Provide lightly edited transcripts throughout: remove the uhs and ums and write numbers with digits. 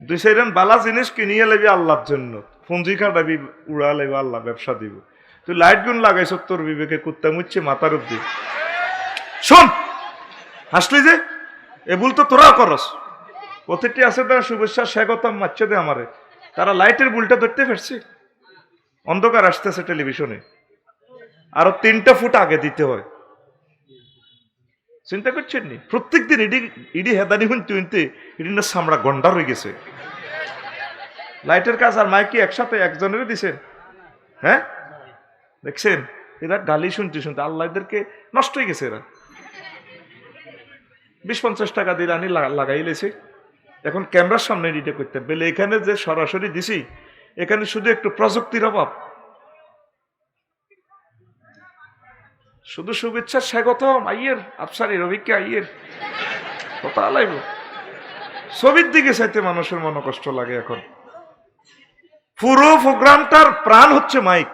দুই চাইরান বালা জিনিস কিনিয়ে লেবি আল্লাহর জন্য, পুঁজি খাটাবি, উড়া লেবি আল্লাহ ব্যবসা দিব। তুই লাইট গুণ লাগাইছ তোর বিবেকে, কুত্তা মুচ্ছে মাথার অব্দি। শোন, হাসলি যে এ ভুল তো তোরাও করস। প্রতিটি আছে তারা শুভেচ্ছা স্বাগতম মাচ্ছে দে আমারে, তারা লাইটের বুলটা ধরতে পারছে। অন্ধকার আসতেছে টেলিভিশনে, আরো 3টা ফুট আগে দিতে হয়। চিন্তা করছেন নি? প্রত্যেক দিন ইডি হেদানি হুনতে ইডি না সামড়া গন্ডার হয়ে গেছে। লাইটের কাজ আর মাইক কি একসাথে একজনের দিছেন? হ্যাঁ, দেখছেন এরা গালি শুনতে শুনতে আল্লাহ এদেরকে নষ্ট হয়ে গেছে। এরা 20-50 টাকা দিলে আনি লাগাই লেছে। এখন ক্যামেরার সামনে এডিটে করতে বলে, এখানে যে সরাসরি দিছি এখানে শুধু একটু প্রযুক্তির অভাব। শুধু শুভেচ্ছা স্বাগতম আইয়ের, আফসারি রবিকে আইয়ের কথা লাগব। ছবির দিকে চাইতে মানুষের মনে কষ্ট লাগে এখন। পুরো প্রোগ্রামটার প্রাণ হচ্ছে মাইক।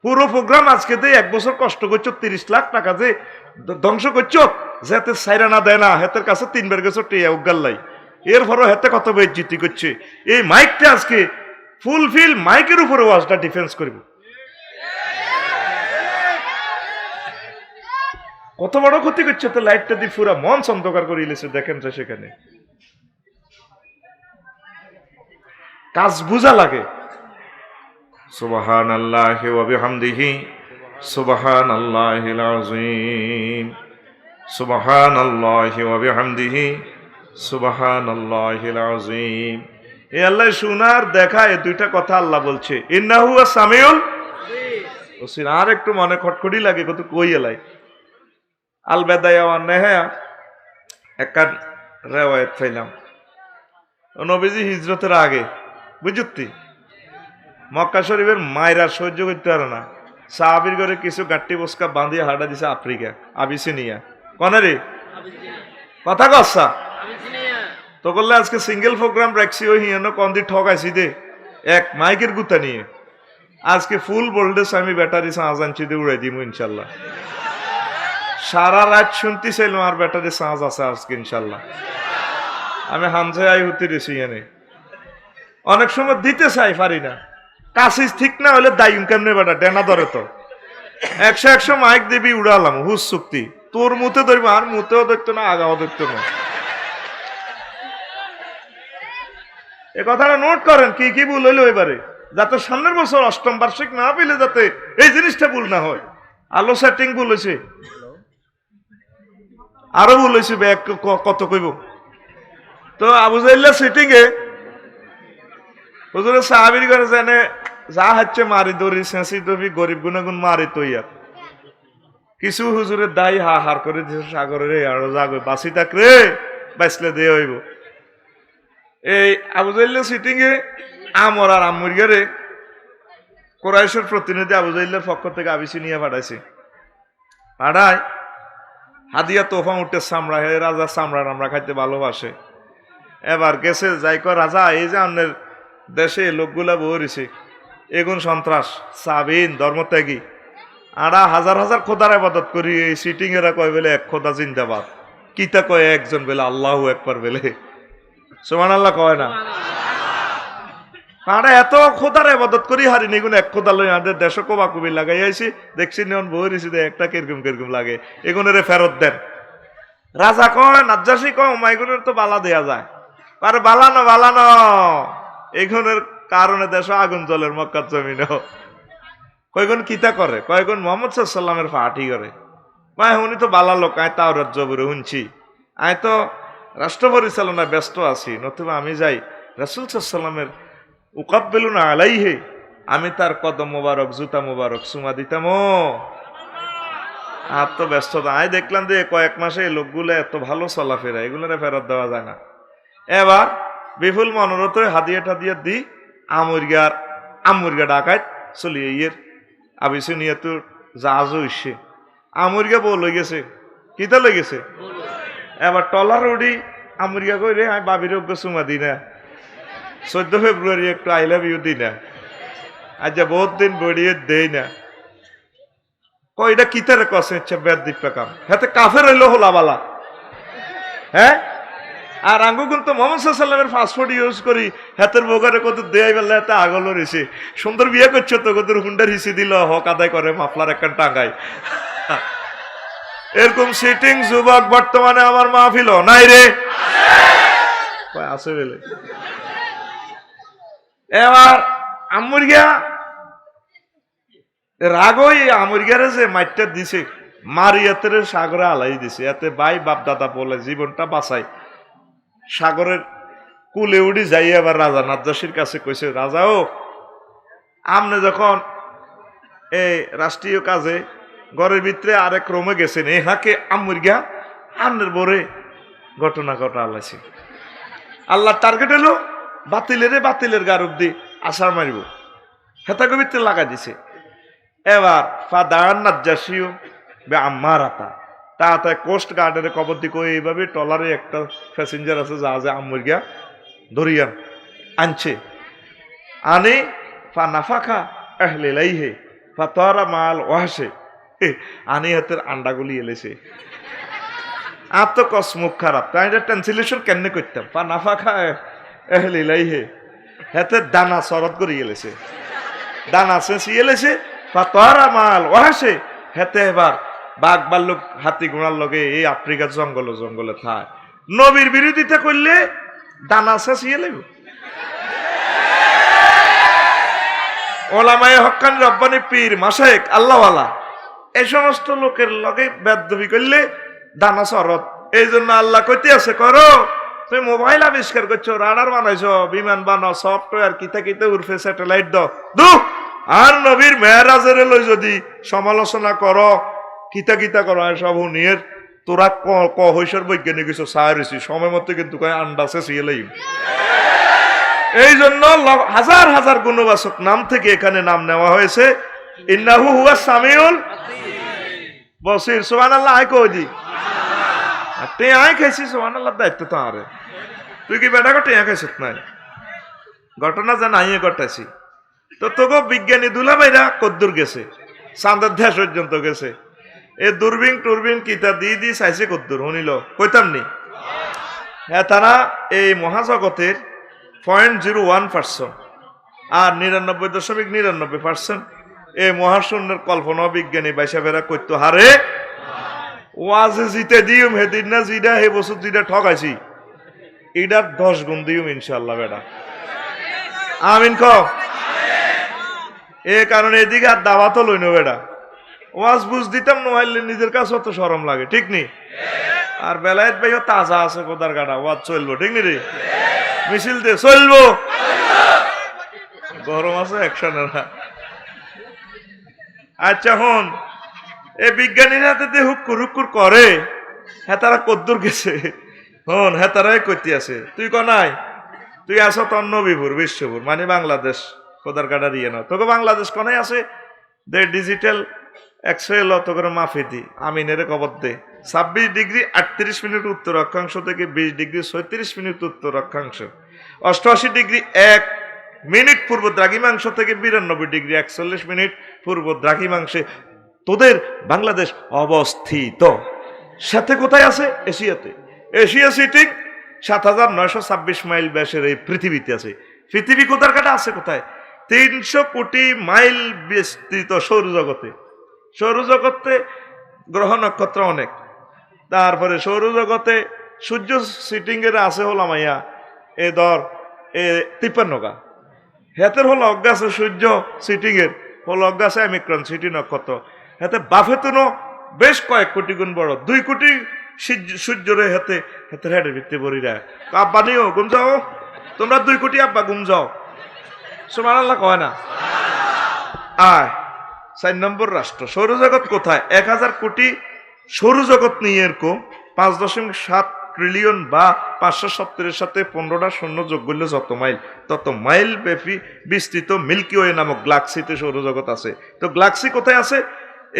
পুরো প্রোগ্রাম আজকে দিয়ে 1 বছর কষ্ট করছো, 30 লাখ টাকা যে ধ্বংস করছো, যাতে সাইরা না দেয় না, হাতের কাছে 3 বার গেছো টিয়া উগাল্লাই, এরপরও হাতে কত বেইজ্জতি করছে। এই মাইকটা আজকে ফুলফিল মাইকের উপরে ওয়াজটা ডিফেন্স করব। কত বড় ক্ষতি করছে তো, লাইটটা দিয়ে পুরা মন অন্ধকার করে ইলেছে। দেখেন যে সেখানে কাজ বুঝা লাগে। সুবহানাল্লাহি ওয়া বিহামদিহি সুবহানাল্লাহিল আযীম, সুবহানাল্লাহি ওয়া বিহামদিহি সুবহানাল্লাহিল আযীম। এই আল্লাহ শোনার দেখা, এই দুইটা কথা আল্লাহ বলছে, ইন্নাহু সামিউল বসির। আর একটু মনে খটখটি লাগে, কত কই এলাই আল বেদায়া ওয়ান নেহা একটা রেওয়ায়াত পাইলাম। নবীজি হিজরতের আগে বুঝতি মক্কা শরীফের মায়েরা সহ্য করতে পারে না, সাহাবীর ঘরে কিছু গাট্টি বস্কা বাঁধিয়ে হাঁটা দিছে আফ্রিকা, আবিসিনিয়া। কনে রে কথা কসা তো করলে আজকে সিঙ্গেল প্রোগ্রাম রাখছি, ওই হিয়ানো কন্দি ঠকাইছি দে এক মাইকের গুতা নিয়ে। আজকে ফুল ভোল্টেজ আমি ব্যাটারি চার্জ আনছি দিয়ে উড়াই দিব ইনশাল্লাহ। সারা রাত শুনতে চাইলাম আর ব্যাটারি চার্জ আছে আজকে ইনশাল্লাহ। আমি হামজে আই হতে রেছি এনে, অনেক সময় দিতে চাই পারি না, কাশিস ঠিক না হলে দায়ুম কেমনে বেটা ডেনা ধরে তো 100 মাইক দিবি উড়ালাম হুস চুক্তি, তোর মুতে ধরবো আর মুতেও দেখতো না, আগাও দেখতো না। এ কথাটা নোট করেন, কি কি ভুল হইলো এবারে, যাতে সামনের বছর 8ম বার্ষিক না পেলে যাতে এই জিনিসটা ভুল না হয়। আলো সেটিং ভুল হয়েছে, আরো ভুল হয়েছে, কত কইব তো। আবু জাইল্লা সিটিং এ হুজুরের সাহাবীর ঘরে জানে যা হচ্ছে মারি দড়ি সেঁচি দবি গরিব গুনাগুন মারি তৈয়া। কিছু হুজুরের দায়ী হার করে দিয়েছে সাগরের, আরো যাবে বাঁচি থাক রে, বাঁচলে দিয়ে হইব। এই আবু জাইল্লা সিটিং এ আমর আর আম্মুর ঘরে কোরাইশের প্রতিনিধি আবু জাইল্লার পক্ষ থেকে আবিসিনিয়া পাঠাইছে। পাঠায় হাদিয়া তোফা উঠে চামড়া, হে রাজা চামড়া আমরা খাইতে ভালোবাসে। এবার গেছে যাই কয়, রাজা এই যে আপনার দেশে লোকগুলা বহরিছে এগুন সন্ত্রাস সাবিন ধর্মত্যাগী, আড়া হাজার হাজার খোদার ইবাদত করি, এই সিটিং এরা কয় বেলে এক খোদা জিন্দাবাদ, কিতা কয় একজন বেলে আল্লাহু আকবার বেলে, সুবহানাল্লাহ কয় না। আড়া এত খোদার ইবাদত করি হারি নিগুন এক খোদা লই আমাদের দেশ কবা কবি লাগাই আইছি, দেখছি নিয়ন বহরিছি একটা কিরকম কিরকম লাগে, এগুনের ফেরত দেন। রাজা কয় নাজ্জাসী কয় মাইগুনের তো বালা দেয়া যায়, আরে বালানো বালানো, এগুনের কারণে দেশ আগুন জলের মক্কার জমিনে। কয়গুন কিতা করে, কয়গুন মোহাম্মদ সাল্লামের ফাটি করে, কয় উনি তো বালা লোক, আয় তাওরাত জবুরে শুনছি, আয় তো রাষ্ট্র পরিচালনায় ব্যস্ত আছি, নতুবা আমি যাই রাসূল সাল্লামের উকাব্বিলুনা আলাইহি, আমি তার কদম মোবারক জুতা মোবারক চুমা দিতাম। আর তো ব্যস্ততা, আয় দেখলাম যে কয়েক মাসে এই লোকগুলো এত ভালো চলাফেরা, এগুলোর ফেরত দেওয়া যায় না। এবার বিপুল মনোরথ হাদিয়া টাদিয়া দি আমুরগা ডাকায় চলিয়ে ইয়ের আবিসিনিয়া তোর জাহাজও ইসে আমুরগা বউ লই গেছে, কিতা লই গেছে। এবার টলার উড়ি আমুরগা কই রে, আমি বাবির অজ্ঞ চুমা দিই না, 14 ফেব্রুয়ারি একটু আই লাভ ইউ দিই না, আজ বহুত দিন বড়িয়ে দেই না। কই এটা কিতারে কসে ইচ্ছা বেদ দীপা কাম, হাতে কাফের হইলো হোলাবালা। হ্যাঁ আর আঙ্গু কিন্তু মোহাম্মদ সাল্লামের পাসপোর্ট ইউজ করি হাতের বোগারে কত দেয় বেলা হাতে আগলো রয়েছে সুন্দর বিয়ে করছো তো কত হুন্ডার হিসি দিল হক আদায় করে মাফলার একটা টাঙ্গায় এরকম সিটিং যুবক বর্তমানে আমার মাহফিল নাই রে আছে বলে এবার আমুরগিয়া রাগই আমুরগিয়ারে যে মাইটটা দিছে মারিয়াতের সাগরে আলাই দিছে এতে ভাই বাপ দাদা বলে জীবনটা বাঁচাই সাগরের কুলে উড়ি যাই আবার রাজা নাজ্জাসীর কাছে কইছে রাজাও আমনে যখন এই রাষ্ট্রীয় কাজে ঘরের ভিতরে আরেক রোমে গেছেন এই হাকে আমুরগিয়া আমনের বরে ঘটনা ঘটা আলাইছে আল্লাহ টার্গেট হলো বাতিলের গারুব দি আসার মারিব হেতাকে ভিতরে লাগা দিছে এবার ফাদান নাজ্জাসীও বে আম্মার আতা তাড়াতাড়ি কোস্ট গার্ডের খবর দিকে এইভাবে ট্রলারে একটা প্যাসেঞ্জার আছে জাহাজে আমুরগিয়া ধরিয়ান আনছে আনে ফা নাফাখা এহলেলাইহে ফা তরা মাল ওয়াসে আনি হাতের আন্ডাগুলি এলেছে আর তো কসমুখ খারাপ তাই এটা ট্রান্সলেশন কেমনে করতাম ফা নাফাখা এহলেলাইহে হাতের দানা সরত করে এলেছে দানা শেষি এলেছে ফা তরা মাল ওয়াসে হেতে এবার বাঘ বাল্লুক হাতি ঘোড়ার লগে এই আফ্রিকার জঙ্গলে থায় নবীর বিরোধিতা করলে দানা শেষিয়ে লাগবে ওলামায়ে হক্কানি রব্বানি পীর মাশায়েখ আল্লাহওয়ালা এই সমস্ত লোকের লগে বেদবি করলে দানা সরত এই জন্য আল্লাহ কইতে আছে করো তুমি মোবাইল আবিষ্কার করছো রাডার বানাইছো বিমান বানাও সফটওয়্যার কিতা কিতা উর্ফে স্যাটেলাইট দু আর নবীর মেরাজের লই যদি সমালোচনা করো কিতা করো সব নিয়ে তোরা ক হইসর বৈজ্ঞানিক কিছু সাহায্য সময় মতো কিন্তু আন্দাজে সিয়েলাই এই জন্য হাজার হাজার গুণবাচক নাম থেকে এখানে নাম নেওয়া হয়েছে ইন্নাহু হুয়া সামিউল বসির সুবহানাল্লাহ আয় কই দি তে আয় খাইছি সুবহানাল্লাহ দায়িত্ব তো আরে তুই কি বেটা কটে আয় খাইছিস নাই ঘটনা জান আইয়ে ঘটাইছি তো তোকে বিজ্ঞানী দুলাভাইরা কদ্দুর গেছে চাঁদের দেশ পর্যন্ত গেছে এ দূরবীন কিতা দি চাইছে কদ্দুর শুনিল কইতাম নি হ্যাঁ তারা এই মহাজগতের 0.01% আর 99.99% এই মহাশূন্যের কল্পনা বিজ্ঞানী বাইসাবেরা করতো হারে ওয়াজে জিতে দিউম হেদিন না জিডা হে বছর জিডা ঠকাইছি এটার 10 গুণ দিউম ইনশাল্লাহ বেটা আমিন ক এ কারণে এদিকে আর দাওয়াতও লইনো বেটা ওয়াজ বুঝ দিতাম নহলে নিজের কাছে অত শরম লাগে ঠিক নি আর বেলায়েত ভাইও তাজা আছে কোদার গাড়া ওয়াজ চলবো ঠিক নি রে মিছিল দে চলবো গরম আছে অ্যাকশনেরা আচ্ছা হন এ বিজ্ঞানীরা হাতে হুক্কুর করে হ্যাঁ তারা কদ্দুর গেছে হন হ্যাঁ তারাই করতে আছে তুই ক নাই তুই আস তন্নবিভুর বিশ্বভুর মানে বাংলাদেশ কোদার কাটার ইয়ে না তোকে বাংলাদেশ কনাই আছে দে ডিজিটাল এক্সরে ল তো করে মাফি দি আমিনের খবর দে 26 ডিগ্রি 38 মিনিট উত্তর অক্ষাংশ থেকে 20 ডিগ্রি 36 মিনিট উত্তর অক্ষাংশ 88 ডিগ্রি 1 মিনিট পূর্ব দ্রাঘিমাংশ থেকে 92 ডিগ্রি 41 মিনিট পূর্ব দ্রাঘিমাংশে তোদের বাংলাদেশ অবস্থিত সাথে কোথায় আছে এশিয়াতে এশিয়া সিটিং 7926 মাইল ব্যাসের এই পৃথিবীতে আছে পৃথিবী কোথার কাটা আছে কোথায় 300 কোটি মাইল বিস্তৃত সৌরজগতে গ্রহ নক্ষত্র অনেক তারপরে সৌরজগতে সূর্য সিটিং এর আছে হলাম মাইয়া এ ধর এ 53 গা হেতের হলো অজ্ঞাছে সূর্য সিটিং এর হলো অজ্ঞাছে অমিক্রন সিটি নক্ষত্র হেতে বাফেতনো বেশ কয়েক কোটি গুণ বড় 2 কোটি সূর্যরে হেতে হেতের হেডের ভিত্তি বরিরা আব্বা নিও ঘুম যাও তোমরা 2 কোটি আব্বা ঘুম যাও সুবহানাল্লাহ কয় না আয় 4 নম্বর রাষ্ট্র সৌরজগৎ কোথায় 1000 কোটি সৌরজগৎ নিয়ে এরকম 5.7 ট্রিলিয়ন বা 570 সাথে 15টা শূন্য যোগ করলে তত মাইল ব্যাপী বিস্তৃত মিল্কি ওয়ে নামক গ্যালাক্সিতে সৌরজগৎ আছে তো গ্যালাক্সি কোথায় আছে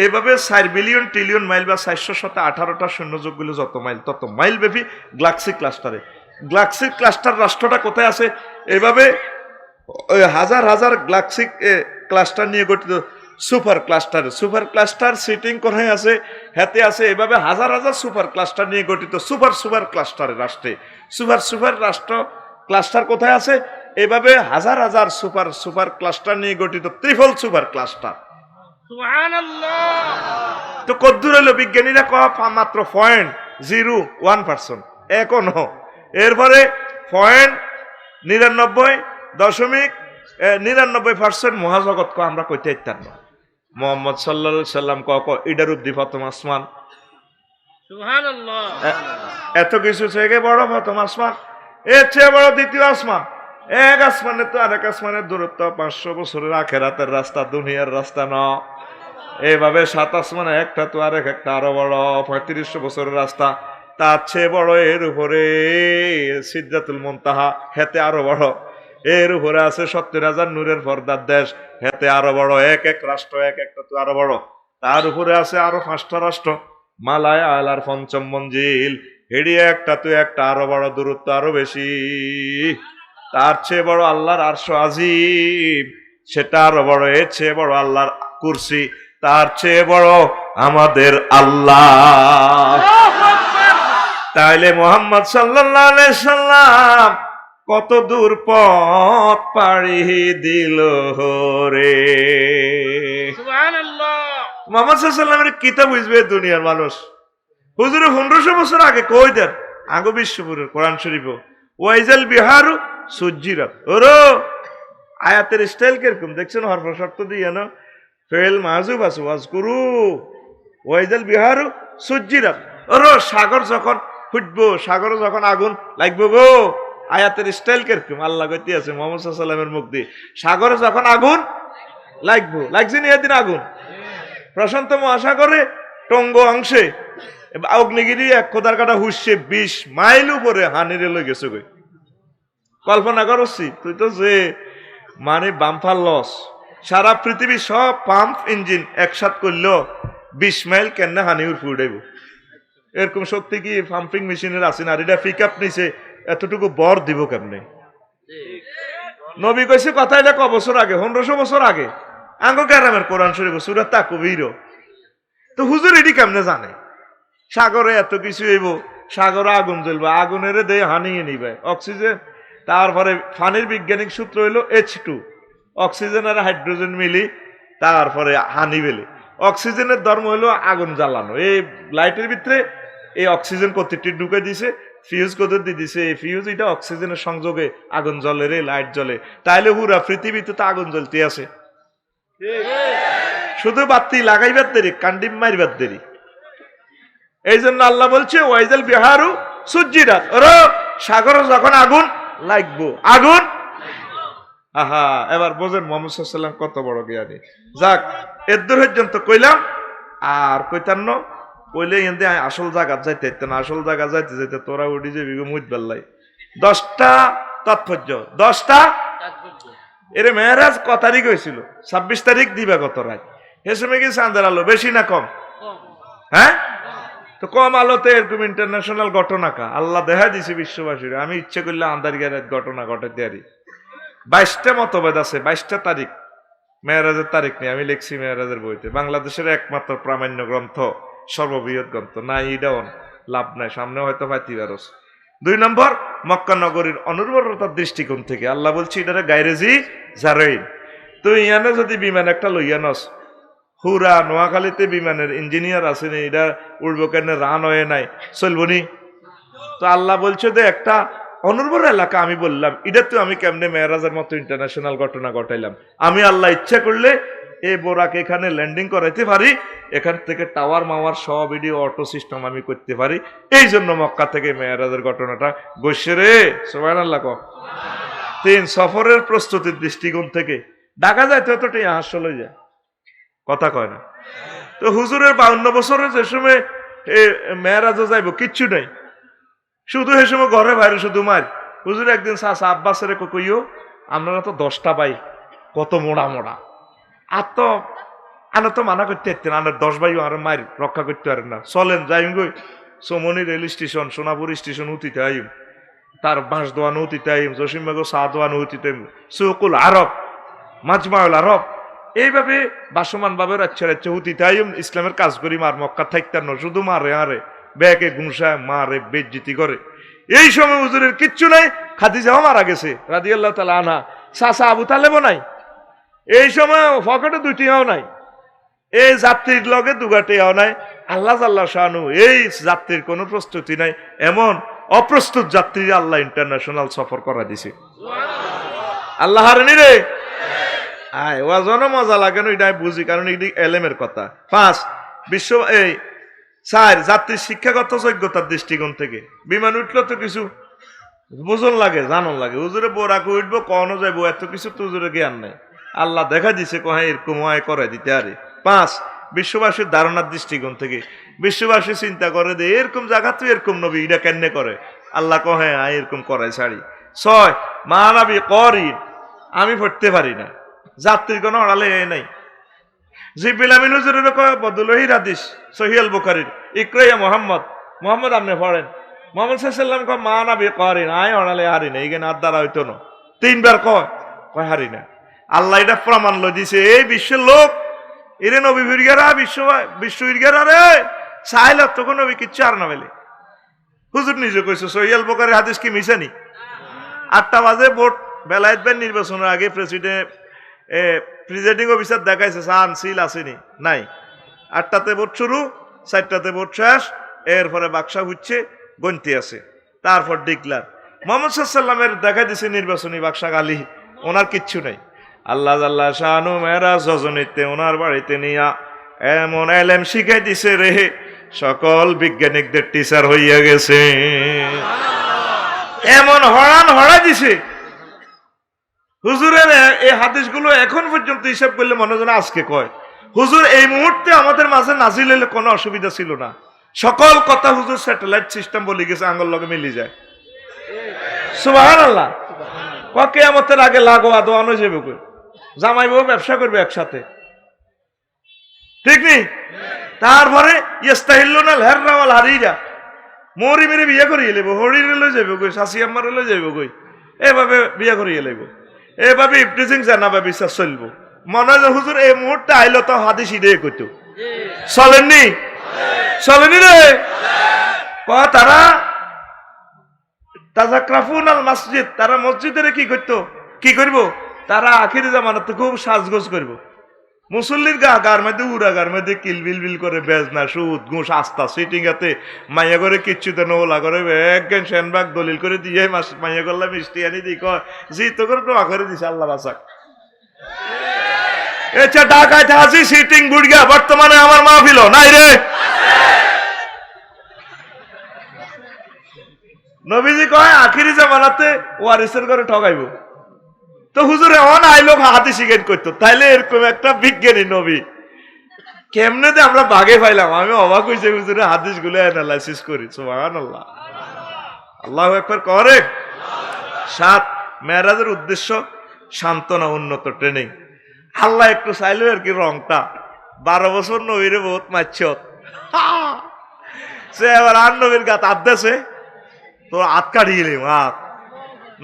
এইভাবে 4 বিলিয়ন ট্রিলিয়ন মাইল বা 400 সাথে 18টা শূন্য যোগ করলে তত মাইল ব্যাপী গ্যালাক্সি ক্লাস্টারে গ্যালাক্সির ক্লাস্টার রাষ্ট্রটা কোথায় আছে এইভাবে হাজার হাজার গ্যালাক্সিক ক্লাস্টার নিয়ে গঠিত সুপার ক্লাস্টার সিটিং কোথায় আছে? হাতে আছে। এভাবে হাজার হাজার সুপার ক্লাস্টার নিয়ে গঠিত সুপার ক্লাস্টারের রাষ্ট্রে সুপার রাষ্ট্র ক্লাস্টার কোথায় আছে? এভাবে হাজার হাজার সুপার ক্লাস্টার নিয়ে গঠিত ত্রিফল সুপার ক্লাস্টার। তো কদ্দূর হলো বিজ্ঞানীরা মাত্র 0.01%। এখনো এরপরে 99.99% মহাজগৎ আমরা কইতে ইত্যাদ না। মোহাম্মদ সাল্লাল্লাহু আলাইহি সাল্লাম ইডার উদ্দি প্রথম আসমান, এত কিছু থেকে বড় প্রথম আসমান, এর চেয়ে বড় দ্বিতীয় আসমান। এক আসমানে তো আরেক আসমানের দূরত্ব 500 বছরের আখেরাতের রাস্তা, দুনিয়ার রাস্তা ন। এইভাবে 7 আসমানে একটা তো আরেক একটা আরো বড় 3500 বছরের রাস্তা। তার চেয়ে বড় এর উপরে সিদরাতুল মুনতাহা, হেতে আরো বড়। এর উপরে আছে 70,000 নূরের পর্দার দেশ, হেতে আরো বড়। এক এক রাষ্ট্র এক একটা তো আরো বড়। তার উপরে আছে আরো 5টা রাষ্ট্র, মালায় আলার 5ম মঞ্জিল, হেডিয়ে একটা তো একটা আরো বড়, দূরত্ব আরো বেশি। তার চেয়ে বড় আল্লাহর আরশ আজিম, সেটা আরো বড়। এর চেয়ে বড় আল্লাহর কুরসি, তার চেয়ে বড় আমাদের আল্লাহ। তাইলে মুহাম্মদ সাল্লাল্লাহু আলাইহি সাল্লাম কত দূর পথ পাড়ি দিল রে। সুবহানাল্লাহ। মুহাম্মদ সাল্লাল্লাহু আলাইহি সাল্লামের কিতাব বুঝবে দুনিয়ার মানুষ। হুজুরে 1500 বছর আগে কই দেন আগো বিশ্বপুরের কোরআন শরীফ, ওয়াইজাল বিহারু সুজ্জিরাত। ওরো আয়াতের স্টাইল কিরকম দেখছেন? হরফ শর্ত দিয়ে না, ফেল মাযুব আছে, ওয়াজকুরু ওয়াইজাল বিহারু সুজ্জিরাত। ওরো সাগর যখন ফুটবো, সাগরে যখন আগুন লাগবে গো। আয়াতের স্টাইল কিরকম? আল্লাহ কইতে আছে মুহাম্মদ সাল্লাল্লাহু আলাইহি সাল্লামের মুখ দিয়ে, সাগরে যখন আগুন লাগবো, লাগছে না এদিন আগুন? প্রশান্ত মহাসাগরে টঙ্গ অংশে অগ্নিগিরি এক খোদার কাটা হুসছে 20 মাইল উপরে হানিরে লই গেছে গই। কল্পনা করছি তুই তো যে মানে বাম্পার লস। সারা পৃথিবী সব পাম্প ইঞ্জিন একসাথ করলো 20 মাইল কেন হানিউর ফুড়াইব? এরকম শক্তি কি পাম্পিং মেশিনের আছে না? আর এটা পিক আপ নিছে, এতটুকু বর দিব কেমনে? নবী কইছে কথা, এটা ক বছর আগে? 1500 বছর আগে। আঙ্গ গ্রামের কোরআন শরীফ সূরা তাকবীর। তো হুজুর এটি কেমনে জানে? সাগরে এত কিছু হইব, সাগরে আগুন জ্বলবে, আগুনের দেহে হানিয়ে নিবে অক্সিজেন। তারপরে পানির বৈজ্ঞানিক সূত্র হইল H2, অক্সিজেন আর হাইড্রোজেন মিলি তারপরে হানি বেলে। অক্সিজেনের ধর্ম হইলো আগুন জ্বালানো। এই লাইটের ভিতরে এই অক্সিজেন কতটি ঢুকে দিছে, ফিউজ কত দিয়ে দিছে, এই ফিউজ এটা অক্সিজেনের সংযোগে আগুন জ্বলে রে, লাইট জ্বলে। তাইলে পুরা পৃথিবীতে তো আগুন জ্বলতে আছে, শুধু বাতি লাগাইবার দেরি, কান্ডিম মারবার দেরি। এই জন্য আল্লাহ বলছে ওয়াইজাল বিহারু সুজ্জিরাত। ওরে সাগরে যখন আগুন লাগবো, আগুন। আহা, এবার বোঝেন মুহাম্মদ সাল্লাল্লাহু আলাইহি ওয়াসাল্লাম কত বড় জ্ঞানী। যাক, এদূর পর্যন্ত কইলাম। আর কইতান্ন কইলে এনতে আসল জায়গা যাইতে না, আসল জায়গা যাইতে যাইতে তোরা উঠি যাবি মুইত বেল্লাই। 10টা তাৎপর্য, 10টা এর মেরাজ ক তারিখ হয়েছিল? 26 তারিখ দিবা কত রাত। এ সময় কি চাঁদের আলো বেশি না কম? হ্যাঁ, তো কম আলোতে এরকম ইন্টারন্যাশনাল ঘটনা কা আল্লাহ দেখা দিছে বিশ্ববাসীর। আমি ইচ্ছে করলে আন্দারিয়া রাত ঘটনা ঘটাতে পারি। 22টা মতভেদ আছে, 22টা তারিখ মেরাজের তারিখ নেই। আমি লিখছি মেরাজের বইতে, বাংলাদেশের একমাত্র প্রামাণ্য গ্রন্থ, সর্ববৃহৎ গ্রন্থ। না ইডাও লাভ নাই, সামনে হয়তো পাইতে পারস। 2 নম্বর, মক্কা নগরীর অনুর্বরতার দৃষ্টিকোণ থেকে আল্লাহ বলছি এটারে গায়রেজি জারাইন। তুই ইয়ানে যদি বিমান একটা লইয়া নস, হুরা নোয়াখালীতে বিমানের ইঞ্জিনিয়ার আছে নি, এটা উড়বো কেন, রান হয়ে নাই, চলবো নি? তো আল্লাহ বলছে যে একটা অনুর্বর এলাকা আমি বললাম, এটা তো আমি কেমনে মেরাজের মতো ইন্টারন্যাশনাল ঘটনা ঘটাইলাম। আমি আল্লাহ ইচ্ছা করলে এই বোরাকে এখানে ল্যান্ডিং করাইতে পারি, এখান থেকে টাওয়ার মাওয়ার সব ভিডিও অটো সিস্টেম আমি করতে পারি। এই জন্য মক্কা থেকে মেরাজের ঘটনাটা গইছে রে। সুবহানাল্লাহ। 3 সফরের প্রস্তুতির দৃষ্টিকোণ থেকে ঢাকা যাইতে হতো আসলে যায়, কথা কয় না। তো হুজুরের 52 বছরের যে সময় মেরাজও যাইব কিচ্ছু নাই, শুধু সে সময় ঘরে বাইরে শুধু মার। হুজুর একদিন চাচা আব্বাসের কইও, আপনারা তো 10টা ভাই, কত মোড়া মোড়া, আর তো আনা তো মানা করতে পারতেন, আনার 10 ভাইও আর মায়ের রক্ষা করতে পারেন না, চলেন যাইম গই Chaumoni rail station, Sonapur station উঠিতে আইম, তার বাঁশ দোয়ানো উঠিতে আইম, জসিমবাগ চা দোয়ানো উঠিতে আইম, সুকুল আরব, মাজমাউল আরব, এইভাবে বাসমান ভাবে রাচ্ছা হুতি তাই ইসলামের কাজ করি মার মক্কা থাকতেন না, শুধু মারে আরে ব্যাকে গুংসায় মারে বেজ্জিতি করে। এই সময় হুজুরের কিচ্ছু নাই, খাদিজাও মারা গেছে রাদিয়াল্লাহু তাআলা আনহা, চাচা আবু তালেবও নাই, এই সময় পকেটে দুটিও নাই, এই যাত্রীর লগে দুগাটিও নাই। আল্লাহ জাল্লা শানু এই যাত্রীর কোনো প্রস্তুতি নাই, এমন অপ্রস্তুত যাত্রী আল্লাহ ইন্টারন্যাশনাল সফর করা দিছে। আল্লাহ হারেনি রে আয় ওয়াজনও মজা লাগে না, এটা বুঝি, কারণ এটি এলেমের কথা। 5 বিশ্ব এই 4 যাত্রীর শিক্ষাগত যোগ্যতার দৃষ্টিকোণ থেকে। বিমান উঠলো তো কিছু বোঝন লাগে, জানন লাগে, হুজুরে বোরাকে উঠবো কখনো যাইবো, এত কিছু তো হুজুরে জ্ঞান নাই, আল্লাহ দেখা দিছে কহে এরকম হয় করে দিতে আরে। 5 বিশ্ববাসীর ধারণার দৃষ্টিকোণ থেকে। বিশ্ববাসী চিন্তা করে যে এরকম জায়গা তো এরকম নবী এটা কেন করে, আল্লাহ কহে এরকম করে ছাড়ি। 6 মহানবী করি আমি পড়তে পারি না, যাত্রীর কোনো অড়ালে নাই। জিবরিল আমিন হুজুরের কয় বদলহির হাদিস সহিহ আল বুখারীর, ইকরাইয়া মুহাম্মদ আপনি পড়েন। মুহাম্মদ সাল্লাল্লাহু আলাইহি ওয়াসাল্লাম কয় মহানবী করি আয় অড়ালে হারি না, এইখানে আর দ্বারা হইতো না। 3 বার কয় হারি না। আল্লাহ এটা প্রমাণ লই দিছে, এই বিশ্বের লোক এরে নবী ফিরগেরা বিশ্ব ফিরগেরা রে চাইল তখন নবী কিচ্ছু আর না পেলে। হুজুর নিজে কইছে সহিহ আল বুখারীর হাদিস কি মিশানি। 8টা বাজে ভোট, বেলায়েত ব্যাংক নির্বাচনের আগে প্রেসিডেন্টিং অফিসার দেখাইছে সান সিল আসেনি নাই। 8টাতে ভোট শুরু, 4টাতে ভোট শেষ, এরপরে বাক্সা হচ্ছে গন্তি আছে, তারপর ডিক্লার। মুহাম্মদ সাল্লাল্লাহু আলাইহি ওয়াসাল্লামের দেখা দিছে নির্বাচনী বাক্সা গালি, ওনার কিচ্ছু নাই। আল্লাহ জাল্লা শানু মেরাজ রজনীতে ওনার বাড়িতে নিয়া এমন এলেম শিখাই দিছে রে, সকল বিজ্ঞানিকদের টিচার হইয়া গেছে, এমন হড়া দিছে। হুজুরের এই হাদিসগুলো এখন পর্যন্ত হিসাব করলে মনে হয় আজকে কয়। হুজুর এই মুহূর্তে আমাদের মাঝে নাজিল হলে কোনো অসুবিধা ছিল না, সকল কথা হুজুর স্যাটেলাইট সিস্টেম বলে গেছে, আঙ্গুল লগে মিলি যায়। সুবহানাল্লাহ। কিয়ামতের আগে লাগো আদোয়ানো যাবে কই, জামাই বউ ব্যবসা করবে একসাথে, ঠিক নেই? তারপরে ইস্তাহিল্লুনাল হাররা ওয়াল হারিরা, মরি মেরে বিয়ে করিয়ে লেব, হরিরে লই যাবে কই, শাশি আম্মারে লই যাবে কই, এভাবে বিয়ে করিয়ে লেব, এভাবে ইফটিজিং জানাবে বিশ্বাস চলবো। মনে হয় হুজুর এই মুহূর্তে আইলো তো হাদিস ইডে কইতো চলেননি রে। তারা তাজাক্রাফুন আল মসজিদ, তারা মসজিদের কি করতো, কি করবো, তারা আখিরি জামানাতে খুব সাজগোজ করবো। মুসল্লির গার মধ্যে উড়া গার মধ্যে কিলবিল বিল করে বেজনা সুদ ঘুষ আস্তা সিটিং এতে মাইয়া করে কিচ্ছু তো নোলা করে একজন সেনবাগ দলিল করে দিয়ে মাইয়া করলাম মিষ্টি আনি দি কয় জি তো করে দোয়া করে দিছে আল্লাহ বাসাক। এছা ঢাকায় হাসি সিটিং বুড়িয়া বর্তমানে আমার মাহফিল নাই রে। নবীজি কয় আখিরি জামানাতে ওয়ারিসের করে ঠকাইব। তো হুজুরে অন আইলো হাতি শিখেন করতো, তাইলে এরকম একটা বিজ্ঞানী নবী কেমনে যে আমরা বাগে পাইলাম, আমি অবাক হয়েছে। হুজুরে হাদিস গুলো অ্যানালাইসিস করি। সুবহানাল্লাহ, আল্লাহু আকবার করে। 7 মেরাজের উদ্দেশ্য সান্ত্বনা, উন্নত ট্রেনিং। আল্লাহ একটু চাইলো আর কি রংটা, 12 বছর নবীরে বহুত মারছ সে এবার আর নবীর গাত আদেছে তোর হাত কাটিয়ে এলি হাত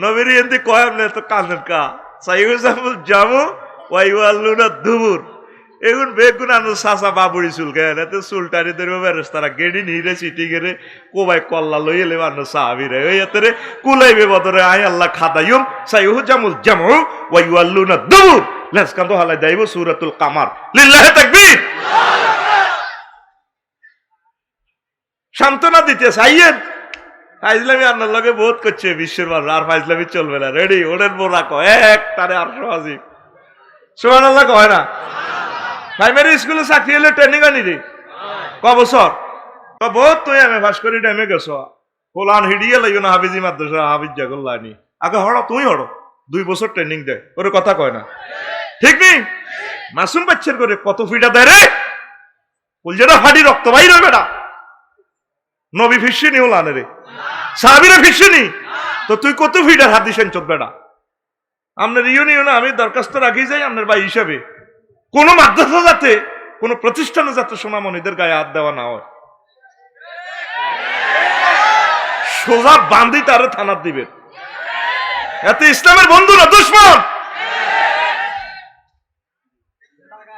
নবীর এমনি কয় আমনে তো কানের কা সাইহুজামুল জামু ওয়াইওয়াল্লুনা দুবুর এগুন বেগুন আনো সাসা বাবুড়ি চুল গায় না তো চুলটারি ধরবে বেরেস্তারা গেড়ি নিরে চিটি গেরে কোবাই কল্লা লইয়ে লেবে আনো সাহাবিরে ওই এতরে কুলাইবে বদরে আয় আল্লাহ খাদায়ুম সাইহুজামুল জামু ওয়াইওয়াল্লুনা দুবুর লেস কান্দো হালাই দাইব সূরাতুল কামার। লিল্লাহি তাকবীর। সান্ত্বনা দিতে চাইয়েন। ফাইজলামি আপনার লগে বহুত করছে বিশ্বের বার, আর ফাইজলামি চলবে না। রেডি ওদের বোরা কয় একটারে 800 হাজি সুবহানাল্লাহ কয় না। প্রাইমারি স্কুলে চাকরি হলে ট্রেনিং আনি রে ক বছর বহুত তুই আমি ফাঁস করি ডেমে গেছ কোলান হিডিয়ে লাগবে না হাফিজি মাদ্রাসা হাফিজ জাগল্লানি আগে হড়ো তুই হড়ো 2 বছর ট্রেনিং দেয় ওর কথা কয় না, ঠিক নেই? মাসুম বাচ্চার করে কত ফিটা দেয় রে, কুলজেটা ফাটি রক্ত বাইর হবে না। নবী ফিসিনি ওলানে রে, সাহাবীরা ফিসিনি, তো তুই কত ফিটার হাত দিছেন চোখ বেটা। আপনার ইউনিয়নে আমি দরখাস্ত রাখি যাই আপনার ভাই হিসাবে, কোন মাদ্রাসা যাতে কোন প্রতিষ্ঠানে যাতে সোনামণিদের গায়ে হাত দেওয়া না হয়, সোজা বান্ধি তারে থানার দিবেন। এতে ইসলামের বন্ধু না দুশমন।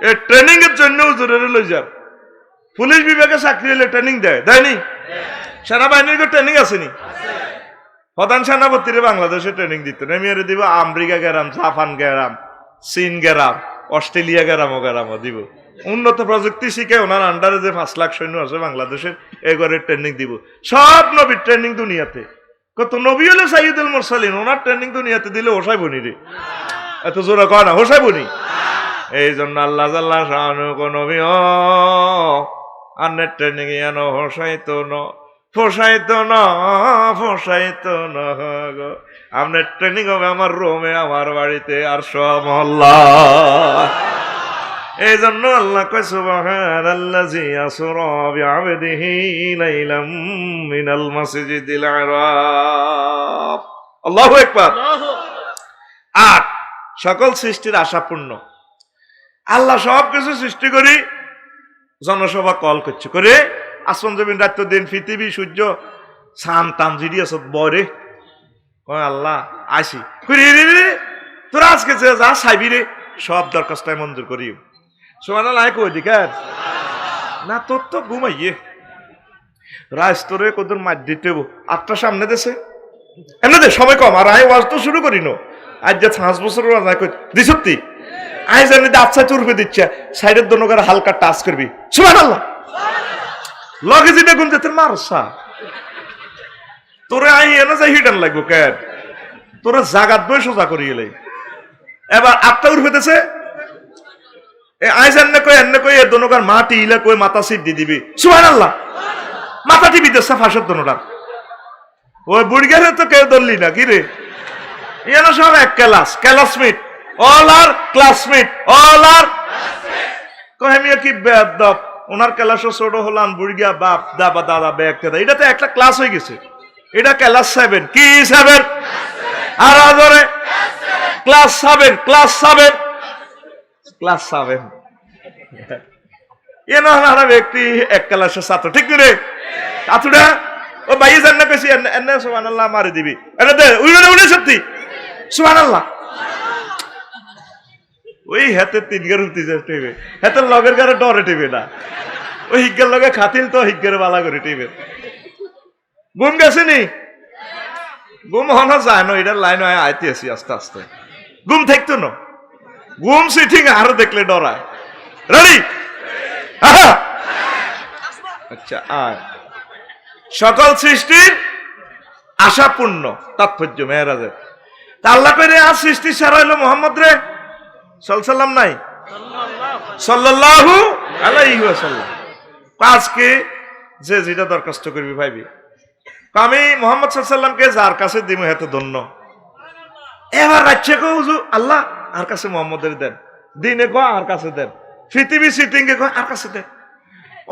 এই ট্রেনিং এর জন্য হুজুরের লই যান। পুলিশ বিভাগে চাকরি হলে ট্রেনিং দেয়নি? সেনাবাহিনীর ট্রেনিং আসেনি? প্রধান সেনাপতিরে বাংলাদেশে ট্রেনিং দিত না, মেয়েরে দিব আমেরিকা গেরাম, জাপান গেরাম, চীন গেরাম, অস্ট্রেলিয়া গেরামও দিব। উন্নত প্রযুক্তি শিখে ওনার আন্ডারে যে 5 লাখ সৈন্য আছে বাংলাদেশের, এগরের ট্রেনিং দিব। সব নবীর ট্রেনিং দুনিয়াতে। কত নবী হলে সাইয়্যিদুল মুরসালিন, ওনার ট্রেনিং দুনিয়াতে দিলে হোসাই বনি রে, এত জোরে কয় না, হোসাই বনি। এই জন্য আল্লাহ জাল্লা শানু কোন নবী আন্নের ট্রেনিং এন হোসাইতো ন ফসাইতো না ফসাইতো না গো। আপনার ট্রেনিং হবে আমার রুমে, আমার বাড়িতে, আর সব মহল্লা। এই জন্য আল্লাহ কয় সুবহানাল্লাযী আসরা বিআবদিহি লাইলাম মিনাল মাসজিদিল হারাম। আল্লাহু আকবার। আর সকল সৃষ্টির আশাপূর্ণ আল্লাহ সব কিছু সৃষ্টি করি জনসভা কল করছে করে আসমান জমিন রাত দিন পৃথিবী সূর্য সান টান জিডি আছে বরে কয় আল্লাহ আসি তোরা আজকে যা চাইবি রে সব দরখাস্তায় মঞ্জুর করি। সুবহানাল্লাহ কই দিকার না, তোর তো ঘুমাইয়ে রাজ তোরে কদর মার দিতে 8টার সামনে দেশে এমনি দে সময় কম। আর আই ওয়াজ তো শুরু করি নো, আজ যে 5 বছর দিছতি আই জানি আচ্ছা চুরবে দিচ্ছে সাইডের দোনো হালকা টাচ করবি। সুবহানাল্লাহ লগে যেটা গুনতে তোর মারসা তোরে আই এনে যাই হিডান লাগবো কেন তোরা জাগাত বই সোজা করি এলে। এবার 8টা উঠেছে আইস এনে কই এ দোনোকার মাটি ইলা কই মাথা সিট দিয়ে দিবি। সুবহানাল্লাহ মাথা টিপি দেশা ফাঁসের দোনোটার ওই বুড়িগারে তো কেউ ধরলি না কি রে, এনে সব এক ক্লাসমেট অল আর ক্লাসমেট অল আর কহেমিয়া কি বেয়াদব। ওনার ক্লাসও ছোট হলাম বুড়িয়া বাপ দাবা দাদা ব্যাগ দাদা, এটা তো একটা ক্লাস হয়ে গেছে। এটা ক্লাস 7 কি 7 আর আদরে ক্লাস 7 ক্লাস 7 ক্লাস 7 এনা হারা ব্যক্তি এক ক্লাসের ছাত্র ঠিক রে ছাত্রটা ও ভাই জান না কইছি এনে সুবহানাল্লাহ মারি দিবি এনে দে উনি সত্যি সুবহানাল্লাহ ওই হাতে 3 গার উঠতে যাবে হাতে লগের গারে ডরে টিবে না, ওই হিগ্গের লগে খাতিল তো হিগ্গের বালা করে টিবে। ঘুম গেছে নি ঘুম হনা যায় না, এটার লাইন হয় আইতে আসি আস্তে আস্তে ঘুম থাকতো না, ঘুম সিটিং আরো দেখলে ডরায়। রেডি আচ্ছা আয় সকল সৃষ্টির আশাপূর্ণ তাৎপর্য মেয়েরাজের তা আল্লাহ করে আর সৃষ্টি সারা হইলো মোহাম্মদ রে সাল্লাল্লাহু নাই সাল্লাল্লাহু আলাইহি ওয়াসাল্লাম। আজকে যে যেটা দরখাস্ত করবি ভাইবি আমি মোহাম্মদ সাল্লাল্লাহু যার কাছে দিব হেত ধন্য। এবার রাজ্যে কো হুজুর আল্লাহ আর কাছে মোহাম্মদের দেন, দিনে কো আর কাছে দেন, পৃথিবী সিটিং এ কো আর কাছে দেন,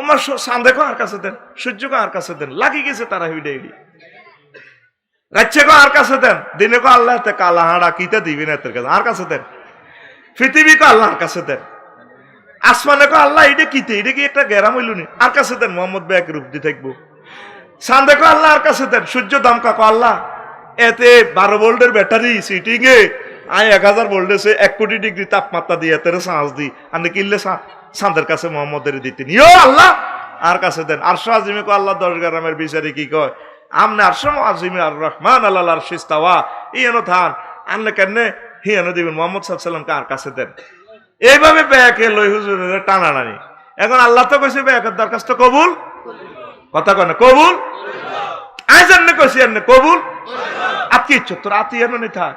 ওমার সান্দে কো আর কাছে দেন, সূর্য কো আর কাছে দেন, লাগি গেছে তারা হিডেইডি। রাজ্যে কো আর কাছে দেন, দিনে কো আল্লাহ তে কালা হাড়া কিতে দিবি না তোর কাছে আর কাছে দেন, পৃথিবী কো আল্লাহর কাছে দেন, আসমানে কো আল্লাহ এটা কিতে এটা কি একটা গেরাম হইল নি আর কাছে দেন, মোহাম্মদ ব্যাগ রূপ দি থাকবো। সান্দে কো আল্লাহ আর কাছে দেন, সূর্য দামকা কো আল্লাহ এতে 12 ভোল্টের ব্যাটারি সিটিং এ আই 1000 ভোল্টেছে 1 কোটি ডিগ্রি তাপমাত্রা দিয়ে তেরে সাঁস দি আনে কিনলে সান্দের কাছে মোহাম্মদের দিতেন ইয়ো আল্লাহ আর কাছে দেন। আরশ আজিমে কো আল্লাহ 10 গ্রামের বিচারে কি কয় আমনে আরশ আজিমে আর রহমান আল্লাহর আরশ ইস্তাওয়া ইয়েনো থান আনলে কেনে হিয়ানো দিবেন মোহাম্মদ সাল্লাল্লাহু আলাইহি ওয়াসাল্লাম কার কাছে দেন। এইভাবে ব্যাকে লই হুজুরের টানাটানি। এখন আল্লাহ তো কইছে ব্যাকের দরখাস্ত কবুল, কথা কয় না কবুল, আই জান্নে কইছি এনে কবুল আপনি ইচ্ছা তোর আতি এনো নি থাক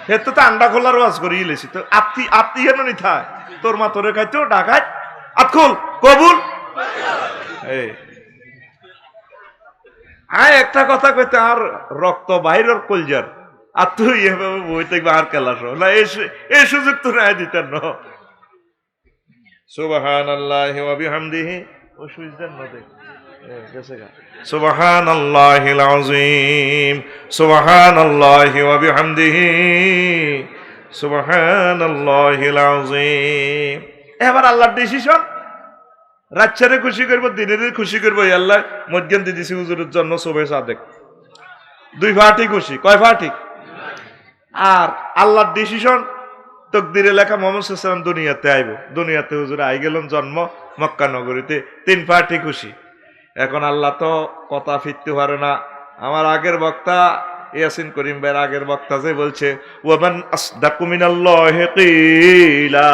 হেতো তো আন্ডা খোলার ওয়াজ করি ইলেছি তো আপনি এনো নি থাক তোর মা তোরে খাইতো ডাকাত আতখুল কবুল। এই আয় একটা কথা কইতে আর রক্ত বাইরের কলজার আর তুই এভাবে বই থাকবে আর কেলাস না এই সুযোগ তো নাই দিতেন না। সুবহানাল্লাহি ওয়া বিহামদিহি ও সুইজদান না দেখ গেছে গা সুবহানাল্লাহিল আযীম সুবহানাল্লাহি ওয়া বিহামদিহি সুবহানাল্লাহিল আযীম। এবার আল্লাহর ডিসিশন রাচ্চারে খুশি করবো দিনের খুশি করবো আল্লাহ মধ্যম দিদিছি হুজুরের জন্য শোভে সাদেক 2 ফাটি খুশি কয় ফাটি। আর আল্লাহর ডিসিশন তকদিরে লেখা মোহাম্মদ সাল্লাল্লাহু আলাইহি ওয়াসাল্লাম দুনিয়াতে আইব, দুনিয়াতে হুজুর আই গেলেন জন্ম মক্কা নগরীতে, 3 পার্টি খুশি। এখন আল্লাহ তো কথা ফিরতে পারে না। আমার আগের বক্তা ইয়াসিন করিম ভাইয়ের আগের বক্তা যে বলছে ওয়ামান আসদাকু মিনাল্লাহি কিলা,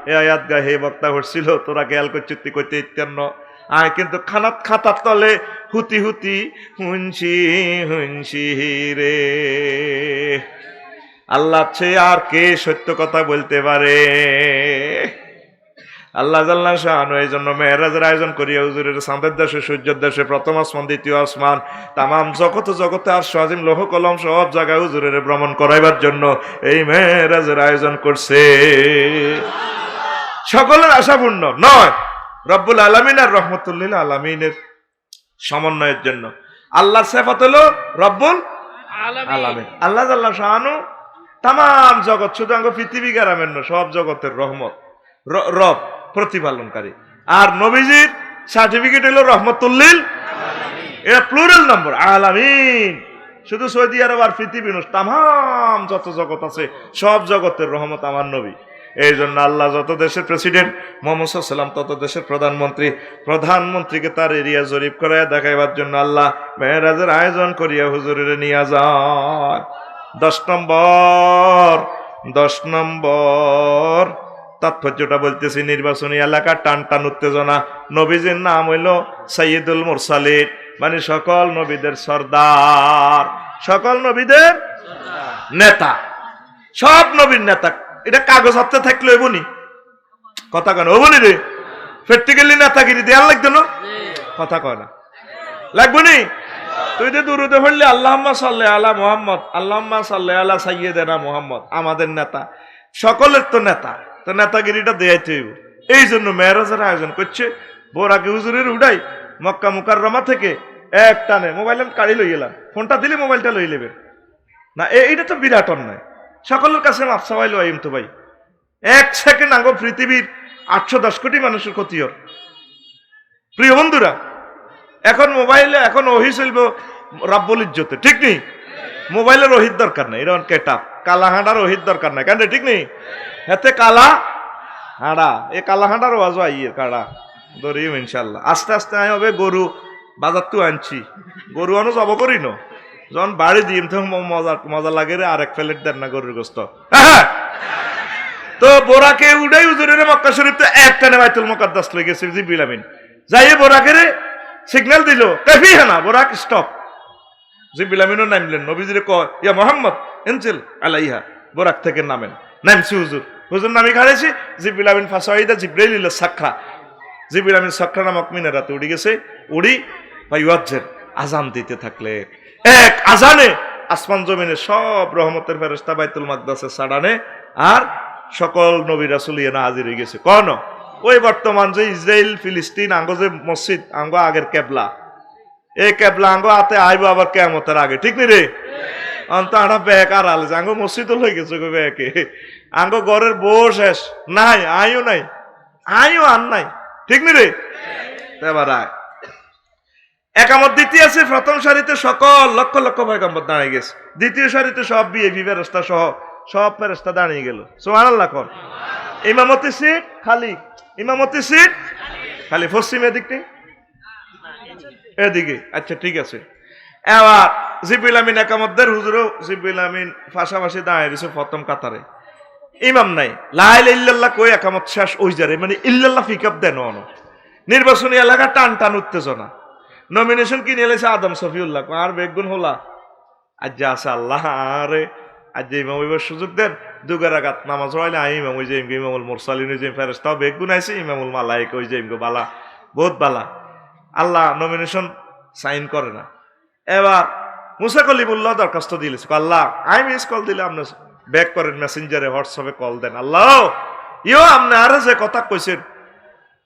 এই আয়াত গা হে বক্তা হচ্ছিল, তোরা খেয়াল করছিস তুই কইতে ইত্যান্ন আয়, কিন্তু খাতার তলে হুতি হুতি হুনছি হুনছি রে। আল্লাহ চেয়ে আর কে সত্য কথা বলতে পারে? আল্লাহ জাল্লা শাআনু এই জন্য মেরাজের আয়োজন করিয়া হুজুরের চাঁদের দেশে সূর্যের দেশে প্রথম আসমান দ্বিতীয় আসমান তামাম জগতে আর সাজিম লৌহ কলম সব জায়গায় হুজুরের ভ্রমণ করাইবার জন্য এই মেরাজের আয়োজন করছে। সকলের আশাপূর্ণ নয়, রব্বুল আলামিন আর রহমতুল লিল আলামিনের সমন্বয়ের জন্য। আল্লাহর সিফাত হলো রব্বুল আলামিন। আল্লাহ জাল্লা শাআনু তামাম জগৎ, শুধু আঙ্গ পৃথিবী গ্রামের নয়, সব জগতের রহমত রব প্রতিপালনকারী। আর নবীজির সার্টিফিকেট হলো রহমতুল্লিল, এটা প্লুরাল নম্বর আলামিন। শুধু সৌদি আরব আর পৃথিবী নয়, তামাম যত জগৎ আছে সব জগতের রহমত আমার নবী। এই জন্য আল্লাহ যত দেশের প্রেসিডেন্ট মুহাম্মদ সাল্লাল্লাহু আলাইহি ওয়াসাল্লাম, তত দেশের প্রধানমন্ত্রীকে তার এরিয়া জরিপ করাইয়া দেখাইবার জন্য আল্লাহ মেরাজের আয়োজন করিয়া হুজুরের নিয়ে যায়। 10 নম্বর তাৎপর্যটা বলতেছি, নির্বাচনী এলাকা টান উত্তেজনা। নবীজির নাম হইল সাইয়্যিদুল মুরসালিন, মানে সকল নবীদের সর্দার, সকল নবীদের নেতা, সব নবীর নেতা। এটা কাগজ হাতে থাকলে হইবনি, কথা কেন হবনি রে? প্র্যাকটিক্যালি নেতাগিরি দেয়ার লাগতো না, কথা কয় না, লাগবো নি? তুই তো দুরুদে পড়লি আল্লাহুম্মা সাল্লি আলা মুহাম্মদ, আল্লাহুম্মা সাল্লি আলা সাইয়্যিদিনা মুহাম্মদ, আমাদের নেতা, সকলের তো নেতা, তো নেতাগিরিটা দেয়াইতে হইব। এই জন্য মেরাজের আয়োজন করছে। বোরাকে হুজুরের উঠাই মক্কা মুকাররমা থেকে এক টানে মোবাইল কাড়ি লই গেলাম, ফোনটা দিলে মোবাইলটা লই নেবেন না, এইটা তো বিরাট অন্যায়। সকলের কাছে মাপ চাওয়াই লইম তো ভাই, 1 সেকেন্ড আঙ্গ পৃথিবীর 810 কোটি মানুষের ক্ষতি হয়। প্রিয় বন্ধুরা, এখন মোবাইলে এখন ওহি চলব রাব্বুল ইজ্জতে, ঠিক নেই? মোবাইলের ওহির দরকার নাই, এরকম কেটাপ কালা হাঁটার ওহির দরকার নাই, কেন ঠিক নেই? হাতে কালা হাঁড়া, এ কালা হাঁটার ওয়াজও আইয়ের কাড়া ধরিম ইনশাল্লাহ। আস্তে আস্তে আই হবে গরু বাজার তো আনছি, গরু আনো যাব করি ন, যখন বাড়ি দিম তখন মজা লাগে রে, আরেক প্লেট দেন না গরুর গোস্ত। তো বোরাকে উড়াই হুজুরের মক্কা শরীফ তো এক টানে বাইতুল মুকাদ্দাস লই গেছে জিবরিল আমিন, যাইয়ে বোরাকে রে সিগন্যাল দিল কাফি হানা, বোরাক স্টপ। জিবরিল আমিনও নামলেন, নবীজিরে কয় ইয়া মুহাম্মদ ইনজিল আলাইহা, বোরাক থেকে নামেন। নামছি হুজুর নামি খাড়াইছি, জিবরিল আমিন ফাসাইদা জিবরাইল ইলা সাকরা, জিবরিল আমিন সাকরা নামক মিনারাতে উড়ি গেছে। উড়ি ভাই ওয়াজ্জের আজান দিতে থাকলে, এক আজানে আসমান জমিনে সব রহমতের ফেরেশতা বাইতুল মাকদাসে সাড়ানে, আর সকল নবী রাসূল এনে হাজির হয়ে গেছে। কোন ওই বর্তমান যে ইসরায়েল ফিলিস্তিন আঙ্গ যে মসজিদ আঙ্গ আগের কেবলা, এই কেবলা আঙ্গ হাতে আইব আবার কিয়ামতের আগে, ঠিক নি রে? অন্ত আটা ব্যাগ আর আলে আঙ্গ মসজিদ হয়ে গেছে গো ব্যাগে, আঙ্গ ঘরের বউ শেষ নাই, আইও নাই, আইও আর নাই, ঠিক নি রে? এবার আয় একামত দ্বিতীয় আছে, প্রথম সারিতে সকল লক্ষ লক্ষ পয়গম্বর দাঁড়িয়ে গেছে, দ্বিতীয় সারিতে সব বিএপি ফেরেশতা সহ সব ফেরেশতা দাঁড়িয়ে গেল। সুবহানাল্লাহ কর। ইমামতি সিট খালি, ইমামতি সিট খালি, পশ্চিম এদিকটি এদিকে, আচ্ছা ঠিক আছে। এবার জিবরিল আমিন একামতদের হুজুরও জিবরিল আমিন পাশাপাশি দাঁড়িয়ে দিয়েছে প্রথম কাতারে, ইমাম নাই, লা ইলাহা ইল্লাল্লাহ কই একামত শেষ ওই যারে, মানে ইল্লাল্লাহ পিকআপ দেন। নির্বাচনী এলাকা টান উত্তেজনা, নমিনেশন কিনে এলেছে আদম সফিউল্লাহ, আর বেগুন হলা আজ আছে আল্লাহ, আরে আজ ইমাম হইবার সুযোগ দেন, দুগা রাকাত নামাজ পড়াইলে আমি ইমাম হই যাই, ইমামুল মুরসালিন হই যাই, ফেরেশতাও বেগুন আইছে, ইমামুল মালায়েকা হই যাই বালা, বহুত বালা। আল্লাহ নমিনেশন সাইন করে না। এবার মুসা কলিমুল্লাহ দরখাস্ত দিয়েছে, আল্লাহ আমি মিস কল দিলে আপনি ব্যাক করেন, মেসেঞ্জারে হোয়াটসঅ্যাপে কল দেন। আল্লাহ ইও আপনি আরে যে কথা কইছেন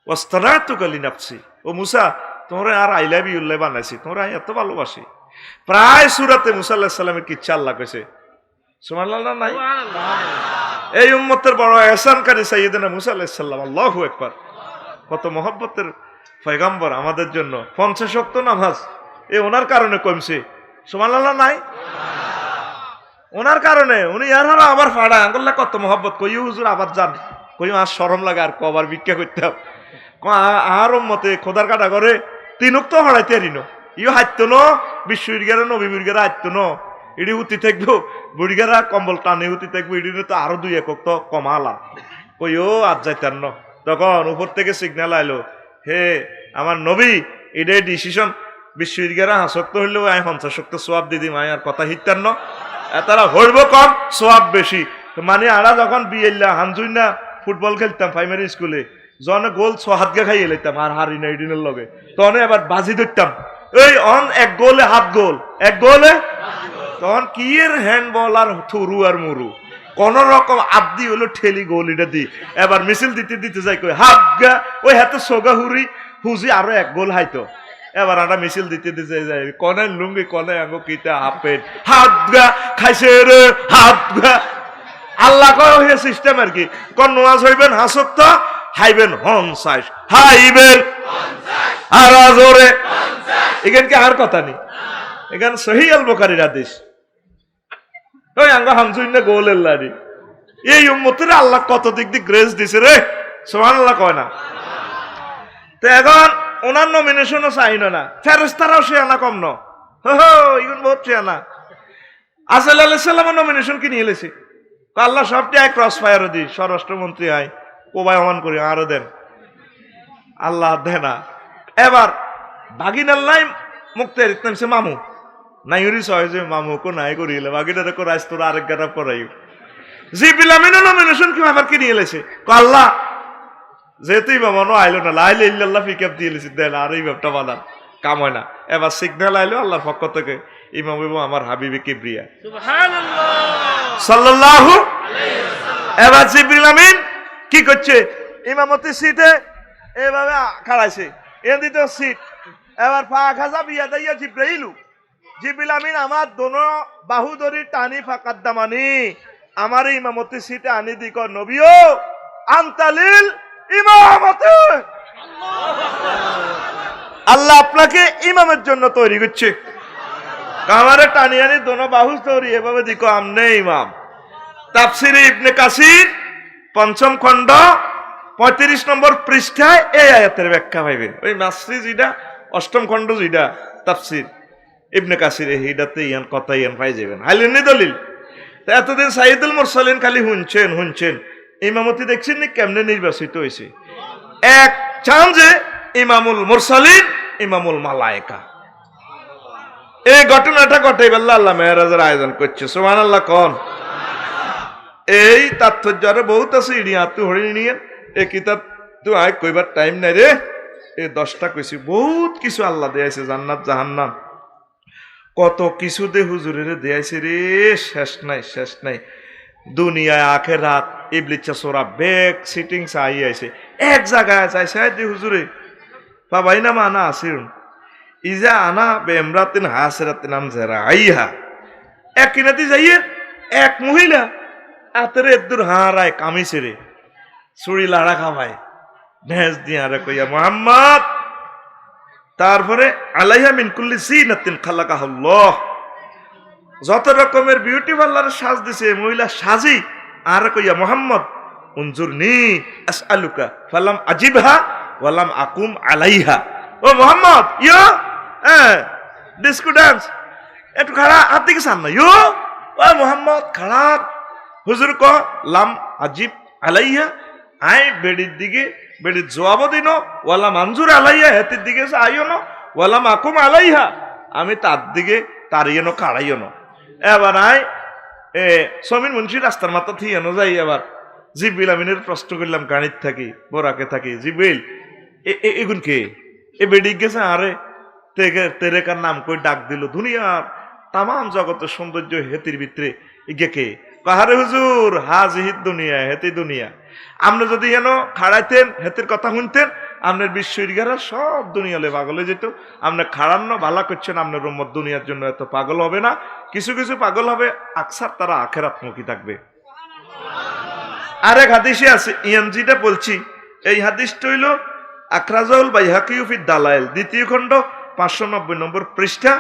ওয়াস্তানাতু কালি নাফসি, ও মুসা তোমরা আর আই লাভ ইউ বানাইছি, তোমরা এত ভালোবাসি। প্রায় সূরাতে মুসা আলাইহিস সালামের কিচ্ছা আল্লাহ কইছে, সুবহানাল্লাহ নাই? এই উম্মতের বড় ইহসানকারী সাইয়্যিদনা মুসা আলাইহিস সালাম, আল্লাহু আকবার, কত মহব্বতের পয়গম্বর আমাদের জন্য। 50 ওয়াক্ত নামাজ এ ওনার কারণে কমছে, সুবহানাল্লাহ নাই? ওনার কারণে উনি এর আবার ফাড়া আঙ্গুল্লা কত মহব্বত কই হুজুর আবার যান কই আর শরম লাগে আর কবার ভিক্ষা করতে হবে আর মতে খোদার কাটা করে তিনক তো হড়াইতে রিনো ইও হাইতো ন বিশ্ববিদ্যালয় নবী বুড়িগারা হাইতো ন ইডি উতি থাকবো বুড়িগারা কম্বল টানে উতি থাকবো ইডি তো আরো 2 একক তো কমালা কই ও আজ যাইতেন ন তখন উপর থেকে সিগন্যাল আইলো হে আমার নবী এটাই ডিসিশন বিশ্ববিদ্যালয় হাসক্ত হইলেও আমি 50 শক্ত সোয়াব দিদি মায় আর কথা হিতেন ন তারা হইব কম সোয়াব বেশি মানে আরা যখন বিয়েলা হানজুই না ফুটবল খেলতাম প্রাইমারি স্কুলে জনে গোল 6 হাত গা খাইয়ে লইতাম আর হারি না ইডিনের লগে তখন এবার বাজি ধরতাম এই অন এক গোলে হাত গোল এক গোলে তখন কি এর হ্যান্ডবল আর থুরু আর মুরু কোন রকম আবদি হলো ঠেলি গোল এটা দি এবার মিছিল দিতে দিতে যাই কই হাত গা ওই হাতে সোগা হুরি হুজি আরো এক গোল হাইতো এবার আমরা মিছিল দিতে দিতে যাই কনে লুঙ্গি কনে আঙ্গো কিটা হাফেন হাত গা খাইছে রে হাত গা আল্লাহ কয় সিস্টেম আর কি কোন নামাজ হইবেন হাসক্ত হাইবেন হনসাইস হাইবেন আর আজরে এখান কি আর কথা নেই এখান সহি আল বুখারীর হাদিস ওই আঙ্গা হামজুইনা গোলের লারি এই উম্মতের আল্লাহ কত দিক দিয়ে গ্রেস দিছে রে সুবহানাল্লাহ কয় না তো এখন ওনার নমিনেশনও চাইল না ফেরেশতারাও শিয়ানা কম ন হো ইগুন বহুত শিয়ানা আসল আলাইহিস সালামের নমিনেশন কি নিয়ে এলেছে আল্লাহ সবটি এক ক্রস ফায়ার দি স্বরাষ্ট্রমন্ত্রী হয় কোবায় অমান করি আরো দেন আল্লাহ দেনা এবার ভাগিনাল্লাই মুক্তের ইতনামসে মামু নাইরি সয় যে মামু কো নাই করিলে বাকিটা কো রাইস তোর আরেক গাটা পড়াইও জিবরিল আমিনের নমিনেশন কি আবার কি নিয়ে এলেছে কো আল্লাহ যেতেই বা মনো আইলো না লাইলে ইল্লাল্লাহ পিকআপ দিয়ে এলেছে দেন আর এই ব্যাপারটা বানান কাম হয় না এবার সিগন্যাল আইলো আল্লাহর পক্ষ থেকে ইমাম ইবু আমার হাবিবে কিবরিয়া সুবহানাল্লাহ সাল্লাল্লাহু আলাইহি ওয়াসাল্লাম এবার জিবরিল আমিন কি করছে ইমামতি সিটে এভাবে খাড়াইছে এ দ্বিতীয় সিট এবার ফাখাজা বিয়া দাইয়া জিবরিল আমিন আমার দোনো বাহু ধরি টানি ফাকাদ্দামানি আমার ইমামতি সিটে আনি দিক নবীও আনতালিল ইমামতি আল্লাহ আপনাকে ইমামের জন্য তৈরি করছে কামারে টানি আনি দোনো বাহু ধরি এভাবে দিক আমনে ইমাম তাফসিরে ইবনে কাসির ৫ম খণ্ড ৩৫ নম্বর পৃষ্ঠায় এই আয়াতের ব্যাখ্যা পাইবেন ওই মাসরি যেটা ৮ম খণ্ড যেটা তাফসির ইবনে কাসির এইটাতে ইয়ান কথা ইয়ান পাই যাবেন হাইলেননি দলিল তা এতদিন সাইয়্যিদুল মুরসালিন খালি শুনছেন ইমামতি দেখছেন নি কেমনে নির্বাচিত হয়েছে এক চান যে ইমামুল মুরসালিন ইমামুল মালায়েকা এই ঘটনাটা ঘটাই বললা আল্লাহ মেরাজের আয়োজন করছে সুবহানাল্লাহ কোন এই তাৎপর্য আরো বহুত আছে ইডিয়াতু হরি নিয়ে এই কিতাব তো আয় কইবার টাইম নাই রে এই 10টা কইছি বহুত কিছু আল্লাহ দেয়াইছে জান্নাত জাহান্নাম কত কিছু দে হুজুরের দেয়াইছে রে শেষ নাই দুনিয়ায় আখিরাত ইবলিস চোরা বেক সিটিং চাই আইছে এক জায়গায় চাইছে দে হুজুরে বাবাই না মানা আসিরুন ইজা আনা বেমরাতিন হাসরাতিন আমজারা আইহা এক কিনাতি যাইয়ে এক মহিলা আতরে দূর হারায় কামিছে রে ছুরি লাড়া খাওয়ায় ভেঁস দিয়ে আরে কইয়া মুহাম্মদ তারপরে আলাইহা মিন কুল্লি জিনাতিন খালাকাহুল্লাহ যত রকমের বিউটি পার্লারের সাজ দিছে মহিলা সাজি আর কইয়া মুহাম্মদ উনজুরনি আসআলুকা ফালাম আজিবহা ওয়ালাম আকুম আলাইহা ও মুহাম্মদ ইয়ো ডিস্কো ডান্স একটু খাড়া হাত দিকে সামনে ইয়ো ও মুহাম্মদ খাড়া হুজুর ক লাম আজিব আলাইহা আই বেড়ির দিকে বেড়ির জবাবও দিন ওয়ালা মঞ্জুর আলাইহা হেতির দিকে আইও ন ওয়ালা মাকুম আলাইহা আমি তার দিকে তারিয়ে নো কাড়াইও ন এবার আই সমীর মুন্সি রাস্তার মাথা থিয়ে নো যাই এবার জিবরিল আমিনের প্রশ্ন করলাম গাড়ির থাকি বোরাকে থাকি জিবরিল এগুন কে এ বেড়ি গেছে আরে তেরেকার নাম কই ডাক দিল দুনিয়ার তাম জগতের সৌন্দর্য হেতির ভিতরে ইগে কে কাহারে হুজুর হাজিহিদ দুনিয়া হেতি দুনিয়া আপনি যদি হেন খাড়াইতেন হেতির কথা শুনতেন আপনার বিশ্ব ইর্গারা সব দুনিয়ালে পাগল হয়ে যেত আপনি খাড়ান্ন ভালা করছেন আপনার উম্মত দুনিয়ার জন্য এত পাগল হবে না কিছু কিছু পাগল হবে আকসার তারা আখিরাতমুখী থাকবে আরেক হাদিসে আছে ইয়ানজিটা বলছি এই হাদিসটা হইল আখরাজাউল বাইহাকি ফি দালাইল 2য় খণ্ড 590 নম্বর পৃষ্ঠা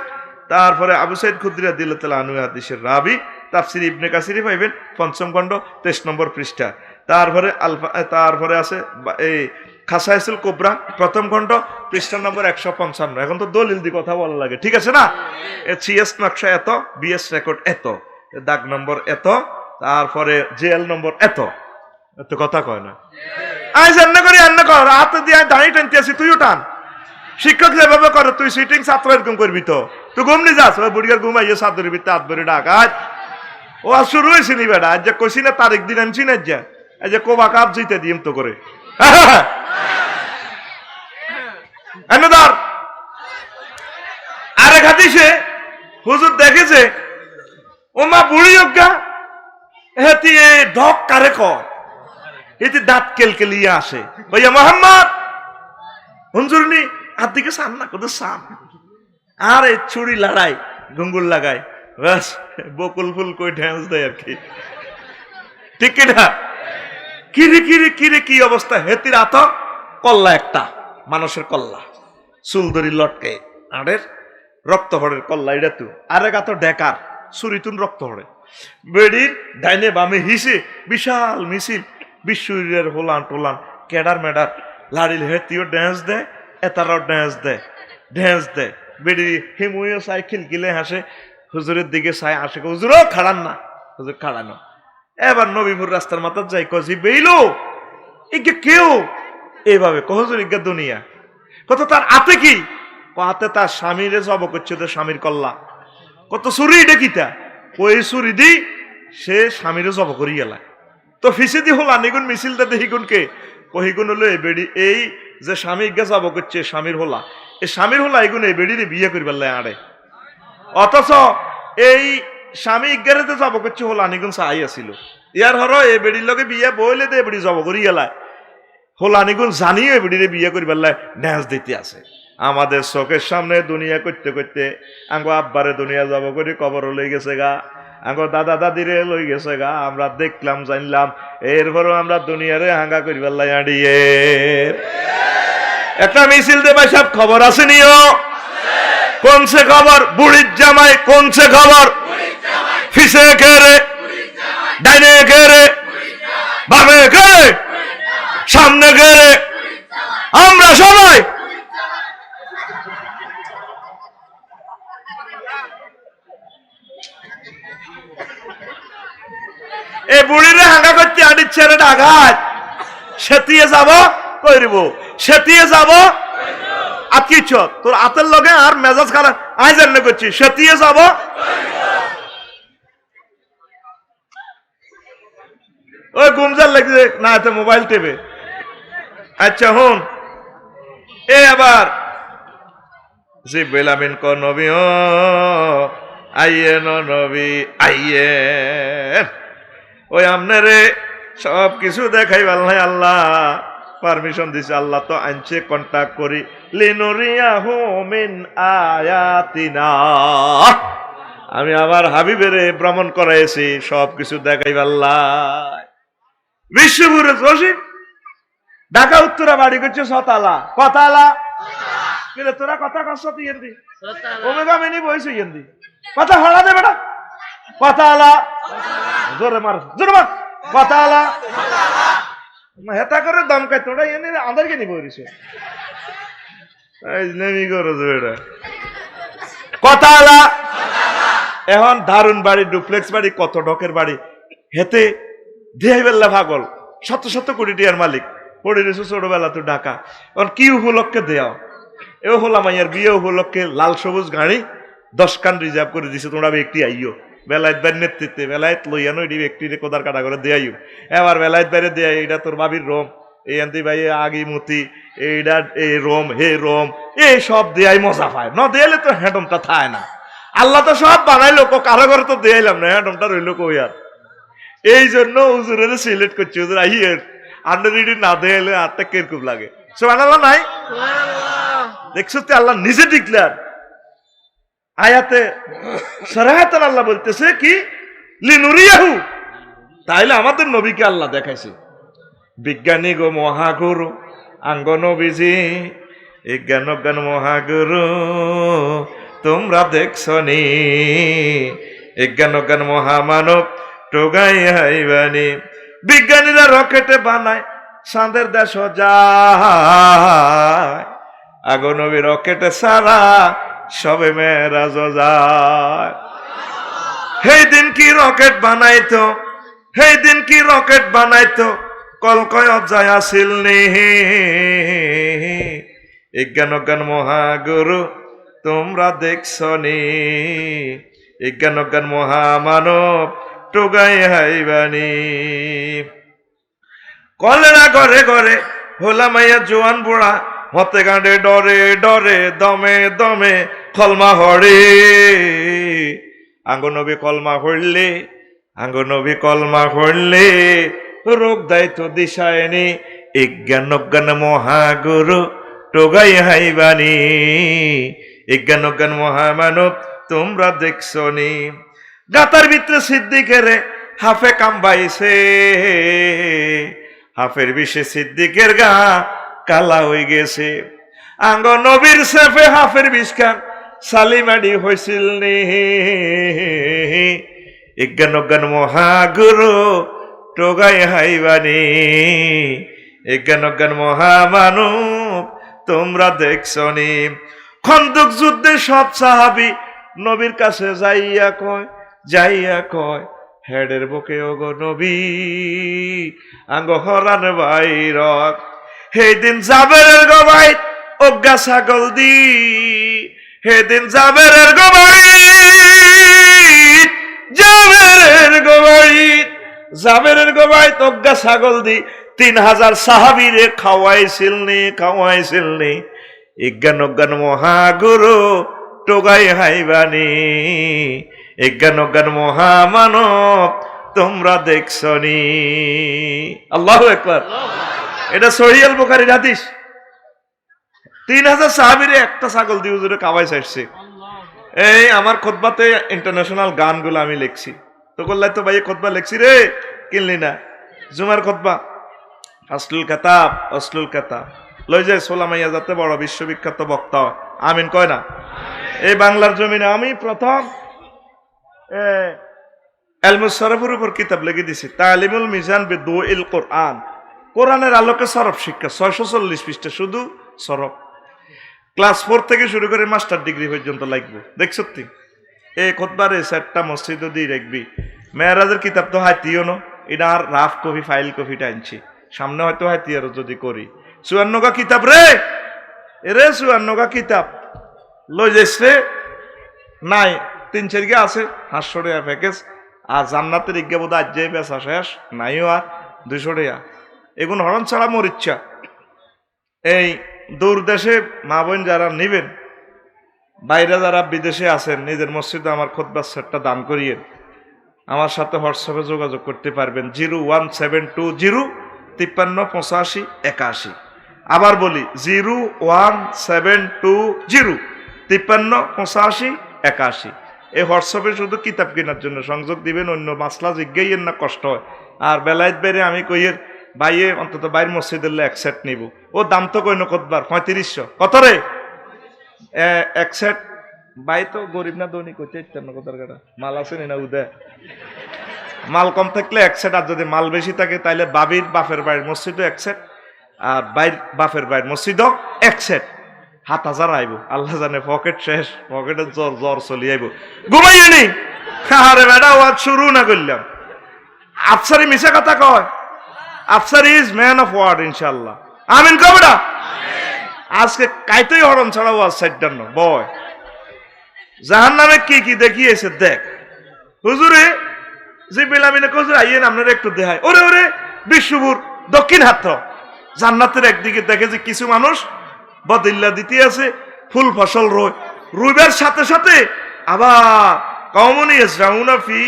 তারপরে আবু সাইদ খুদরি রাদিয়াল্লাহু তাআলা আনহু হাদিসের রাবি তাফসির ইবনে কাসিরে পাইবেন ৫ম খণ্ড ২৩ নম্বর পৃষ্ঠা। তারপরে আছে এই খাসাইসুল কোবরা ১ম খণ্ড পৃষ্ঠা নম্বর ১৫৫। এখন তো দলিল দিয়ে কথা বলা লাগে, ঠিক আছে না? সিএস নকশা এত, বিএস রেকর্ড এত, দাগ নম্বর এত, তারপরে জেএল নম্বর এত কথা কয় না। আজ রান্না করি রান্না কর, হাতে দিয়ে দাঁড়িয়ে টানতে আসি, তুইও টান। শিক্ষক যেভাবে করে তুই সিটিং ছাত্র এরকম করবি তো, তুই ঘুমনি যাস ওই বুড়িয়ার ঘুমাইয়ে ছাত্রের ভিতরে হাত ধরে ডাক। আজ ও আজ শুরু হয়েছে নি বেটা, আজ যে কইছি না তারিখ দিন আনছি না, যা আজ যে কোবা কাপ জিতে দিম তো করে ধর। আরেক হাদিসে হুজুর দেখেছে ও মা বুড়ি অজ্ঞা হেতি ঢক কারে কয়, এতে দাঁত কেলকেলিয়ে আসে, ভাইয়া মোহাম্মদ হুজুরনি হাত দিকে সান না কত সান, আর এই ছুরি লড়াই ঘুঙ্গুর লাগায়, বাস বকুল ফুল কই ঢ্যাঁস দেয় আর কি, ঠিক কিনা? কিরে কিরে কিরে কি অবস্থা, হেতির আত কল্লা একটা মানুষের কল্লা, চুলদরি লটকে আড়ের রক্ত হড়ের কল্লা, এটা তু আরেক আত ডেকার ছুরিতুন রক্ত হড়ে, বেড়ির ডাইনে বামে হিসে বিশাল মিছিল, বিশ্বরের হোলান টোলান কেডার মেডার লাড়িল, হেতিও ড্যান্স দেয়, এতারাও ড্যান্স দেয়, ঢেঁস দেয়, বেড়ি হিমুইও চাই খিলখিলে হাসে, হুজুরের দিকে চাই আসে, হুজুরও খাড়ান না, হুজুর খাড়ানো। এবার নবীপুর রাস্তার মাথার যাই কজি বেইলো ইগে কেউ এইভাবে হুজুর ইজ্ঞা দুনিয়া কত, তার হাতে কি হাতে তার স্বামীরে জব করছে, তো স্বামীর কল্লা কত চুরি দেখিতা, ওই চুরি দি সে স্বামীরে জব করি গেলায়, তো ফিসে দি হল আনিগুন মিছিলটা দেখিগুন কে কহিগুন হলো এই বেড়ি, এই যে স্বামী ইজ্ঞা জব করছে স্বামীর হোলা, এই স্বামীর হোলা এগুন এই বেড়িরে বিয়ে করি পেলাই আড়ে, অথচ এই স্বামী ইজ্ঞারেতে জব করছে হোলা আনিগুন চাই আসিল, ইয়ার হর এই বেড়ির লগে বিয়ে বইলে দে বেড়ি জব করি গেলায়, হোলানিগুন জানিয়ে বেড়িরে বিয়ে করি পেলাই ড্যান্স দিতে আছে। আমাদের চোখের সামনে দুনিয়া করতে করতে আঙ্গো আব্বারে দুনিয়া যাব করি কবর লই গেছে গা, আঙ্গো দাদা দাদিরে লই গেছে গা, আমরা দেখলাম জানলাম, এরপরও আমরা দুনিয়ারে হাঙ্গা করি পেলাই আড়িয়ে একটা মিছিল দেবে, সব খবর আছে নিও, কোনছে খবর বুড়ির জামাই, কোনছে খবর ফিসে খেরে, ডাইনে খেরে, বামে খেরে, সামনে খেরে, আমরা সবাই এই বুড়িরে হাঙ্গা করতে আড়ির ছেড়ে ডাঘাত, সেতিয়ে যাব করিব, সেতিয়ে যাব আর কিচ্ছ তোর হাতের লগে আর মেজাজ খারাপ আই জান্ন করছি, সেতিয়ে যাব ওই গুমজার লাগছে না, এতে মোবাইল টেপে। আচ্ছা হুন এ আবার জিব্রাইল আমিন ক নবী ও আইয়ে নবী আইয়ে, ওই আপনারে সব কিছু দেখাই নাই, আল্লাহ পারমিশন দিছে, আল্লাহ তো আনছে কন্টাক্ট করি, লিনুরিয়াহু মিন আয়াতিনা, আমি আমার হাবিবেরে ভ্রমণ করাইছি, সব কিছু দেখাই আল্লাহ। বিশ্বপুরে রশিদ ঢাকা উত্তরা বাড়ি করছে সতালা, কথালা কিরে তোরা কথা কষ্ট ইয়েন্দি ওমেগা মেনি বইছে ইয়েন্দি কথা হড়া দে বেটা, কথালা জোরে মার জোরে মার, কথালা হেতা করে দমকাই তোরা এনে আদারকে নিব বইছে নেমি করো এটা কথালা। এখন দারুন বাড়ি, ডুপ্লেক্স বাড়ি, কত ঢকের বাড়ি, হেতে দেহাই বেল্লা ভাগল, শত শত কোটি টিয়ার মালিক, পড়ে রয়েছে ছোটবেলা তো ঢাকা। এখন কি উপলক্ষে দেওয়া, এও হলাম মাইয়ার বিয়ে উপলক্ষে লাল সবুজ গাড়ি 10 খান রিজার্ভ করে দিছে, তোমরা ব্যক্তি আইও বেলায়েত বাইর নেতৃত্বে, বেলায়েত লইয়ানো এটি ব্যক্তিরে কোদার কাটা করে দেয়াইও, এবার বেলায়েত বাইরে দেয়, এটা তোর বাবির রোম, এই আন্তি ভাই আগি মতি, এইটা এই রোম হে রোম, এই সব দেয়াই মজা পায়, ন দেয়ালে তো হ্যাডমটা থায় না, আল্লাহ তো সব বানাইলো, কারো ঘরে তো দেয়াইলাম না, হ্যাডমটা রইলো কই আর, এই জন্য হুজুরের সিলেক্ট করছে, হুজুর আইয়ের আন্ডার না দেয়ালে আরটা কিরকম লাগে, সুবহানাল্লাহ নাই দেখছো তো, আল্লাহ নিজে ডিক্লেয়ার আয়াতে সরাহাতান আল্লাহ বলতেছে কি লিনুরিয়াহু, তাইলে আমাদের নবীকে আল্লাহ দেখাইছে। বিজ্ঞানী গো মহাগুরু আঙ্গ নবীজি, বিজ্ঞান মহাগুরু তোমরা দেখছনি, বিজ্ঞান অজ্ঞান মহামানব টোগাই হাইবানি। বিজ্ঞানীরা রকেটে বানায়, চাঁদের দেশ যায়, আগো নবী রকেটে সারা সবে মেরাজ যায়। সেই দিন কি রকেট বানাইতো, সেই দিন কি রকেট বানাইতো, কলকয়ত যায় আসিল নি। বিজ্ঞান অজ্ঞান মহাগুরু তোমরা দেখছো নি, বিজ্ঞান অজ্ঞান মহামানব টোগাই হাইবানি। কলেরা ঘরে ঘরে হোলা মাইয়া জোয়ান বুড়া, হতে গাঁডে ডরে ডরে দমে দমে কলমা হরে। আঙ্গ নবী কলমা হইলে, আঙ্গ নবী কলমা হইলে রোগ দায়িত্ব দিশায়নি। বিজ্ঞান অজ্ঞান মহাগুরু টোগাই হাইবানি। বিজ্ঞান অজ্ঞান মহামানব তোমরা দেখছো নি। গাতার ভিতরে সিদ্দিকের হাফে কামবাইছে, হাফের বিষে সিদ্দিকের গা কালা হয়ে গেছে। আঙ্গ নবীর সেফে হাফের বিষ খান সালিমাডি হয়েছিল নি। বিজ্ঞান অজ্ঞান মহাগুরু টোগাই হাইবানি। বিজ্ঞান অজ্ঞান মহামানব তোমরা দেখছো নি। খন্দক যুদ্ধে সব সাহাবি নবীর কাছে যাইয়া কয়, যাইয়া কয়, হেডের বুকে ওগো নবী আঙ্গ হরান বাইরক। সেই দিন জাবেরের গবাই অজ্ঞা ছাগল দি, সেদিন জাবেরের গবাই, জাবেরের গবাই, জাবেরের গবাই অজ্ঞা ছাগল দি 3000 সাহাবীরে খাওয়াইছিল নি, খাওয়াইছিল নি। বিজ্ঞান অজ্ঞান মহাগুরু টোগাই হাইবানি। বিজ্ঞান অজ্ঞান মহামানব তোমরা দেখছো নি। আল্লাহু আকবার। এটা সহিহ আল বুখারীর হাদিস। 3000 সাহাবীরে একটা ছাগল দিয়ে হুজুরে খাওয়াইছে আসছে। এই আমার খুতবাতে ইন্টারন্যাশনাল গানগুলো আমি লিখছি। তো কল্লাই তো ভাই খুতবা লিখছি রে, কিনলি না? জুমার খুতবা আসলুল কিতাব, আসলুল কিতাব লই যায় সোলামাইয়া যাতে বড় বিশ্ববিখ্যাত বক্তা আমিন কয় না? এই বাংলার জমিনে আমি প্রথম ইলমুস সরফের উপর কিতাব লিখে দিছি, তালিমুল মিজান বিদুইল কোরআন, কোরআনের আলোকে সরফ শিক্ষা, 640 পৃষ্ঠা শুধু সরফ। ক্লাস 4 থেকে শুরু করে মাস্টার ডিগ্রি পর্যন্ত লাগবে। দেখছ তুই এই খুতবারে 4টা মসজিদ দিয়ে রাখবি। মেরাজের কিতাব তো হাতিও না, এটা আর রাফ কপি ফাইল কপিটা আনছি, সামনে হয়তো হাতিয়ার যদি করি। 54 কিতাব রে, এরে 54 কিতাব লই যাইছে নাই, 3-4 গে আছে 500 টাকা প্যাকেজ। আর জান্নাতের ইজ্ঞা বোধ আজ যাই বেচা শেষ নাইও, আর 200 টাকা। এগুলো হরণ ছাড়া মোর ইচ্ছা এই দূর দেশে মা বোন যারা নিবেন, বাইরে যারা বিদেশে আছেন, নিজের মসজিদে আমার খুতবার সেটটা দান করিয়ে আমার সাথে হোয়াটসঅ্যাপে যোগাযোগ করতে পারবেন। 01720 53 85 81। আবার বলি 01720 53 85 81। এই হোয়াটসঅ্যাপে শুধু কিতাব কেনার জন্য সংযোগ দিবেন, অন্য মাসলা জিজ্ঞাইয়ের না কষ্ট হয়। আর বেলায়েত বাইরে আমি কইয়ের বাইয়ে অন্তত বাইর মসজিদের এক সেট নিব। ও দাম তো কইন কতবার 3500। কত রে এক সেট? বাই তো গরিব না ধনী কইতে কথার কাটা মাল আছে না উদয়, মাল কম থাকলে এক সেট, আর যদি মাল বেশি থাকে তাহলে বাবির বাপের বাড়ির মসজিদও এক সেট, আর বাইর বাপের বাড়ির মসজিদও এক সেট। 7000 আইব, আল্লাহ জানে পকেট শেষ, পকেটে জ্বর জ্বর চলি আইব। ঘুমাইয়ে নি আরে বেটা ওয়াজ শুরু না করলাম। আফসারি মিশা কথা কয়, Afsari is man of word ইনশাআল্লাহ। আমিন কবে না? আজকে কাইতেই হরণ ছাড়া ওয়াজ সাইডার না বয়। জাহান্নামে কি কি দেখিয়েছে দেখ। হুজুরে জিবরিল আমিনে কইছে আইয়েন আপনারা একটু দেখায়। ওরে ওরে বিশ্বপুর দক্ষিণ হাত জান্নাতের একদিকে দেখে যে কিছু মানুষ বদিল্লা দিতে আছে, ফুল ফসল রুইবার সাথে সাথে আবার কওমুন ইয়াসরাউনা ফি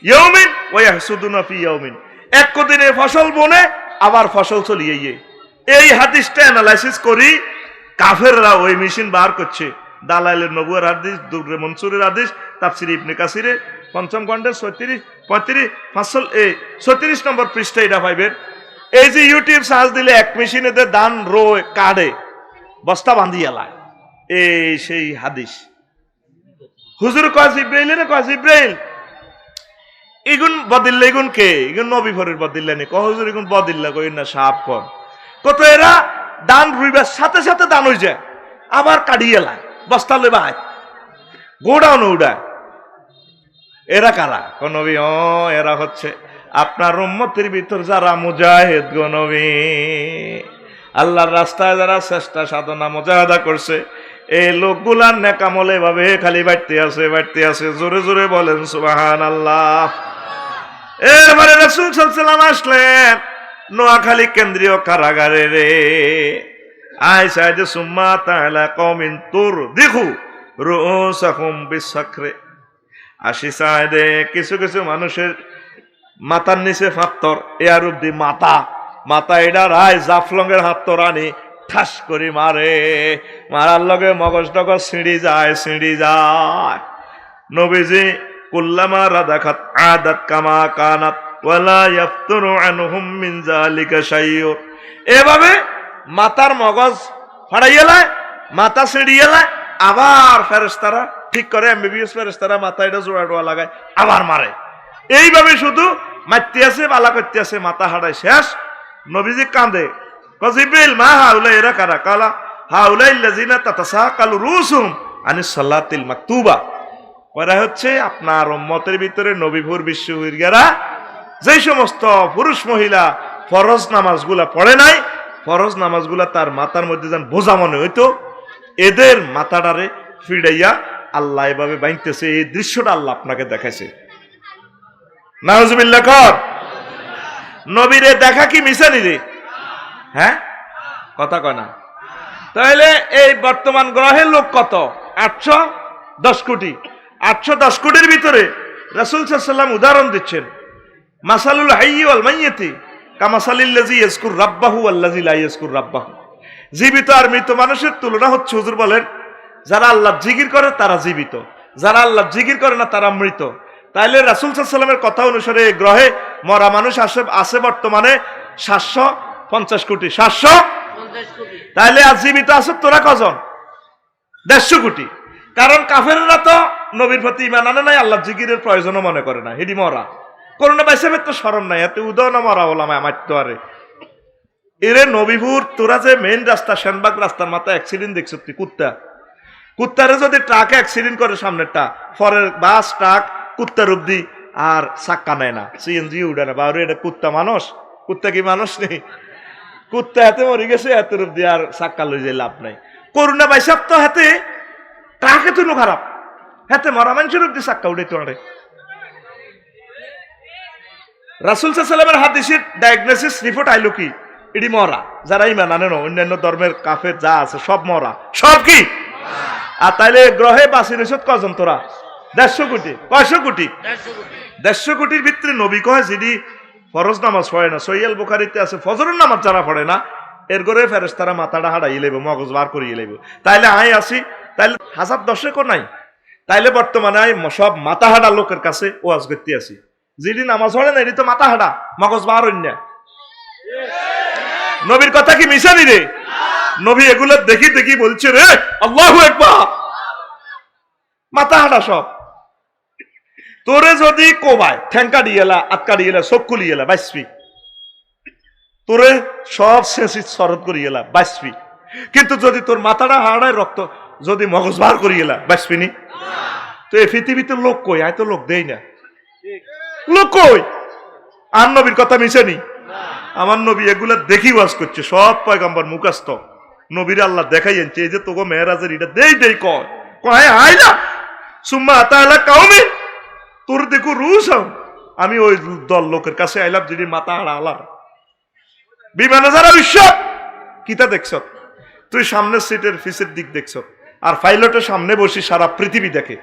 ইয়াউমিন ওয়া ইয়াহসুদুনা ফি ইয়াউমিন, এক দিনে ফসল বনে আবার ফসল চলিয়ে গিয়ে। এই হাদিসটা অ্যানালাইসিস করি কাফেররা ওই মেশিন বার করছে। দালাইলের নবুয়ার হাদিস, দুররে মনসুরের হাদিস, তাফসির ইবনে কাসিরে 5ম খণ্ডের 36 নম্বর পৃষ্ঠা এটা পাইবেন। এই যে ইউটিউব সার্চ দিলে এক মেশিনে দান রোয় কাড়ে বস্তা বান্ধিয়া লায়, এই সেই হাদিস। হুজুর কয় জিব্রাইল না কয় জিব্রাইল ইগুন বদিল্লা ইগুন কে ইগুন নবী ফরির বদিল্লা নি কহজুর ইগুন বদিল্লা কই না সাপ কন কত এরা দান রুইবার সাথে সাথে দান হয়ে যায় আবার কাটিয়ে লাই বস্তা লে ভাই গোডাউন উড়ায় এরা কারা কোন নবী ও এরা হচ্ছে আপনার উম্মতের ভিতর যারা মুজাহিদ গো নবী আল্লাহর রাস্তায় যারা চেষ্টা সাধনা মুজাহাদা করছে এই লোকগুলার নেকামল এভাবে খালি বাড়তে আছে জোরে জোরে বলেন সুবহানাল্লাহ। এরপরে রাসূল সাল্লাল্লাহু আলাইহি ওয়াসাল্লাম আসলেন নোয়াখালী কেন্দ্রীয় কারাগারে রে আয়েশা যে সুম্মা তাআলা কওমিন তুর দেখু রুউসাহুম বিসাকরে আসি সাইদে কিছু কিছু মানুষের মাথার নিচে ফাত্তর এর অব্দি মাথা এটা রায় জাফলংয়ের হাত তো রানি ঠাস করে মারার লগে মগজ টগজ সিঁড়ি যায় নবীজি কুল্লামা রাদাখাত আদাত কামা কানাত ওয়ালা ইয়াফতুরু আনহুম মিন যালিকা শাইউ এভাবে মাথার মগজ ফাড়াইয়ালায় মাথা সিঁড়িয়ালায় আবার ফেরেশতারা ঠিক করে এমবিবিএস ফেরেশতারা মাথা এটা জোড়া লাগায় আবার মারে এইভাবে শুধু মারতে আছে বালা করতে আছে মাথা হারায় শেষ নবীজি কাঁদে জিবরিল মা হাউলা এরা কারা কালা হাউলা আল্লাযিনা তাতাসাকালু রুসুম আনিস সালাতিল মাকতুবা ওরা হচ্ছে আপনার উম্মতের ভিতরে নবীপুর বিশ্ববিদ্যালয়রা যেই সমস্ত পুরুষ মহিলা ফরজ নামাজগুলা পড়ে নাই ফরজ নামাজগুলা তার মাথার মধ্যে যেন বোঝা মনে হইতো এদের মাথাটারে ফিড়াইয়া আল্লাহ এভাবে বাইনতেছে এই দৃশ্যটা আল্লাহ আপনাকে দেখাইছে নাউজুবিল্লাহ কর নবীরে দেখা কি মিশানি রে হ্যাঁ কথা কয় না তাহলে এই বর্তমান গ্রহের লোক কত 810 কোটি 810 কোটির ভিতরে রাসূল সাল্লাল্লাহু আলাইহি ওয়াসাল্লাম উদাহরণ দিচ্ছেন মাসালুল হাইয়্যি ওয়াল মাইয়্যিতি কামাসালিল্লাযী ইয়াজকুর রাব্বাহু ওয়াল্লাযী লা ইয়াজকুর রাব্বাহু জীবিত আর মৃত মানুষের তুলনা হচ্ছে হুজুর বলেন যারা আল্লাহ জিকির করে তারা জীবিত যারা আল্লাহ জিকির করে না তারা মৃত তাইলে রাসূল সাল্লাল্লাহু আলাইহি ওয়াসাল্লামের কথা অনুসারে এই গ্রহে মরা মানুষ আছে বর্তমানে 750 কোটি 750 কোটি তাইলে আর জীবিত আছে তোরা কজন 150 কোটি কারণ কাফেররা তো নবীর প্রতি ঈমান আনে নাই আল্লাহ জিকিরের প্রয়োজনও মনে করে না হিডি মরা করোনা বাইসাবের তো শরম নাই এত উদয় না মরা ওলামা মারতো আরে এরে নবীপুর তোরা যে মেইন রাস্তা সেনবাগ রাস্তার মাথায় অ্যাক্সিডেন্ট দেখছ তুই কুত্তারে যদি ট্রাকে অ্যাক্সিডেন্ট করে সামনেরটা পরের বাস ট্রাক কুত্তার অব্দি আর চাক্কা নেয় না সিএনজি উড়ে না বাউরে এটা কুত্তা কি মানুষ নেই কুত্তা হাতে মরে গেছে এত অব্দি আর চাক্কা লই যায় লাভ নাই করোনা বাইসাব তো হাতে ট্রাকে তো খারাপ হাতে মরা মানুষের অব্দি চাক্কা উঠে তোরে রাসূল সাল্লাল্লাহু আলাইহি ওয়াসাল্লামের হাদিসের ডায়াগনোসিস রিপোর্ট আইলো কি এডি মরা যারা ঈমান আনে না অন্যান্য ধর্মের কাফের যা আছে সব মরা সব কি আর তাইলে গ্রহে বাসি রইছত কজন তোরা 150 কোটি কয়শো কোটি 150 কোটির ভিতরে নবী কয় যিনি ফরজ নামাজ পড়ে না সহিহ আল বুখারীতে আছে ফজরের নামাজ যারা পড়ে না এর ঘরে ফেরেশতারা মাথাটা হাড়াই লইব মগজ বার করিয়ে লইব তাইলে আই আসি তাইলে 1010 কো নাই তাইলে বর্তমানে আই সব মাথা হাড়া লোকের কাছে ওয়াজ করতে আসি যিনি নামাজ পড়ে না এটি তো মাথা হাঁটা মগজ বার হইন না নবীর কথা কি মিশানি রে নবী এগুলো দেখি বলছে রে আল্লাহু আকবার মাথা হাঁটা সব তোরে যদি কোবায় ঠ্যাঙ্কা দিয়েলা আটকা দিয়েলা চক্ষু লিয়েলা বাইসপি তোরে সব শেষি শরৎ করিয়েলা বাইসপি কিন্তু যদি তোর মাথাটা হাড়ায় রক্ত যদি মগজ বার করিয়েলা বাইসপিনি তো এই পৃথিবীতে লোক কই আয় তো লোক দেই না লোক কই আর নবীর কথা মিশেনি আমার নবী এগুলা দেখি ওয়াজ করছে সব পয়গম্বর মুখস্থ নবীর আল্লাহ দেখাই আনছে এই যে তোকে মেহরাজের এটা দেই কয় আয় না সুম্মা আতালা কাউমি তোর দেখো রুস আমি ওই দল লোকের কাছে আইলাম যিনি মাথা হাড়া আলার বিমানে যারা বিশ্ব কিতা দেখছ তুই সামনের সিটের ফিসের দিক দেখছ আর পাইলটের সামনে বসি সারা পৃথিবী দেখে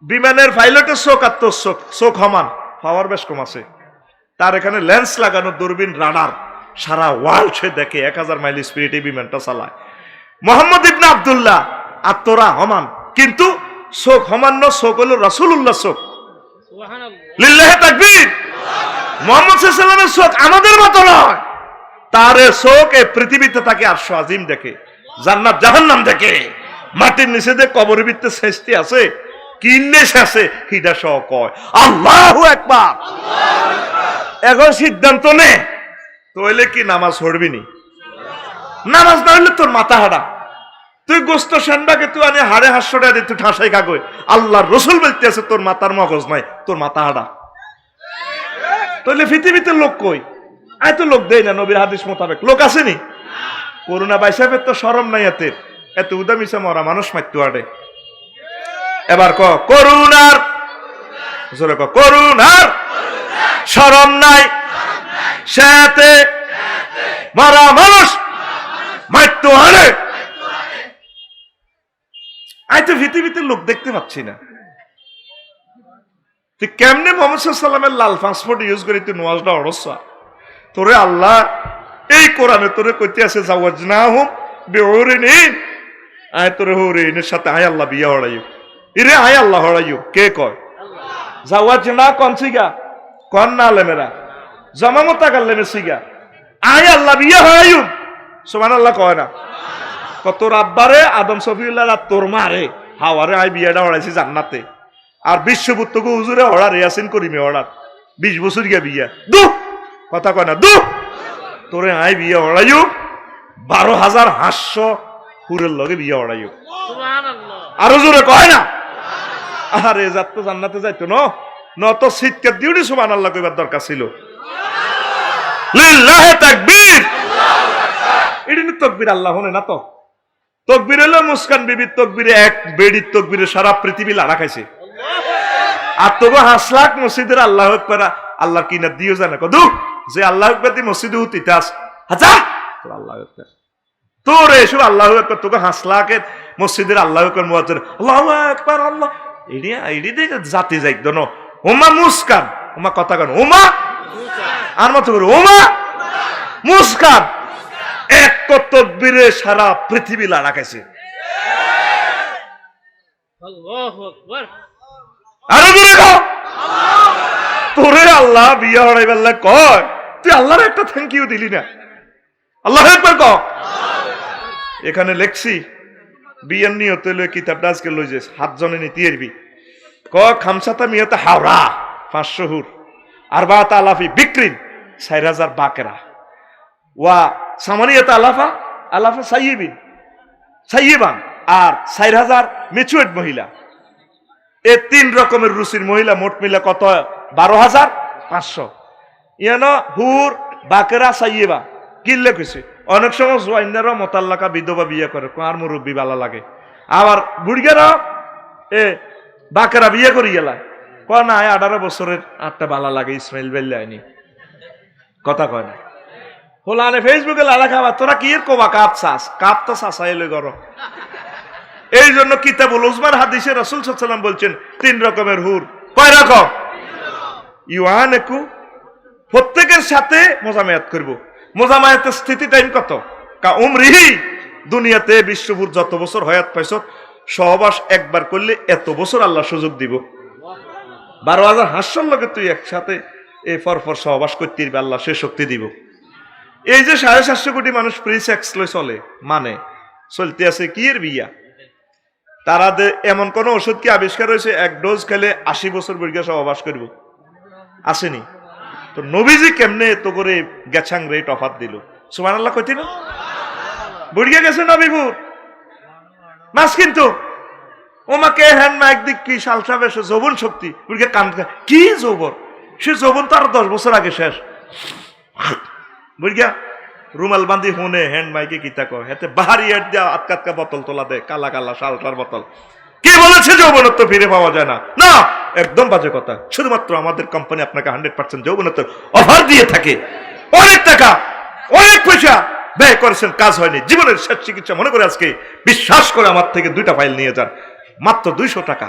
বিমানের পাইলটের চোখ আর তোর চোখ সমান পাওয়ার বেশ কম আছে তার এখানে লেন্স লাগানো দূরবীন রাডার সারা ওয়ার্ল্ড সে দেখে 1000 মাইল স্পিডে বিমানটা চালায় মোহাম্মদ ইবনে আব্দুল্লাহ আর তোরা হমান কিন্তু চোখ হমান্য চোখ হলো রাসূলুল্লাহ চোখ লিল্লাহি তাকবীর মুহাম্মদ সাল্লাল্লাহু আলাইহি ওয়াসাল্লামের চোখ আমাদের মতো নয় তার চোখ এই পৃথিবীতে তাকে আরশ আজিম দেখে জান্নাত জাহান্নাম দেখে মাটির নিচে যে কবরের ভিতরে সৃষ্টি আছে কিনে শেষে হিডা সহ কয় আল্লাহু আকবার। এখন সিদ্ধান্ত নে, তইলে কি নামাজ পড়বি নি? নামাজ না হইলে তোর মাথা হারা। তুই গোস্ত সেন্ডাকে তুই আনি হাড়ে 500 টাকা দিয়ে তুই ঠাসাই খাগই, আল্লাহর রসুল বলতে আছে তোর মাথার মগজ নাই, তোর মাথা হারা। তাহলে পৃথিবীতে লোক কই? আয় তো লোক দেয় না নবীর হাদিস মোতাবেক, লোক আসেনি। করোনা বাইসাফের তো শরম নাই এতের, এত উদামিসে মরা মানুষ মারতে আড়ে। এবার ক করুণার, জোরে ক করুণার শরম নাই, সাথে মরা মানুষ মারতে আড়ে। আয় তো পৃথিবীতে লোক দেখতে পাচ্ছি না। তুই কেমনে মোহাম্মদ সাল্লামের লাল পাসপোর্ট ইউজ করি তুই নোয়াজটা অরসা? তোরে আল্লাহ এই কোরআনে তোরে কইতে আছে জাওয়াজনাহুম বিউরিন, আয় তোরে হুরিনের সাথে আয় আল্লাহ বিয়া হড়াইও। ইরে আয় আল্লাহ হড়াইও কে কয়? জাওয়াজনা কোন সিগা কোন না লেমেরা জমামতা গাল্লেমে সিগা আয় আল্লাহ বিয়া হড়াইও। সুবহানাল্লাহ কয় না? কত আব্বারে আদম সফিউল্লাহ আর তোর মারে হাওয়ারে আয় বিয়াটা হড়াইছি জান্নাতে, আর বিশ্বপুত্রকে হুজুরে হড়ার ইয়াসিন করিমে হড়ার 20 বছর গিয়া বিয়া দু কথা কয় না দু তোরে আয় বিয়া হড়াইও 12,500 হুরের লগে বিয়া হড়াইও। আরো জোরে কয় না? আরে যাত তো জান্নাতে যাইতো ন তো সিটকে দিউনি সুবহানাল্লাহ কইবার দরকার ছিল। লিল্লাহি তাকবীর, এদিন তাকবীর আল্লাহ হনে না তো। তকবীর হলো মুস্কান বিবির তকবীরে এক বেড়ির তকবীরে সারা পৃথিবী লাড়া খাইছে। আর তবু 5 লাখ মসজিদের আল্লাহ আকবার আল্লাহর কিনা দিও জানে কদু যে আল্লাহ আকবার দি মসজিদে উতিতাস হাজা তোর আল্লাহ আকবার তোর এসব আল্লাহ আকবার তোকে 5 লাখের মসজিদের আল্লাহ আকবার মুয়াজ্জিন আল্লাহু আকবার আল্লাহ এডি দেখে জাতি যাইতো ন ওমা মুস্কান ওমা কথা কন ওমা আর মত করে ওমা মুস্কান এক তকবীরে সারা পৃথিবী লাড়া খাইছে। আল্লাহু আকবার। আরে বলে কও তোরে আল্লাহ বিয়া হড়াইবার লাগে কয়, তুই আল্লাহর একটা থ্যাংক ইউ দিলি না। আল্লাহু আকবার ক। এখানে লেখছি বিয়ার নিয়ত লই কিতাবটা আজকে লই যাস 7 জনে নিতে এরবি ক খামসাতা মিয়াতে হাওড়া 500 হুর আরবাত আলাফি বিক্রিন 4000 বাকেরা ওয়া সামানিয়াত আলাফা আলাফা সাইয়িবান আর 4000 মেচুয়েট মহিলা। এই 3 রকমের রুচির মহিলা মোট মিলে কত? 12,500। ইয়ানো হুর বাকেরা সাইয়িবা কিল্লে কইছে। অনেক সময় জোয়াইনারও মোতাল্লাকা বিধবা বিয়ে করে, আর মুরব্বী ভালো লাগে। আবার বুড়িয়ারা বাকেরা বিয়ে করি গেলা কয় না 18 বছরের 8টা ভালো লাগে ইসমাইল বেল্লে আইনি কথা কয় না। হোলানে ফেসবুকে লালা খাবা তোরা কি এর কোবা কাপ তো চাচাইলে গর। এই জন্য কিতাবুল উজমার হাদিসে রাসূল সাল্লাল্লাহু আলাইহি ওয়াসাল্লাম বলছেন 3 রকমের হুর। কয় রকম? ইউআনেকু প্রত্যেকের সাথে মোজামায়াত করব। মোজামায়াতের স্থিতি টাইম কত? কা উমরিহি দুনিয়াতে বিশ্বভূর যত বছর হায়াত পাইছ সহবাস একবার করলে এত বছর আল্লাহ সুযোগ দিব। 12,500 লগে তুই একসাথে এই ফরফর সহবাস করতে দিবে আল্লাহ সে শক্তি দিব। এই যে 750 কোটি মানুষ প্রি সেক্স লই চলে মানে চলতে আছে কি এর বিয়া। তারা এমন কোন ওষুধ কি আবিষ্কার হয়েছে 1 ডোজ খেলে 80 বছর বর্গা সহবাস করব? আসেনি তো। নবীজি কেমনে এত করে গেছাং রেট অফার দিল সুবহানাল্লাহ কইতি না? বুড়িয়া গেছে নবীপুর মাস কিন্তু ওমাকে হ্যান্ড মাইক দিক কি সালসা বেশ যৌবন শক্তি বুড়িয়া কান কি যৌবন, সে যৌবন তো আরো 10 বছর আগে শেষ। বুড়িয়া রুমাল বান্ধি হুনে হ্যান্ড মাইকে কিতা কয় হেতে বাহারি এড দিয়া আটকাটকা বোতল তোলা দে কালা কালা সালটার বোতল। কে বলেছে যৌবনত্ব ফিরে পাওয়া যায় না? না, একদম বাজে কথা। শুধুমাত্র আমাদের কোম্পানি আপনাকে 100% যৌবনত্ব অফার দিয়ে থাকে। অনেক টাকা অনেক পয়সা ব্যয় করেছেন, কাজ হয়নি, জীবনের শেষ চিকিৎসা মনে করে আজকে বিশ্বাস করে আমার থেকে 2টা ফাইল নিয়ে যান মাত্র 200 টাকা।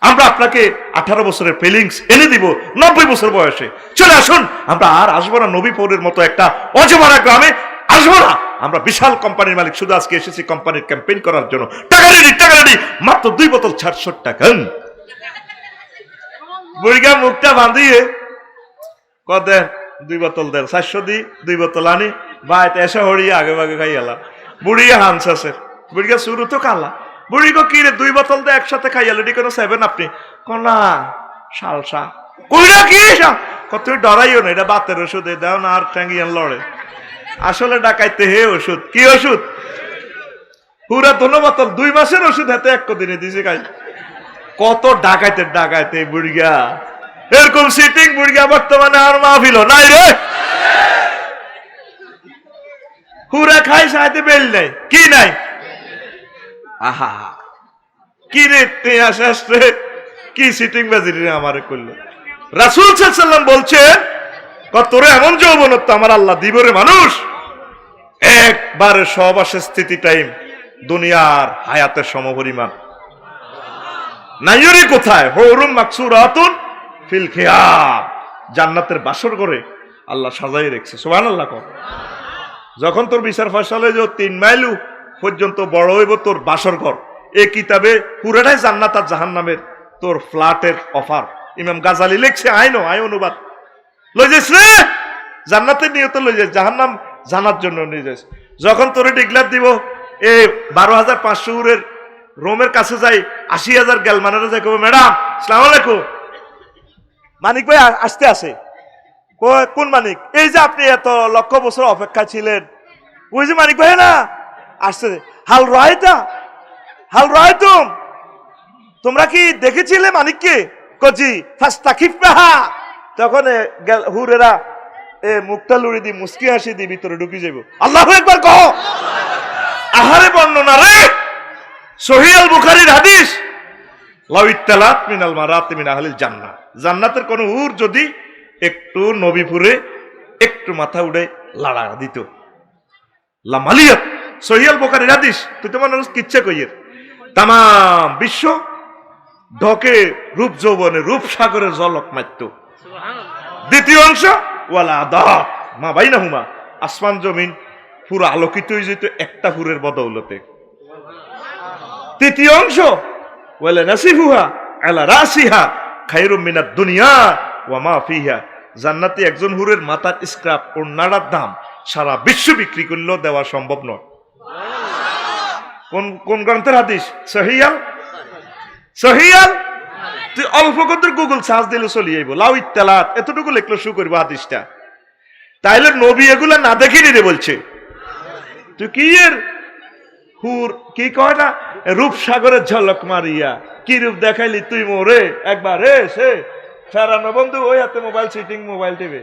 আমরা আপনাকে 18 বছরের ফিলিংস এনে দিব 90 বছর বয়সে। চলে আসুন, আমরা আর আসবো না নবীপুরের মতো একটা অজমারা গ্রামে আসবো না। আমরা বিশাল কোম্পানির মালিক, শুধু আজকে এসেছি কোম্পানির ক্যাম্পেইন করার জন্য। টাকা রেডি মাত্র 2 বোতল 600 টাকা। বুড়িগা মুখটা বাঁধিয়ে কদে 2 বোতল দেন 400 দি 2 বোতল আনি বাইতে এসে হড়িয়ে আগে ভাগে খাই এলা। বুড়িয়া হানসাসের বুড়িগা শুরু তো কালা বুড়ি গো কি রে 2 বোতল দিয়ে একসাথে খাইয়ালে এটি কোনো 7 আপনি না সালসা কইরা কি কত ডরাইও না, এটা বাতের ওষুধ, দাও না আর ট্যাঙ্গিয়ান লড়ে। আসলে ডাকাইতে হে ওষুধ, কি ওষুধ? পুরা 2 বোতল 2 মাসের ওষুধ হাতে 1 দিনে দিছে খাই। কত ডাকাইতে বুড়িয়া, এরকম সিটিং বুড়িয়া বর্তমানে আর মাহফিল নাই রে। পুরা খাই সাথে বেল নাই, কি নাই? আহা কি রে আসে কি সিটিং বাজি রে আমারে করলো। রাসূল সাল্লাল্লাহু আলাইহি ওয়াসাল্লাম বলছেন তোরে এমন যৌবনত্ব আমার আল্লাহ দিব রে মানুষ, একবার সব আসে স্থিতি টাইম দুনিয়ার হায়াতের সমপরিমাণ নাইরি কোথায়? হুরুম মাকসুরাতুন ফিল খিয়াম, জান্নাতের বাসর করে আল্লাহ সাজাই রেখেছে। সুবহানাল্লাহ। যখন তোর বিচার ফয়সালা যে 3 মাইল পর্যন্ত বড় হইব তোর বাসর ঘর, এই কিতাবে পুরাটাই জান্নাত আর জাহান্নামের তোর ফ্ল্যাটের অফার। ইমাম গাজালি লিখছে, আই অনুবাদ লই যাস রে, জান্নাতের নিয়ত লই যাস, জাহান্নাম জানার জন্য নিয়ে যাস। যখন তোরে ডিক্লার দিব এই 12,500 হুরের রোমের কাছে যাই, 80,000 গেলমানের যাই, কব ম্যাডাম আসসালামু আলাইকুম, মানিক ভাই আসতে আসে। কোন মানিক? এই যে আপনি এত লক্ষ বছর অপেক্ষা ছিলেন, ওই যে মানিক ভাই না আসছে। হাল রয় তোমরা কি দেখেছিলে মানিককে? কজি ফাস্তাকিফ পাহা। তখন হুরেরা মুখটা লুড়ি দি মুস্কি হাসি দি ভিতরে ঢুকি যাইব। আল্লাহু আকবার কহ। আহারে বর্ণনা রে, সহিহ আল বুখারীর হাদিস, লাউ ইত্তালাত মিনাল মারাতি মিন আহলিল জান্নাহ, জান্নাতের কোন হুর যদি একটু নবীপুরে একটু মাথা উড়ে লাড়া দিত, লামালিয়াত, সহিহ আল বুখারীর হাদিস। তুই তো মানুষ কিচ্ছা কইয়ের তাম বিশ্ব ঢকে রূপ যৌবনে রূপ সাগরে জলক মারত। দ্বিতীয় অংশ ওয়ালা আদা মা বাইনাহুমা, আসমান জমিন পুরো আলোকিত হয়ে যেত একটা হুরের বদৌলতে। তৃতীয় অংশ ওয়ালা নাসিফুহা আলা রাসিহা খায়রুম মিনাদ দুনিয়া ওয়া মা ফিহা, জান্নাতি একজন হুরের মাথার স্ক্রাপ ওড়নার দাম সারা বিশ্ব বিক্রি করলেও দেওয়া সম্ভব নয়। কোন গ্রন্থের হাদিস? সহিহ আল। তুই অল্প কত গুগল সার্চ দিলে চলি আইব, লাউ ইত্তালাত এতটুকু লিখলো শু করবো হাদিসটা। তাইলে নবী এগুলা না দেখি রে বলছে, তুই কি এর হুর কি কয় না রূপসাগরের ঝলক মারিয়া কি রূপ দেখাইলি তুই মোরে একবার রে সে ফেরানো বন্ধু ওই হাতে মোবাইল সিটিং মোবাইল টিভি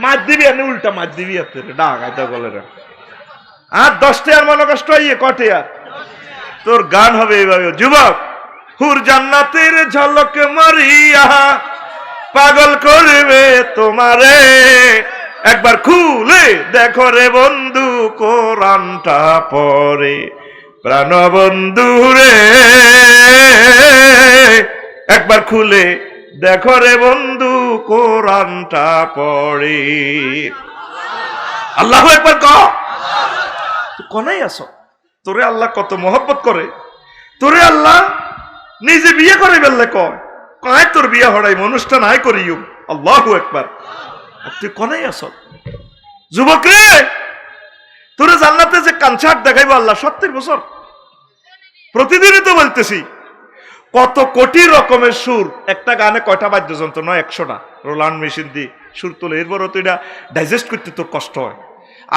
মার দিবি এনে উল্টা মার দিবি হাতে ডাক আইতা বলে রে। আর 10 টাকার মনে কষ্ট হইয়ে কটে আর তোর গান হবে এইভাবে, যুবক হুর জান্নাতের ঝলক মারিয়া পাগল করবে তোমারে, একবার খুলে দেখো রে বন্ধু কোরআনটা পড়ে, প্রাণ বন্ধু রে একবার খুলে দেখো রে বন্ধু কোরআনটা পড়ে। আল্লাহু আকবার কও। কোনাই আছো তোরে আল্লাহ কত মহব্বত করে, তোরে আল্লাহ নিজে বিয়ে করে বেললে কয় তোর বিয়ে হড়াই অনুষ্ঠান আয় করিও। আল্লাহু আকবার। তুই কোনাই আছো যুবক রে, তোরে জান্নাতে যে কনসার্ট দেখাইবো আল্লাহ 70 বছর, প্রতিদিনই তো বলতেছি কত কোটি রকমের সুর একটা গানে, কয়টা বাদ্যযন্ত্র নয় 100টা রোলান্ড মেশিন দিয়ে সুর তোলে, এরপরও তো এটা ডাইজেস্ট করতে তোর কষ্ট হয়।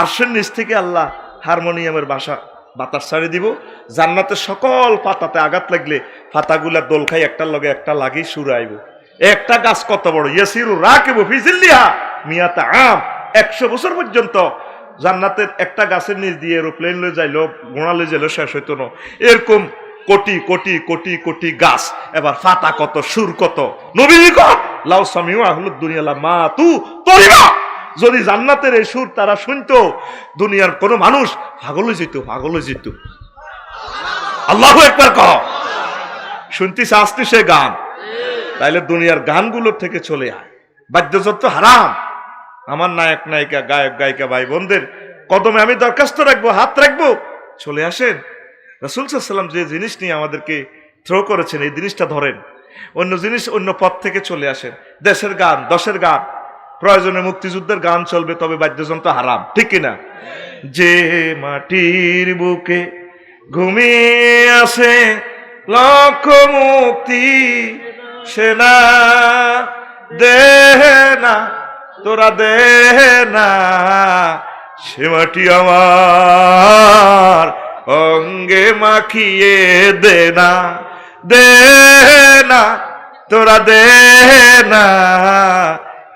আরশের নিচ থেকে আল্লাহ হারমোনিয়ামের বাতাস ছাড়ি দিব, জান্নাতের সকল পাতাতে আঘাত লাগলে পাতাগুলা দোল খাই একটার লগে একটা লাগি সুর আইব। একটা গাছ কত বড়, ইয়াসিরু রাকিবু ফি জিল্লিহা মিয়াতা আম, 100 বছর পর্যন্ত জান্নাতের একটা গাছের নিচ দিয়ে এরোপ্লেন লয়ে যাইলো, ঘোড়া লয়ে যাইলো, শেষ হইতো না। এরকম কোটি কোটি কোটি কোটি গাছ, এবার ফাতা কত, সুর কত। নবী কয় লাউ সামিউ আহলুদ দুনিয়া লা মা তু তরিবা, যদি জান্নাতের এই সুর তারা শুনতো দুনিয়ার কোন মানুষ পাগল হয়ে যেত। আল্লাহু আকবার কও। শুনতিস আসতে সে গান, তাইলে দুনিয়ার গানগুলোর থেকে চলে আয়। বাদ্যযন্ত্র হারাম। আমার নায়ক নায়িকা গায়ক গায়িকা ভাই বোনদের কদমে আমি দরখাস্ত রাখবো, হাত রাখবো, চলে আসেন। রাসূল সাল্লাল্লাহু আলাইহি ওয়াসাল্লাম যে জিনিস নিয়ে আমাদেরকে থ্রো করেছেন এই জিনিসটা ধরেন, অন্য জিনিস অন্য পথ থেকে চলে আসেন। দেশের গান, দশের গান, প্রয়োজনে মুক্তিযুদ্ধের গান চলবে, তবে বাদ্যযন্ত্র হারাম, ঠিক কিনা? যে মাটির বুকে ঘুমিয়ে আসে লক্ষ মুক্তি সেনা দেহ না তোরা দেহ না সে মাটি আমার অঙ্গে মাখিয়ে দে না তোরা দে না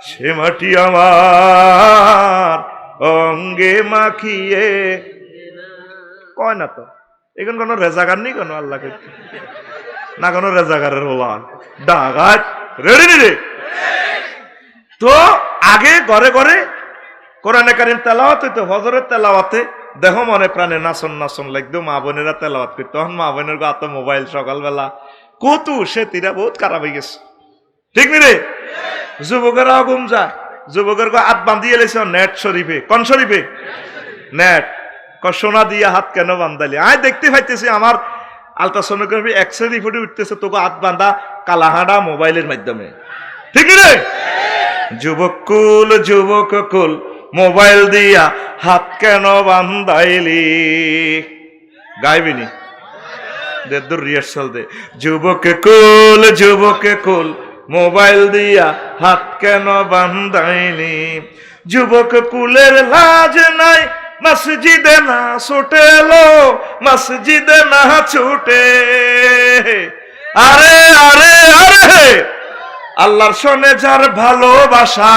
সে মাটি আমার অঙ্গে মাখিয়ে কয় না তো এখন কোন রেজাগার নেই কেন আল্লাহকে না কোন রেজাগারের হলা ডাগাত রেডি রে তো আগে ঘরে ঘরে কোরআনে কারিম তেলাওয়াত হইতো হজরের তেলাওয়াতে দেখো মনে প্রাণে নাচন লাগতো মা বোনেরা তেলাওয়াত করতো তখন মা বোনের গা তো মোবাইল সকালবেলা কতু সে তীরা বহুত খারাপ হয়ে গেছে ঠিক নি রে যুবকেরাও ঘুম যায় যুবকের গা হাত বান্ধিয়ে লেছে নেট শরীফে কোন শরীফে নেট সোনা দিয়া হাত কেন বান্ধালি আয় দেখতে পাইতেছি আমার আলট্রাসোনোগ্রাফি এক্সরে রিপোর্টে উঠতেছে তোকে হাত বান্ধা কালাহাডা মোবাইলের মাধ্যমে ঠিক রে যুবক কুল মোবাইল দিয়া হাত কেন বান্ধাইলি গাইবিনি দে দূর রিহার্সাল দে যুবক কুল মোবাইল দিয়া হাত কেন বান্ধাইলি যুবক কুলের লাজ নাই মসজিদে না ছুটে লো মসজিদে না ছুটে আরে আরে আরে আল্লাহর সনে যার ভালোবাসা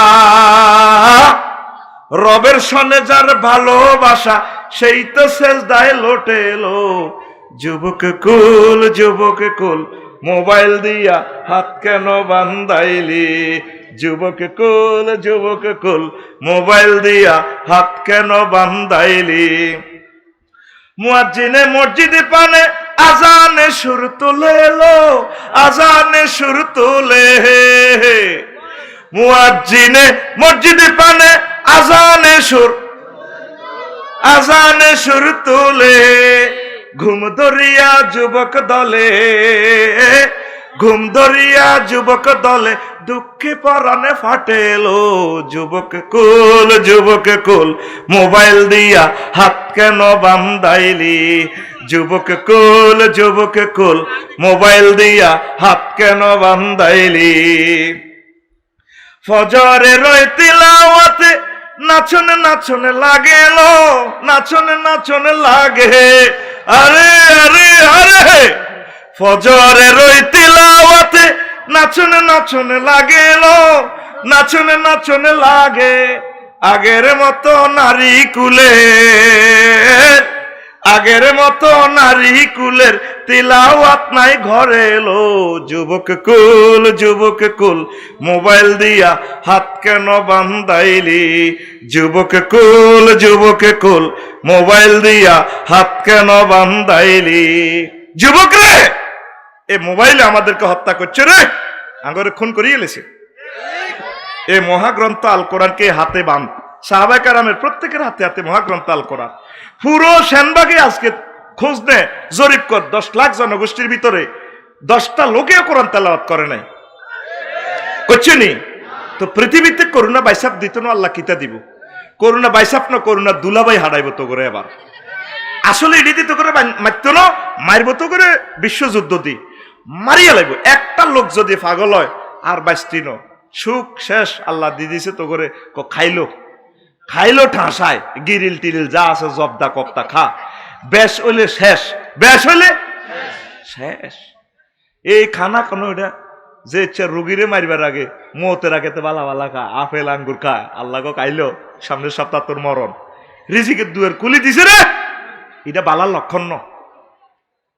রবের সনে যার ভালোবাসা সেই তো সেজদায় লোটে লো যুবক কুল মোবাইল দিয়া হাত কেন বান্ধাইলি যুবক কুল মোবাইল দিয়া হাত কেন বান্ধাইলি মুয়াজ্জিনে মসজিদে পানে আজানে সুর তুলে লো আজানে সুর তুলে মুয়াজ্জিনে মসজিদে পানে আজানে সুর তুলে ঘুম ধরিয়া যুবক দলে দুঃখে পরানে ফাটেলো যুবক কুল মোবাইল দিয়া হাত কেন বান্ধাইলি যুবক কুল মোবাইল দিয়া হাত কেন বান্ধাইলি ফজরে রয় তিলাওয়াতে নাচন লাগেলো নাচন লাগে আরে আরে আরে ফজরে রই তিলাওয়াতে নাচন লাগেলো নাচন লাগে আগের মতো নারী কুলের তিলাওয়াত নাই ঘরে এলো যুবক কুল মোবাইল দিয়া হাত কেন বান্ধাইলি যুবক কুল মোবাইল দিয়া হাত কেন বান্ধাইলি যুবক রে এ মোবাইলে আমাদেরকে হত্যা করছে রে আঙ্গরে খুন করিয়ে এলেছে এ মহাগ্রন্থ আল কোরআনকে হাতে বাঁধ সাহাবায়ে কেরামের প্রত্যেকের হাতে হাতে মহাগ্রন্থ আল কোরআন পুরো সেনবাগে আজকে খোঁজ নে জরিপ কর 10 লাখ জনগোষ্ঠীর ভিতরে 10টা লোকেও কোরআন তেলাওয়াত করে নাই করছে নি তো পৃথিবীতে করোনা বাইসাপ দিত না আল্লাহ কিতা দিব করোনা বাইসাপ না করোনা দুলাবাই হারাইব তো করে এবার আসলে এডিতে তো করে মারতো না মারবো তো করে বিশ্বযুদ্ধ দি মারিয়া লাগবে একটা লোক যদি পাগল হয় আর বাইস্তি ন সুখ শেষ আল্লাহ দিয়ে দিছে তো করে খাইলো ঠাসায় গিরিল টিরিল যা আছে জবদা কপ্তা খা বেশ হইলে শেষ এই খানা কোনো এটা যে ইচ্ছা রুগীরে মারিবার আগে মতের আগে তো বালা খা আপেল আঙ্গুর খা আল্লাহ খাইলো সামনের সপ্তাহ তোর মরণ রিজিকের দুয়ার কুলি দিছে রে এটা বালার লক্ষণ ন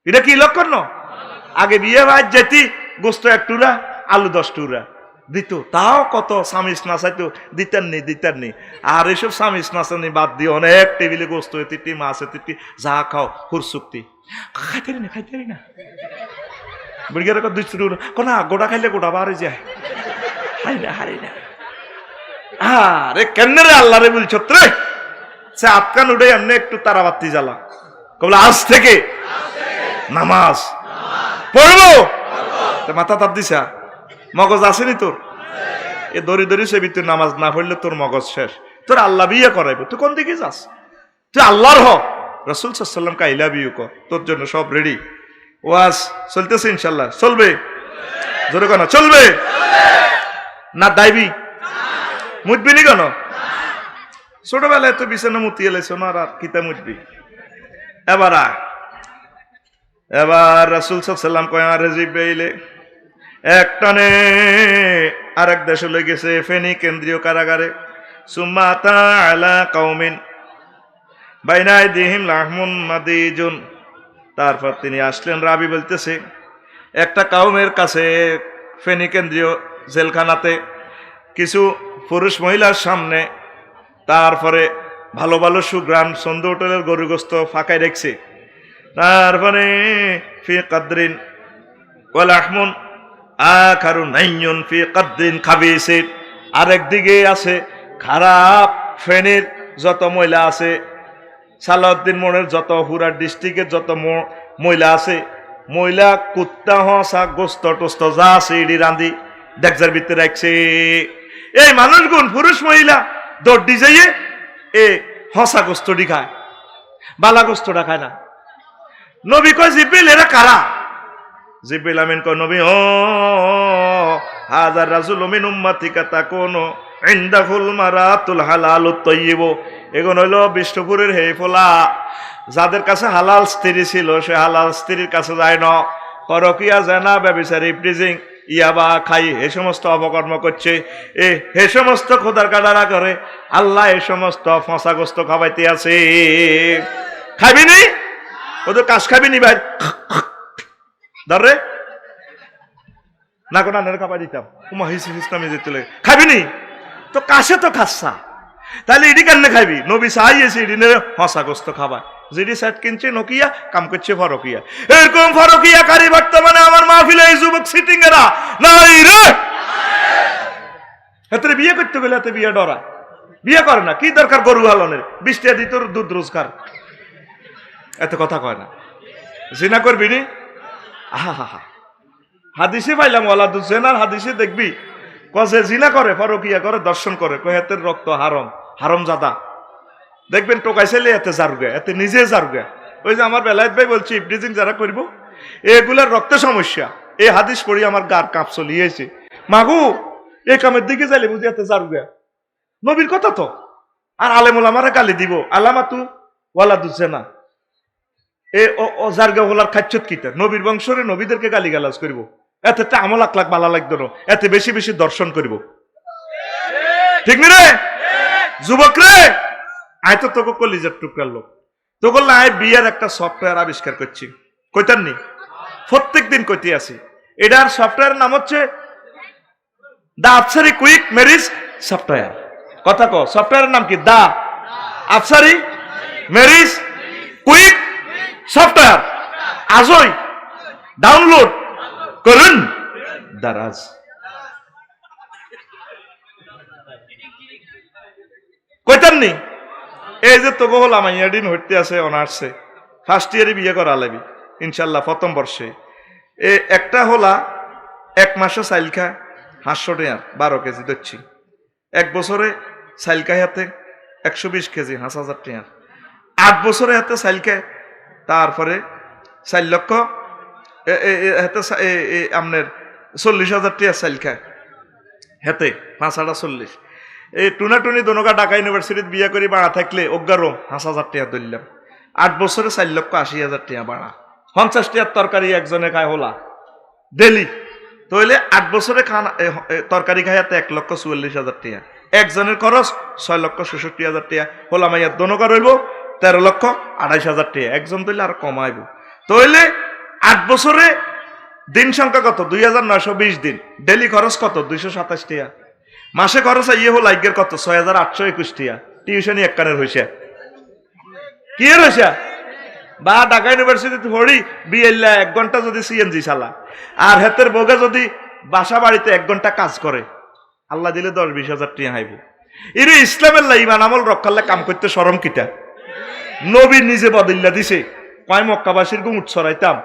এটা কি লক্ষণ ন আগে বিয়ে ভাই যেতি গোস্ত 1 টুরা আলু 10 টুরা দিত তাও কত সামিস নাচাইতো দিতেন নি আর এসব সামিস নাচানি বাদ দিয়ে অনেক টেবিলে গোস্ত তিটি মাছ তিটি যা খাও হুরসুক্তি খাইতে না বুড়িয়ার দুই টুরা কোনা গোটা খাইলে গোটা বাড়ি যায় হারি না আরে কেন রে আল্লাহ রে বলছ রে সে আটকান উঠে এমনি একটু তারাবাতি জ্বালা কবলে আজ থেকে নামাজ পড়বো মাথা তাপ দিছা মগজ আসেনি তোর এ দড়ি সে তুই নামাজ না পড়লে তোর মগজ শেষ তোর আল্লাহ বিয়ে করাইবো তুই কোন দিকে যাস তুই আল্লাহর হ রাসূল সাল্লাল্লাহু আলাইহি ওয়াসাল্লামকে আই লাভ ইউ ক, তোর জন্য সব রেডি। ওয়াজ চলতেছে ইনশাআল্লাহ, চলবে জোরে কেন চলবে না? দাইবি মুতবি নি কেন? ছোটবেলায় তো বিছানা মুতি এলেছো না, আর কিতা মুতবি? এবার রাসূল সাল্লাল্লাহু আলাইহি ওয়াসাল্লাম কয় আরে জিব্রাইল একটানে আরেক দেশে লয়ে গেছে, ফেনী কেন্দ্রীয় কারাগারে। সুম্মা আতা আলা কওমিন বাইনা আইদিহিম লাহমুন মাদিজুন, তারপর তিনি আসলেন। রাবি বলতেছে একটা কাউমের কাছে ফেনী কেন্দ্রীয় জেলখানাতে কিছু পুরুষ মহিলার সামনে, তারপরে ভালো ভালো সুগ্রাম সন্ধ্যা হোটেলের গরু গোস্ত ফাঁকায় রেখছে। তারপরে ফি কাদরিন ওয়ালাহমুন আখারু নাইয়ুন ফি কাদরিন খাবিসিন, আরেক দিকে আছে খারাপ ফেনীর যত মহিলা আছে, সালাউদ্দিন মোড়ের যত, পুরা ডিস্ট্রিক্টের যত মহিলা আছে, মহিলা কুত্তা হসা গোস্ত টোস্ত যা আছে এডি রান্ধি দেখজার ভিতরে রাখছে। এই মানুষগুন পুরুষ মহিলা দৌড়ি যাইয়ে এ হসা গোস্তটি খায়, বালা গোস্তটা খায় না। নবী কয় জিব্রিল এরা কারা? জিব্রিল আমিন কয় নবী ও হাজার রাসূল মিন উম্মাতিকা তাকুনু ইনদাহুল মারাতুল হালালুত তাইয়্যিব, এগুন হইল বিষ্ণুপুরের হে ফোলা, যাদের কাছে হালাল স্ত্রী ছিল সে হালাল স্ত্রীর কাছে যায় না, পরকিয়া জানা ব্যভিচারী প্রিজিং ইয়াবা খাই এ সমস্ত অপকর্ম করছে, হে সমস্ত খোদার কাটারা করে, আল্লাহ এ সমস্ত ফসাগ্রস্ত খাওয়াইতে আছে। খাবি নি ওদের কাজ খাবি নি ভাই ধরে না কোন খাবার দিতাম উমা হিসি ইসলামে যেতে খাবি নি তো কাছে তো খাসা, তাহলে এটি কেন খাবি? নবী চাইয়েছে এটি হসাগ্রস্ত খাবার, যেটি সেট কিনছে নোকিয়া কাম করছে ফরকিয়া। এরকম ফরকিয়া কারি বর্তমানে আমার মাহফিলে এই যুবক সিটিং এরা নাই রে। এতে বিয়ে করতে গেলে এতে বিয়ে ডরা, বিয়ে করে না, কি দরকার গরু হালনের, 20 টাকা দিত দুধ রোজগার, এত কথা কয় না। জিনা করবি নি? আহা হা হা, হাদিসে পাইলাম ওয়ালাদুজ জিনার হাদিসে দেখবি কজে জিনা করে, ফরকিয়া করে, দর্শন করে, কহেতের রক্ত হারাম, হারাম জাদা। দেখবেন টোকাইছিলে এতে জারুগা, এতে নিজে জারুগা। ওই যে আমার বেলায়েত ভাই বলছি ইফটিজিং যারা করব এগুলার রক্ত সমস্যা, এই হাদিস পড়ি আমার গার কাঁপ চলিয়েছে। মাগু এই কামের দিকে যাইলে বুঝি এতে জারুগা, নবীর কথা তো। আর আলেমুল আমারা গালি দিব আলামাতু ওয়ালাদুজ জিনা, এ ও জারগা হলার খাচ্ছত কিতা, নবীর বংশরে নবীদেরকে গালি গালাজ করব, এতে আমল আখলাক ভালো লাগতো না, এতে বেশি বেশি দর্শন করব, ঠিক নি রে যুবক রে? আয় তো তোকে কলিজার টুকরার লোক, তো বললে আয় বিয়ের একটা সফটওয়্যার আবিষ্কার করছি, কইতার নি প্রত্যেক দিন কইতে আছি। এটার সফটওয়্যারের নাম হচ্ছে দা আফসারি কুইক ম্যারেজ সফটওয়্যার। কথা কো সফটওয়্যারের নাম কি? দা আফসারি ম্যারেজ কুইক সফটওয়্যার। আজই ডাউনলোড করুন দারাজ। কইতাম নি এই যে তোকে হলাম ইয়াদিন হইতে আছে অনার্সে ফার্স্ট ইয়ারে বিয়ে করা লাগবি ইনশাল্লাহ প্রথম বর্ষে। একটা হলা 1 মাসে চাইল খায় 500 টাকা 12 কেজি দিচ্ছি, 1 বছরে চাইল খায় হাতে 120 কেজি 5000 টাকা, 8 বছরে হাতে চাইল খায়, তারপরে 4 লক্ষ হাতে আপনার 40,000 টাকা চাইল খায় হাতে 5/40। এই টুনাটুনি দনকা ঢাকা ইউনিভার্সিটিতে বিয়ে করে বাড়া থাকলে 11,000 টাকা ধরলাম, 8 বছরে 4,80,000 টাকা বাড়া, 50 টাকার তরকারি একজনে খায় হলা ডেলি, তাহলে 8 বছরে খানা তরকারি খায় 1,44,000 টাকা, একজনের খরচ 6,66,000 টাকা, হলা মাইয়ার দনকা রইব 13,28,000 টাকা, একজন তৈলে আর কমাইব, তাহলে 8 বছরে দিন সংখ্যা কত? 2,920 দিন, ডেলি খরচ কত? 227 টাকা, মাসে খরচ ইয়ে হল লাইগের কত? 6,821 টাকা, টিউশনি এক কানের হয়েছে, কি এর হয়েছে? বা ঢাকা ইউনিভার্সিটিতে পড়ি বিএল্লা 1 ঘন্টা যদি সিএনজি চালা, আর হেতের বউকে যদি বাসা বাড়িতে 1 ঘন্টা কাজ করে, আল্লাহ দিলে 10-20,000 টাকা হাইব। এর ইসলামের লা ইমান আমল রক্ষালে কাম করতে শরম কিটা? নবী নিজে বদল্লা দিছে, কয় মক্কাবাসীর গুম উৎসরাইতাম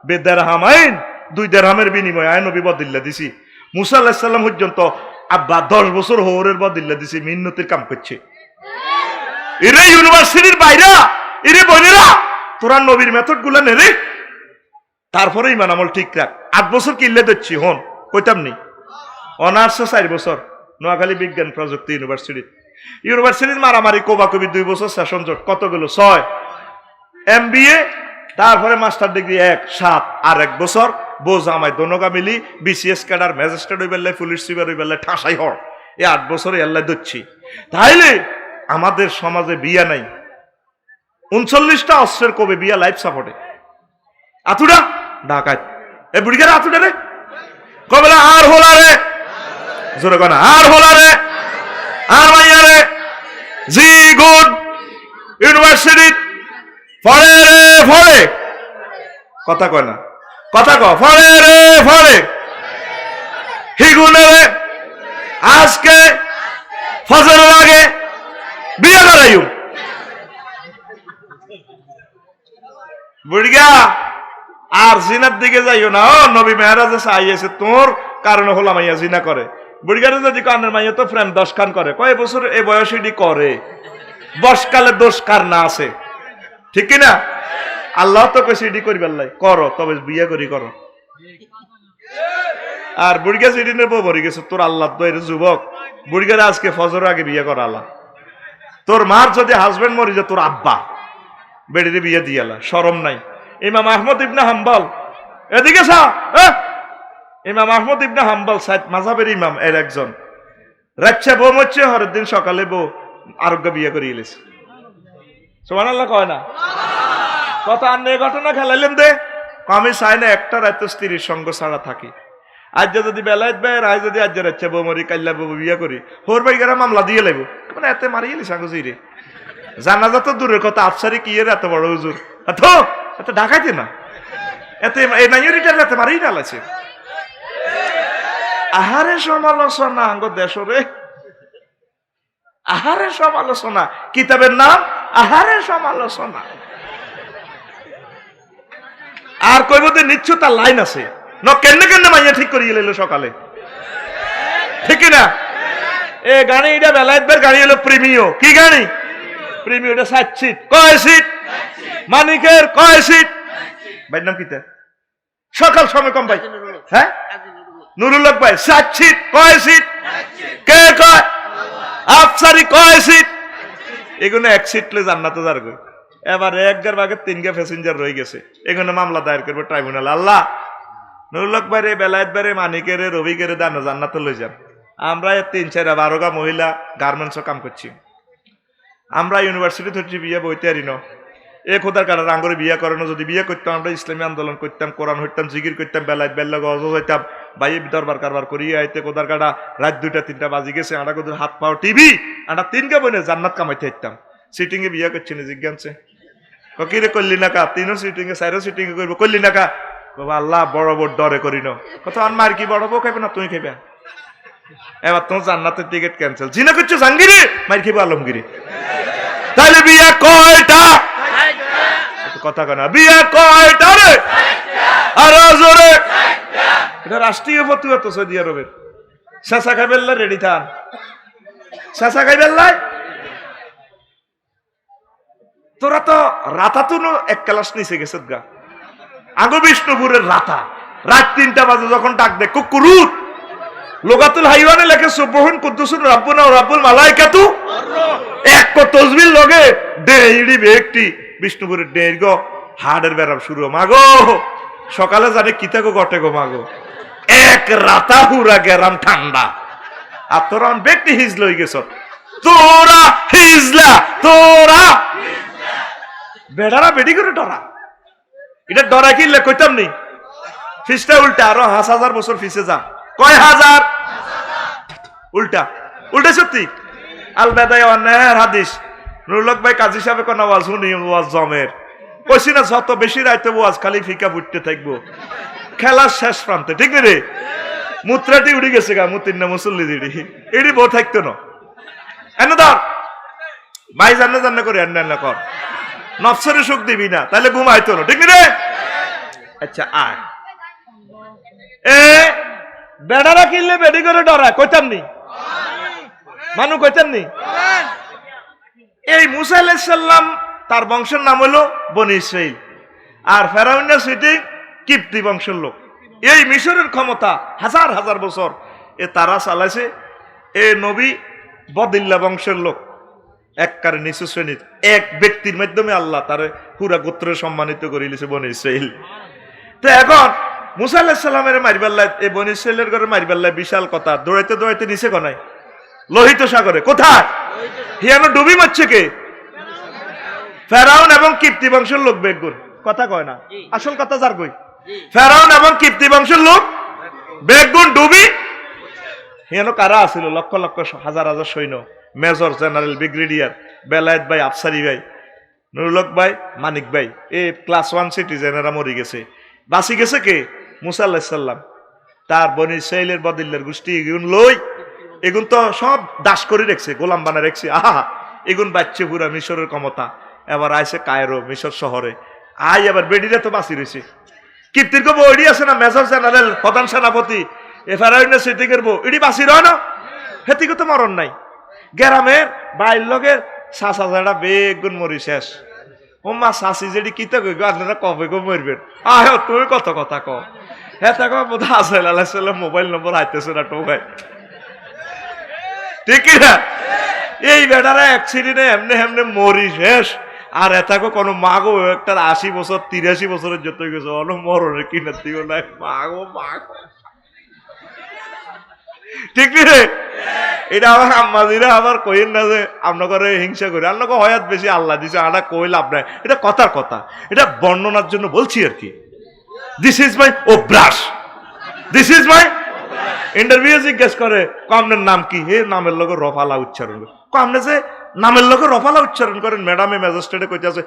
বেদেরহাম আইন 2 দেরহামের বিনিময়ে আয় নবী বদল্লা দিছি। মুসা আলাইহিস সালাম পর্যন্ত আব্বা 10 বছর হৌরের বদল্লা দিছি, মিন্নতির কাম করছে। এর ইউনিভার্সিটির বাইরা ইরে বোনেরা তোরা নবীর মেথড গুলা নে রে, তারপরে ইমান আমল ঠিক রাখ। 8 বছর কিনলে দিচ্ছি হন কইতাম নি, অনার্স 4 বছর নোয়াখালী বিজ্ঞান প্রযুক্তি ইউনিভার্সিটির মারামারি কোবাকবি 2 বছর সেশন জট কত গেল 6, MBA তারপরে মাস্টার ডিগ্রি 1 7 আর 1 বছর বোঝ আমায় দনগা মিলি BCS ক্যাডার ম্যাজিস্ট্রেট হই বেললে পুলিশ সুপার হই বেললে ঠাসাই হর এই 8 বছরে আল্লাহ দিচ্ছি। তাইলে আমাদের সমাজে বিয়া নাই, 39টা অস্ত্রের কবে বিয়া লাইফ সাপোর্টে আতুডা ঢাকায় এ বুড়িগার আতুডা রে কবে আর হলা রে জোরে কোনা আর হলা রে আর মাইয়া রে জি গুড ইউনিভার্সিটি ফরে রে ফরে কথা কয় না কথা ক ফরে রে ফরে হিগুনে রে আজকে ফজরের আগে বিয়ে করাইও বুড়িগা আর জিনার দিকে যাইও না। ও নবী মেহরাজ আইয়েছে তোর কারণে হলাম মাইয়া জিনা করে। বুড়িগারে যদি কানের মাইয়া তো প্রেম 10 খান করে, কয় বছর এই বয়সেই করে, বয়সকালে দোষ কার না আছে, ঠিক কিনা? আল্লাহ তো কইছে এডি করিবার লাই করো, তবে বিয়ে করি করো। আর বুড়িগা সেদিনে বউ মরে গেছে, তোর আল্লাহ দয়ের যুবক বুড়িগারে আজকে ফজরের আগে বিয়ে করা আল্লাহ। তোর মার যদি হাজবেন্ড মরে যায় তোর আব্বা বেড়িরে বিয়ে দিয়ালা, শরম নাই। ইমাম আহমদ ইবনে হাম্বল এদিকে সা, ইমাম আহমদ ইবনে হাম্বল সাইদ মাযহাবের ইমাম এর একজন, রাচ্চা বউ মরছে হরের দিন সকালে বউ আরোগ্য বিয়ে করিয়ে এলেছে। সুবহানাল্লাহ কয় না কথা? আর এই ঘটনা খেলাইলেন দে আমি চাই না একটা রাত স্ত্রীর সঙ্গ ছাড়া থাকি। আজ যদি বেলায় বের আজ যদি আজ রাচ্চা বউ মরি কাল্লা বউ বিয়ে করি হোর ভাই গেরা মামলা দিয়ে লাগবো, মানে এতে মারিয়ে এলিস আগুজি রে। জানাজা তো দূরের কথা, আফসারি কি এর এত বড় হুজুর এত ঢাকাইতে না, এতে এই নাইরিটার এতে মারিয়ে ডালাছে। আহারে সমালোচনা আঙ্গ দেশরে, আহারে সমালোচনা, কিতাবের নাম আহারে সমালোচনা। আর কইব যে নিচ্ছ তার লাইন আছে ন, কেন কেন মাইয়া ঠিক করিয়ে এলো সকালে, ঠিক না? এ গাড়ি এটা বেলায়েতবার গাড়ি হলো প্রিমিও, কি গাড়ি প্রিমিও, এটা 7 সিট, কয় সিট মানিকের কয় সিট, ভাই নাম কিতা সকাল সময় কম ভাই, হ্যাঁ নুরুল হক ভাই 7 সিট, কয় সিট কে কয় আফসারি কয় সিট, এগুলো 1 সিট লে জান্নাতে যার গো। এবার 1 গার বাগে 3 গা প্যাসেঞ্জার রয়ে গেছে, এগুলো মামলা দায়ের করবে ট্রাইব্যুনাল। আল্লাহ নুরুল হক ভাই রে বেলায়েত ভাই রে মানিকের রবিকের দান জান্নাতে লই যান। আমরা 3-4-12 গা মহিলা গার্মেন্টসও কাম করছি, আমরা ইউনিভার্সিটি ধরছি বিয়ে বইতে আরি ন এ খোদার কাটা রাঙ্গরে বিয়ে করানো, যদি বিয়ে করতাম আমরা ইসলামী আন্দোলন করতাম, কোরআন হইতাম, জিকির করতাম, বেলায় বেল্লা গজ হইতাম, ভাই দরবার কারবার করিয়ে আইতে কোদার কাটা রাত 2টা-3টা বাজি গেছে, আটা কোদের হাত পাও টিভি আটা 3 কে বনে জান্নাত কামাইতে হইতাম। সিটিং এ বিয়ে করছি না জিজ্ঞানছে কিরে করলি না কা, 3ও সিটিং এ 4ও সিটিং এ করবো, করলি না কা বাবা আল্লাহ বড় বড় ডরে করি ন কথা। আর মার কি বড় বউ খাইবে না, তুমি খাইবে, এবার তোমার জান্নাতের টিকিট ক্যান্সেল। জিনা করছো জাঙ্গিরি, মার খাইবে আলমগিরি। তাহলে বিয়ে কয়টা কথা কেনা, বিয়ে কয়টা রে আর জোরে, এটা রাষ্ট্রীয় ফতুয়া তো সৌদি আরবের। শেষা খাইবেল্লা রেডি থান, শেষা খাইবেল্লাই তোরা তো রাতা তো 1 ক্লাস নিচে গেছে গা। আগো বিষ্ণুপুরের রাতা রাত 3টা বাজে যখন ডাক দে কুকুরুত লোকাতুল হাইওয়ানে লেখে সুবহান কুদ্দুসুর রাব্বুনা ওয়া রাব্বুল মালাইকাতু এক তসবিহ লগে দেইড়ি ব্যক্তি বিষ্ণুপুরের দীর্ঘ হাড়ের বেরাম শুরু মাগো সকালে জানে কিতাগো গটে গো মাগো, 1 রাতা পুরা গেরাম ঠান্ডা। আর তোরা ব্যক্তি হিজল হয়ে গেছ, তোরা হিজলা, তোরা বেড়ারা বেডি করে ডরা, এটা ডরা কিনলে কইতাম নি ফিসটা উল্টা, আরো 5,000 বছর ফিসে যা, কয় হাজার উল্টা উল্টা সত্যি। আল বেদায় অন্যায়ের হাদিস নুরুল হক ভাই কাজী সাহেব কোন আওয়াজ শুনি ওয়াজ জমের কইছি না, যত বেশি রাইতে ওয়াজ খালি ফিকা ফুটতে থাকবো খেলার শেষ প্রান্তে, ঠিক রে? মুত্রাটি উড়ি গেছে গা, মুতির না মুসল্লি দিড়ি এটি বউ থাকতো না। এনে ধর ভাই জান্না জান্না করে এন্না কর, নফসরে সুখ দিবি না তাহলে ঘুমাইতো না, ঠিক রে? আচ্ছা আয় এ বেড়ারা কিনলে বেডি করে ডরা, কইতাম নি মানু, কইতাম নি। এই মুসা আলাইহিস সালাম তার বংশের নাম হলো বনি ইসরাইল। আর ফেরাউনের সিটি কিপ্তি বংশের লোক। এই মিশরের ক্ষমতা হাজার হাজার বছর তারা চালাইছে। এ নবী বদিল্লা বংশের লোক, এককারে নিচু শ্রেণীর এক ব্যক্তির মাধ্যমে আল্লাহ তার পুরা গোত্রে সম্মানিত করে দিয়েছে বনি ইসরাইল। তো এখন মুসা আলাইহিস সালামের মারিবাল্লাহ, এই বনি ইসরাইলের ঘরে মারিবাল্লাহ বিশাল কথা, দৌড়াইতে দৌড়াইতে নিচে কোনায় লোহিত সাগরে। কোথায়? হিয়ানো ডুবি মারছে কে? ফেরাউন এবং কিপ্তি বংশের লোক বেগুন। কথা কয় না, আসল কথা যার কই, ফেরাউন এবং কিপ্তি বংশের লোক বেগুন ডুবি। হিয়ানো কারা আছিল? লক্ষ লক্ষ হাজার হাজার সৈন্য, মেজর জেনারেল, ব্রিগেডিয়ার, বেলায়েত ভাই, আফসারি ভাই, নুরুলক ভাই, মানিক ভাই, এ ক্লাস 1 সিটিজেনেরা মরে গেছে। বাঁচি গেছে কে? মুসা আলাইহিস সালাম। তার বনি ইসরাইলের বদিল্লার গোষ্ঠী এগুন লই, এগুন তো সব দাস করে রেখছে, গোলাম বানা রেখছে। আহা, এগুন বাচ্চে পুরা মিশরের ক্ষমতা। এবার আইসে কায়রো, মিশর শহরে। আই এবার বেডিরা তো বাঁচি রয়েছে। কীর্তির কব ওইডি আছে না, মেজর জেনারেল, প্রধান সেনাপতি, এ ফেরাউনের সিটিং এর বউ, এডি বাঁচি রয় না, হেতিকে তো মরণ নাই। গ্রামের বাইর লগের চাচা যারা বেগুন মরি শেষ। ও মা চাষি যেটি কিতা কই আপনারা কবে গো মরবেন? আহ তুমি কত কথা ক। হ্যাঁ তা বোধ আসল আলাইসাল্লাম মোবাইল নম্বর আইতেছে না টোকায়, ঠিক না? এই বেটারা অ্যাক্সিডেন্টে এমনি এমনি মরি শেষ। আর এটাকে কোনো মাগো একটা 80 বছর 83 বছরের যত গেছে অন মরণের কিনার দিও নাই, মাগো মাগো, ঠিক রে? এটা আমার আম্মাজিরা আবার কইেন না যে আপনাকে হিংসা করি, আপনাকে হয়াত বেশি আল্লাহ দিছে, আটা কইল আপনার, এটা কথার কথা, এটা বর্ণনার জন্য বলছি আর কি। দিস ইজ মাই অভ্যাস, দিস ইজ মাই। ইন্টারভিউ জিজ্ঞেস করে আপনার নাম কি? হে নামের লোক রফালা উচ্চারণ করে। আপনি যে নামের লোক রফালা উচ্চারণ করেন, ম্যাডামে ম্যাজিস্ট্রেটে কইতে আছে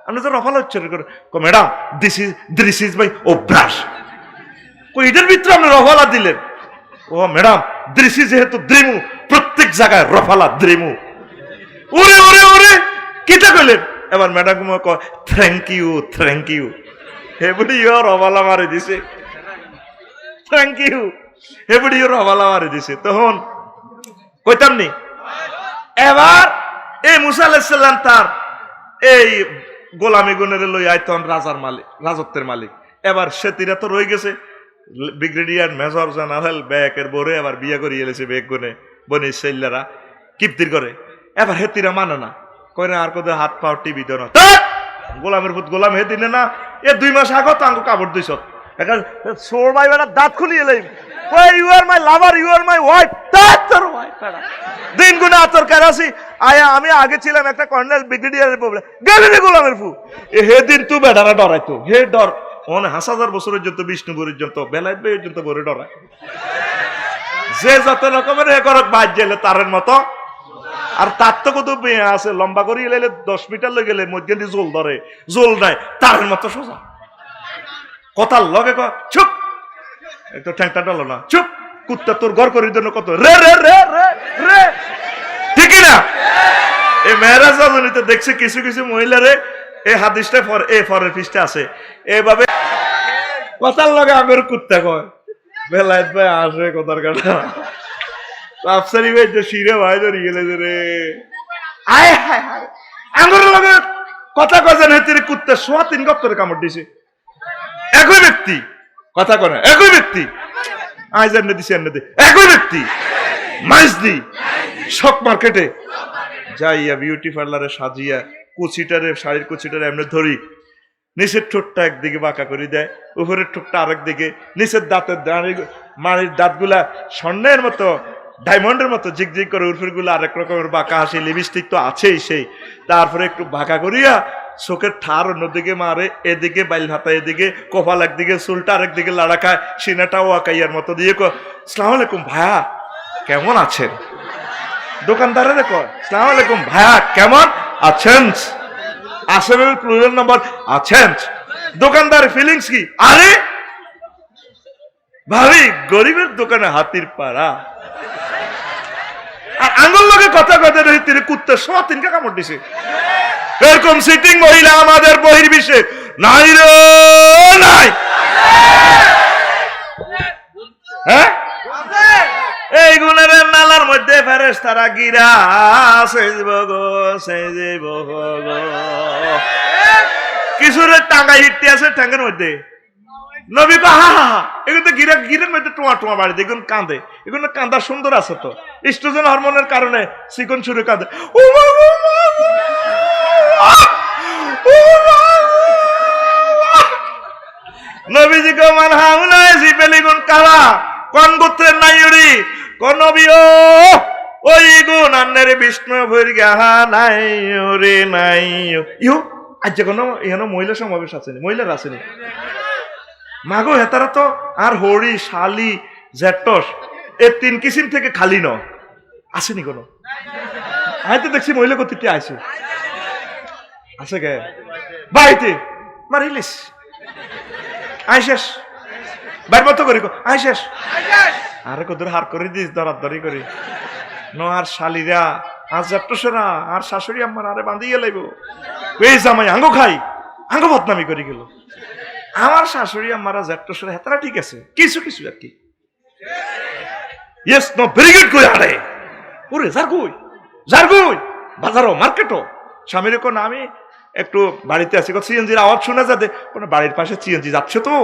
আপনি যে রফালা উচ্চারণ করেন, ম্যাডাম দিস ইজ মাই অভ্যাস। এটার ভিতরে আপনি রফালা দিলেন। ও ম্যাডাম দৃষ্টি যেহেতু দ্রিমু, প্রত্যেক জায়গায় রফালা দ্রিমু। ওরে ওরে ওরে কিটা কইলেন? এবার ম্যাডাম কয় থ্যাংক ইউ, থ্যাংক ইউ। হেবুড়ি রফালা মারি দিছে, থ্যাংক ইউ, হেবুড়ি রফালা মারি দিছে। তখন কইতাম নি। এবার এই মুসা আলাইহিস সালাম তার এই গোলামি গুণের লই আইতন রাজার মালিক, রাজত্বের মালিক। এবার সেতিরা তো রয়ে গেছে, ব্রিগেডিয়ার মেজর জেনারেল ব্যাকের বোরে আবার বিয়ে করিয়ে এলেছে বেগ গুনে বনি ইসরাইলরা কিপ্তির করে। এবার হেতিরা মানে না, কই না আর কোথাও হাত পাও টিভি দেন গোলামের ভূত গোলাম হে দিনে না। এ 2 মাস আগত আঙ্গু কাপড় দিছ এখন সোর ভাই বেটা দাঁত খুলি এলাই, ওই you are my lover, you are my wife. তোর ওয়াইফ দিন গুণে আতর কারাসি আয়া। আমি আগে ছিলাম একটা কর্নেল ব্রিগেডিয়ারের প্রবলেম গেলে গোলামের ফু। হে দিন তু বেটারা ডরাইতো, হে ডর অনেক 1000 বছরের জন্য, বিষ্ণু পর্যন্ত, বেলায়েত ভাই পর্যন্ত বলে ডরায়। যে যত রকমের এ করক বাদ গেলে তারের মতো। আর তার তো কত আছে, লম্বা করে এলে 10 মিটার লগে গেলে মধ্যে দিয়ে জোল ধরে, জোল নাই, তারের মতো সোজা কথার লগে চুপ, একটু ঠ্যাংটা ডালো না, চুপ। কুত্তা তোর ঘর করির জন্য কত রে রে রে রে রে, ঠিক না? এই মেয়েরাজ রাজনীতিতে দেখছে কিছু কিছু মহিলারে, এই হাদিসটা ফরের পৃষ্ঠে আছে, এভাবে কথার লগে আমের কুত্তা কয়। বেলায়েত ভাই আসে কথার কাটা, আফসারি ভাই যে শিরে ভাই ধরে গেলে রে, আয় হায় হায় আঙ্গুর লগে কথা কজন হেতির কুত্তা 3 গপ্তরে কামড় দিছে। একই ব্যক্তি কথা কয় না, একই ব্যক্তি আজ এনে দিছে, এনে দে, একই ব্যক্তি মাইজদি শক মার্কেটে যাইয়া বিউটি পার্লারে সাজিয়া কুচিটারে, শাড়ির কুচিটারে এমনি ধরি, নিচের ঠোঁটটা একদিকে বাঁকা করে দেয়, উপরের ঠোঁটটা আরেক দিকে, নিচের দাঁতের মাড়ির দাঁতগুলা স্বর্ণের মতো, ডায়মন্ডের মতো জিগজিগ করে, উপরের গুলো আরেক রকমের বাঁকা হাসি, লিপস্টিক তো আছেই সেই। তারপরে একটু বাঁকা করিয়া চোখের ঠার অন্যদিকে মারে, এদিকে বাইল হাতা, এদিকে কপাল একদিকে, চুলটা আরেকদিকে লাড়া খায়, সিনাটাও আকাইয়ার মতো দিয়ে আসসালামু আলাইকুম ভাইয়া কেমন আছেন? দোকানদারের কয় আসসালামু আলাইকুম ভাইয়া কেমন আছেন? আসেনের প্লুরাল নাম্বার আছেন। দোকানদার ফিলিংস কি? আরে ভাবি গরিবের দোকানে হাতির পাড়া। আর আঙ্গুল লোকে কথা কথা রহি তিনি কুত্তা 3 কামড় দিছে। এরকম সিটিং মহিলা আমাদের বহির্বিশ্বে নাই রে নাই। হ্যাঁ এই গুণের নালার মধ্যে ফেরেশতারা গিরা সেজবগো সেজেব গো। কিছুরে টাঙ্গা হিটতে আছে ট্যাঙ্কের মধ্যে নবী কো হা হা হা, এগুলো তো গিরের মধ্যে টোয়া টোয়া বাড়ি দেখুন কাঁদে, এগুলো কাঁদা সুন্দর আছে তো, ইস্ট্রোজেন হরমোনের কারণে চিকন সুরে কাঁদে। নবীজি কো মান হাউনা জিবেলি গুন কালা কোন গোত্রের নাইরি কোন নবী ও ওই গুণ আন্নের বিষ্ণু ভৈর গাহা নাই রে নাই ইউ। আজ কোনো এখানে মহিলা সমাবেশ আসেনি, মহিলার আসেনি মাগো হেতারা তো আর হরি শালি জ্যাটস এ 3 কিসিম থেকে খালি ন আসেনি কোনো। আমি তো দেখছি মহিলা কর্তৃত্বে আছে, আছে কে বাড়িতে মারিলিস আইসেস বাইর মতো করি আইসেস আরে কদর হার করে দিস দরাদরি করি ন আর শালিরা আর জ্যাটসেরা আর শাশুড়ি আম্মার আরে বাঁধিয়ে লাইব এই জামাই আঙ্গ খাই আঙ্গ বদনামি করে গেল। আমার শাশুড়ি আমারা জ্যাটসেরা হেতারা ঠিক আছে কিছু কিছু আর কি ইয়েস নো ভেরি গুড কই আরে ওরে যার কই বাজারও মার্কেটও স্বামীর কোন আমি একটু বাড়িতে আছি সিএনজির আওয়াজ শোনা যাতে কোনো বাড়ির পাশে সিএনজি যাচ্ছে তো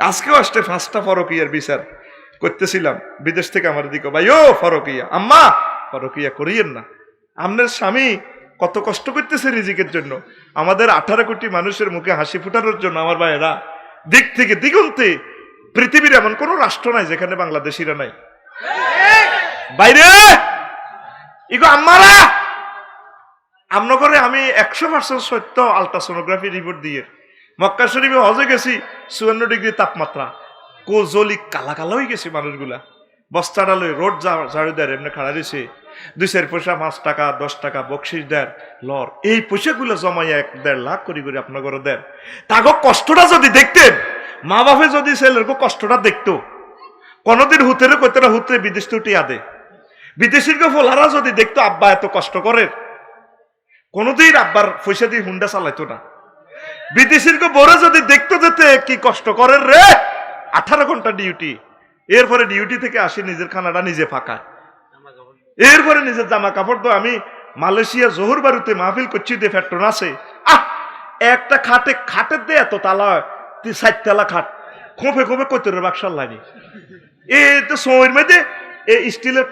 আজকেও আসতে 5টা ফরকিয়ার বিচার করতেছিলাম বিদেশ থেকে আমার দিকে ভাই ও ফরকিয়া আম্মা ফরকিয়া করিয়েন না, আপনার স্বামী কত কষ্ট করতেছে রিজিকের জন্য, আমাদের 18 কোটি মানুষের মুখে হাসি ফুটানোর জন্য। আমার ভাইয়েরা দিক থেকে দিগন্তে পৃথিবীর এমন কোন রাষ্ট্র নাই যেখানে বাংলাদেশিরা নাই বাইরে ইগো আম্মারা আমন করে আমি 100% সত্য আলট্রাসোনোগ্রাফি রিপোর্ট দিয়ে মক্কা শরীফে হজে গেছি 54 ডিগ্রি তাপমাত্রা কোজলি কালা কালা হয়ে গেছে মানুষগুলা বস্তাটা লই রোড ঝাড়ু দেয় এমনি খাড়া দিছে 2 পয়সা 5 টাকা 10 টাকা বকশিস দেয় লর এই পয়সাগুলো জমাইয়া 1-1.5 লাখ করে করে আপনার ঘরে দেন। তাগো কষ্টটা যদি দেখতেন মা বাপে যদি ছেলের কষ্টটা দেখতো কোনোদিন হুতেরে কইতে না হুতে বিদেশ তো টিয়া দে বিদেশির ফোলারা যদি দেখতো আব্বা এত কষ্ট করে কোনোদিন আব্বার পয়সা দিয়ে হুন্ডা চালাইতো না। বিদেশির বড় যদি দেখতো যেতে কি কষ্ট করে রে 18 ঘন্টা ডিউটি, এরপরে ডিউটি থেকে আসি নিজের খানাটা নিজে ফাঁকায়, এরপরে নিজের জামা কাপড় তো আমি মালয়েশিয়া জোহর বারুতে মাহফিল করছি দিয়ে ফ্যাক্টর আছে একটা খাটের দে এত তালা 7 তালা খাট খোপে খোপে কৈতরের বাক্সার লাইনি এ তো সময়ের মধ্যে এই স্টিলের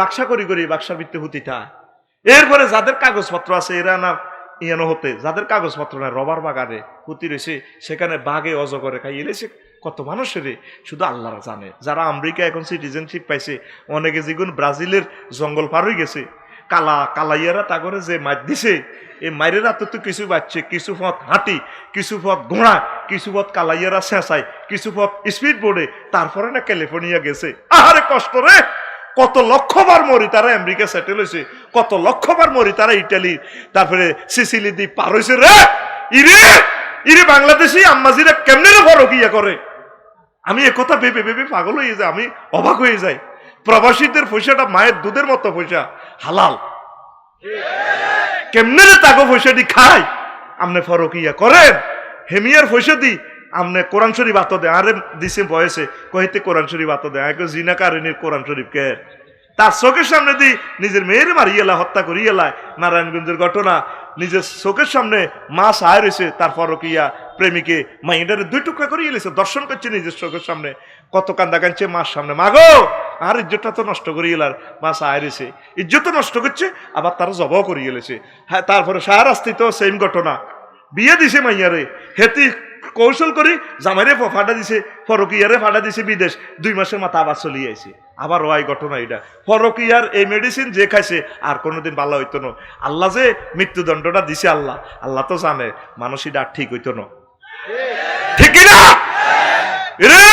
বাক্সা করি করি বাক্সার ভিত্তি হুতিটা। এরপরে যাদের কাগজপত্র আছে এরা না ইয়ানো হতে যাদের কাগজপত্র নাই রবার বাগানে হুতি রয়েছে সেখানে বাঘে অজগরে খাইয়ে এলেছে কত মানুষের শুধু আল্লাহরা জানে। যারা আমেরিকা এখন সিটিজেনশিপ পাইছে অনেকে যেগুন ব্রাজিলের জঙ্গল পার হয়ে গেছে কালাইয়ারা তা করে যে মার দিছে এই মায়ের হাতে তো কিছু বাচ্চে কিছু পথ হাঁটি কিছু পথ ঘোড়া কিছু পথ কালাইয়ারা শেষায় কিছু পথ স্পিড বোর্ডে তারপরে না ক্যালিফোর্নিয়া গেছে। আরে কষ্ট রে কত লক্ষবার মরি তারা আমেরিকা সেটেল হয়েছে, কত লক্ষবার মরি তারা ইটালি তারপরে সিসিলি দ্বীপ পার হয়েছে রে ইরে বাংলাদেশি আম্মাজিরা কেমনে রে ফরকিয়া করে। আমি একথা ভেবে ভেবে পাগল হয়ে যাই, আমি অবাক হয়ে যাই। প্রবাসীদের পয়সাটা মায়ের দুধের মতো পয়সা হালাল কেমনে রে তাগো পয়সাটি খায় আমনে ফরকিয়া করেন হেমিয়ার পয়সা দি আমনে কোরআন শরীফ আতো দেয় আরে দিছে বয়সে কহিতে কোরআন শরীফ আতো দেয় আগে জিনা কারিনীর কোরআন শরীফ কে তার চোখের সামনে দি নিজের মেয়ের মারিয়েলা হত্যা করিয়েলা নারায়ণগঞ্জের ঘটনা নিজের চোখের সামনে মা সাহায় রয়েছে তার ফরকিয়া প্রেমিকে মাইন্ডারে 2 টুকরা করিয়ে লেছে দর্শন করছে নিজের চোখের সামনে কত কান্দা কাঁদছে মার সামনে মাগো আর ইজ্জতটা তো নষ্ট করিয়েলার মা সাহায় রয়েছে ইজ্জত নষ্ট করছে আবার তারা জবাও করিয়ে লেছে। হ্যাঁ তারপরে শাহরাস্তি তো সেম ঘটনা বিয়ে দিছে মাইয়ারে হেতি কৌশল করি জামাইরে ফাটা দিছে ফরকিয়ারে ফাটা দিছে বিদেশ 2 মাসের মাথা আবার চলিয়ে আইছে আবার ওই ঘটনা এটা ফরকিয়ার এই মেডিসিন যে খাইছে আর কোনোদিন ভালো হইতো না। আল্লাহ যে মৃত্যুদণ্ডটা দিছে আল্লাহ তো জানে মানুষই ডাক ঠিক হইতো না ঠিক না রে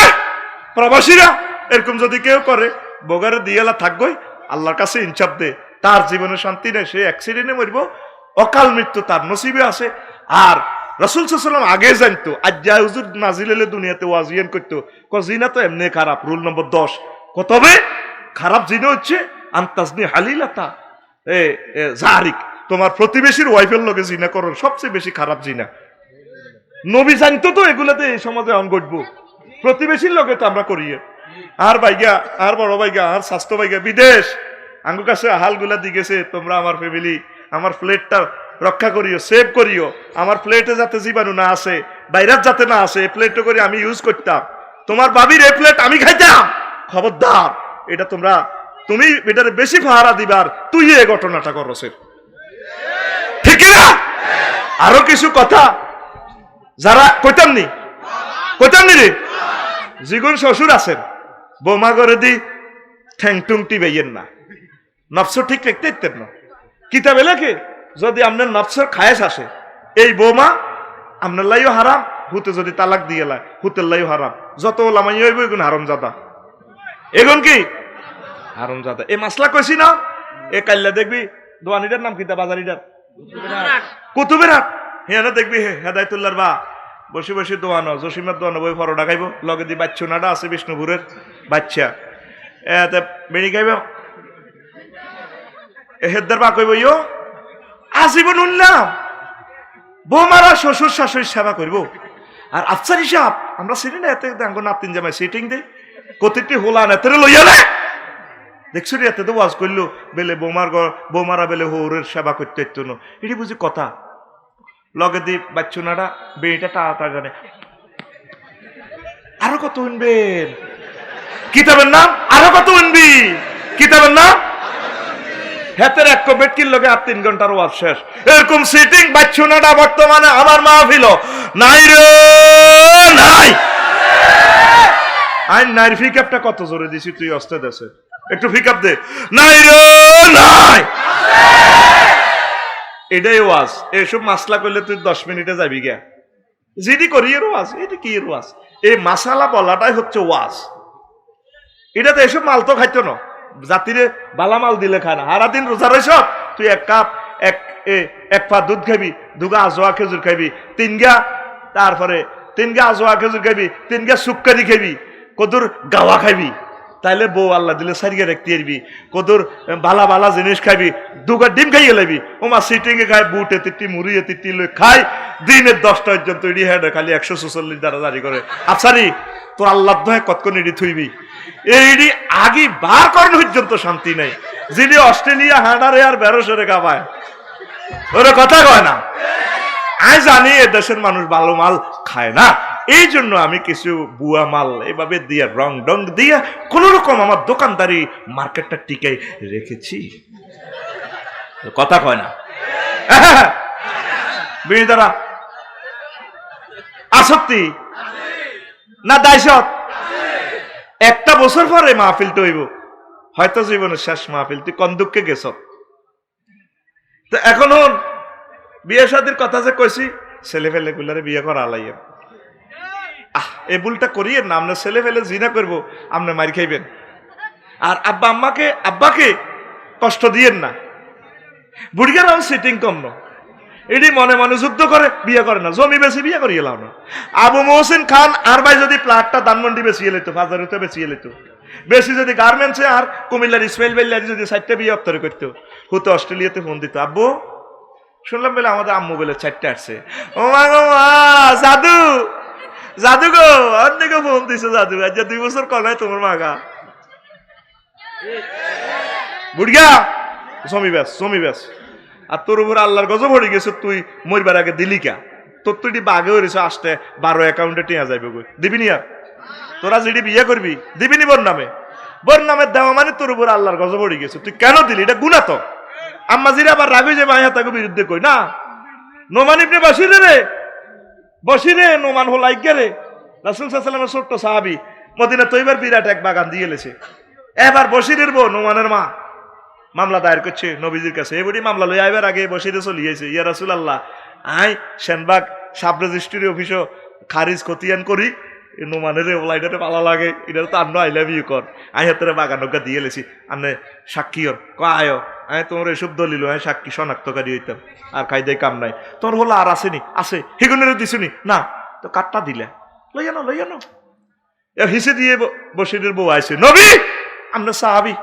প্রবাসীরা এরকম যদি কেউ করে বগারে দিয়েলা থাকবই আল্লাহর কাছে ইনসাফ দে তার জীবনে শান্তি নেই সে অ্যাক্সিডেন্টে মরবো অকাল মৃত্যু তার নসিবে আছে। আর রাসূল সাল্লাল্লাহু আলাইহি ওয়াসাল্লাম আগে জানতো আজ যা হুজুর নাজিল হলে দুনিয়াতে ওয়াজিয়ান করতো জিনা তো এমনি খারাপ রুল নম্বর 10 কতবে খারাপ জিনা হচ্ছে আনতাজনি হালিলাতা জারিক তোমার প্রতিবেশীর ওয়াইফের লগে জিনা করো সবচেয়ে বেশি খারাপ জিনা। নবী জানতো তো এগুলাতে এই সমাজে অন ঘটবো প্রতিবেশীর লগে তো আমরা করি আর ভাইগা আর বড় ভাইগা আর স্বাস্থ্য ভাইগা বিদেশ আঙ্গু কাছে হালগুলা দি গেছে তোমরা আমার ফ্যামিলি আমার প্লেটটা রক্ষা করিও, সেভ করিও, আমার প্লেটে যাতে জীবাণু না আসে, ভাইরাস যাতে না আসে, এই প্লেটটা করে আমি ইউজ করতাম, তোমার বাবির এই প্লেট আমি খাইতাম, খবরদার এটা তুমি এটারে বেশি পাহারা দিবার, তুই এই ঘটনাটা করছেন, ঠিক না? আরো কিছু কথা যারা কইতাম নি রে, জিগুন শ্বশুর আছেন, বোমা করে দি ঠ্যাং টুং টিবাইয়েন না, নফস ঠিক রাখতে ইতেন না। কিতাবে লেখে যদি আপনার নফসর খায়েস আসে, এই বোমা আপনার লাইও হারাম, হুতে যদি তালাক দিয়ে লাই হুতের লাইও হারাম, যত ওলামাই হইব এগুন হারাম জাদা, এগুন কি হারাম জাদা। এই মাসলা কইছি না, এ কাল্লা দেখবি দোয়ানিটার নাম কিতা, বাজারিটার কুতুবের হাট, হ্যাঁ দেখবি হেদায়তুল্লাহর বা বসে বসে দোয়ানো, জসিমের দোয়ানো বই পরোটা খাইব, লগে দি বাচ্চা নাডা আছে বিষ্ণুপুরের বাচ্চা, বেড়ি খাইব, হেদার বা কইব ইয়ো আজীবন উঠলাম বৌমারা শ্বশুর শাশুড়ির সেবা করব, আর আফসার হিসাব আমরা সিটি না এতে নাতিন জামাই সিটিং দে কতিটি হোলা নেতে লইয়া না, দেখছো রে এতে তো ওয়াজ করলো বেলে বৌমারা বেলে হৌরের সেবা করতে ইত্য না, এটি বুঝি কথা। লগে দি বাচ্চুনারা বেড়িটা তাড়াতাড়ি জানে, আরো কত উনবেন কিতাবের নাম, আরো কত উনবি কিতাবের নাম, হেতের এক বেটকির লগে 3 ঘন্টার ওয়াজ শেষ, এরকম সিটিং বাচ্চুনাটা বর্তমানে আমার মাহফিল নাই রে নাই। আইন নাইর ফিকাপটা কত জোরে দিছি, তুই অস্তে দেশে একটু ফিকাপ দে, নাই রে নাই, এটাই ওয়াজ। এসব মাসলা করলে তুই 10 মিনিটে যাবি গা, জিডি করি এর ওয়াজ, এটা কি এর ওয়াজ, এই মাসালা বলাটাই হচ্ছে ওয়াজ। এটাতে এসব মাল তো খাইতো না, জাতিরে বালা মাল দিলে খায় না, সারা দিন রোজা রয়েছ, তুই এক কাপ এক পা দুধ খাবি, 2 গা আজোয়া খেজুর খাবি, 3 গা তারপরে 3 গা আজোয়া খেজুর খাবি, 3 গা সুক্কারি খাবি, কদুর গাওয়া খাবি, তাইলে বউ আল্লাহ দিলে সারিয়ে রাখতে পারবি, কদুর বালা বালা জিনিস খাবি, 2 গা ডিম খাইয়ে লাবি, ওমা সিটিং এ খায় বুটে তিটি মুড়িয়ে তিটি লই খাই, দিনের 10টা পর্যন্ত ইডি হেড খালি 144 দ্বারা জারি করে। আফসারি তোর আল্লাহ দোহাই কতক্ষণ ইডি থুইবি, এইডি আগে বার করেন পর্যন্ত শান্তি নাই, যিনি অস্ট্রেলিয়া হাঁটারে আর বেরোসরে কামায় ওরা কথা কয় না। আমি জানি এ দেশের মানুষ ভালো মাল খায় না, এই জন্য আমি কিছু বুয়া মাল এভাবে দিয়ে রং ডং দিয়ে কোন রকম আমার দোকানদারি মার্কেটটা টিকে রেখেছি, কথা কয় না। বিনিদারা আসক্তি না দায়সত, একটা বছর পরে মাহফিলটা হইব, হয়তো জীবনের শেষ মাহফিল, তুই কোন দুঃখে গেছ। তো এখন বিয়ে শাদীর কথা যে কইছি, ছেলে ফেলে গুলারে বিয়ে করা আলাইয়া, এই ভুলটা করিয়ে না, আমরা ছেলে ফেলে জিনা করবো, আপনি মার খাইবেন, আর আব্বাকে কষ্ট দিয়েন না। বুড়িয়ার সিটিং কম না, এটি মনে মনে যুদ্ধ করে বিয়ে করে না, জমি বেশি বিয়ে করিয়ে লাও না। আবু মহসিন খান আর ভাই যদি প্লাটটা ধানমন্ডি বেশিয়ে লইতো, বাজারেতে বেশিয়ে লইতো, বেশি যদি গার্মেন্টসে আর কুমিল্লার ইসমাইল বেল্লারি যদি 4টা বিয়ে অত্তরে করতো, হতো অস্ট্রেলিয়াতে ফোন দিত, আব্বু শুনলাম বলে আমাদের আম্মু বলে 4টা আসছে, ও মা গো মা, জাদু গো অন্যকে ফোন দিছে, জাদু আজ 2 বছর কলাই তোমার মাগা বুড়িয়া জমি ব্যাস, আর তোর উপর আল্লাহর গজব পড়ে গেছে, তুই মরবার আগে দিলি কা, তোর তুই বাঘে হয়েছে, আসতে 12 অ্যাকাউন্টে টিয়া যাইবে, দিবি নি আর তোরা যেটি বিয়ে করবি দিবি নি বোর নামে দেওয়া মানে তোর উপর আল্লাহর গজব পড়ে গেছে, তুই কেন দিলি, এটা গুনাহ তো। আম্মা জিরা আবার রাগি যে মায়া তাকে বিরুদ্ধে কই না, নোমান ইবনে বসিরে নোমান হল আইজ্ঞারে রাসূল সাল্লাল্লাহু আলাইহি ওয়াসাল্লামের ছোট্ট সাহাবী, মদিনা তৈবার বিরাট এক বাগান দিয়ে এলেছে, এবার বসিরের বউ নোমানের মা মামলা দায়ের করছে নবীজির কাছে, এবারই মামলা লই আইবার আগে বসিরে চলিয়েছে, ইয়া রাসূলুল্লাহ আই সেনবাগ সাব রেজিস্ট্রি অফিসও খারিজ খতিয়ান করি, নোমানের ওলাইটারে ভালো লাগে, এটা তো আন্ন আই লাভ ইউ কর, আই হাতের বাগানকা দিয়ে এলেছি, আন্নে সাক্ষী ওর কয় আমি তোমার এসব দলিল আমি সাক্ষী শনাক্তকারী হইতাম, আর কায়দায় কাম নাই, তোর হলো আর আসেনি, আছে হিগুনের দিছুনি না, তো কাটটা দিলে লইয়ানো হিসে দিয়ে বসিরের বউ আইছে, নবী আমরা সাহাবি,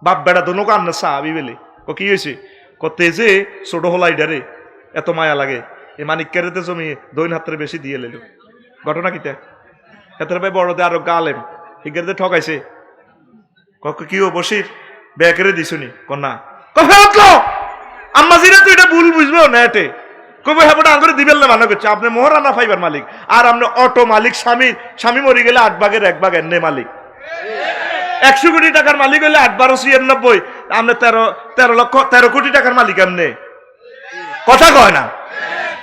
বাপ বেড়া দোনোকে আমরা সাহাবি বেলে, ও কি হয়েছে, কতে যে ছোট হলাইডারে এত মায়া লাগে, এই মানিক্যারেতে জমি 2 হাতের বেশি দিয়ে লেলো, ঘটনা কিতা হেতের ভাই বড়দের আরো গালেম হিগারে ঠকাইছে, কি ও বসির ব্যাকেরে দিছুনি কন্যা কফে উঠলো, আম্মা জিরা ভুল বুঝবেও না এটে কবে হ্যাঁ আঙ্গুরে দিবেন না মানা করছে আপনি মোহরানা ফাইবার মালিক আর আপনি অটো মালিক স্বামী মরি গেলে 8 ভাগের 1 ভাগ এনে মালিক 100 কোটি টাকার মালিক হইলে 8 12 96 আপনি 13 কোটি টাকার মালিক এমনি কথা কয় না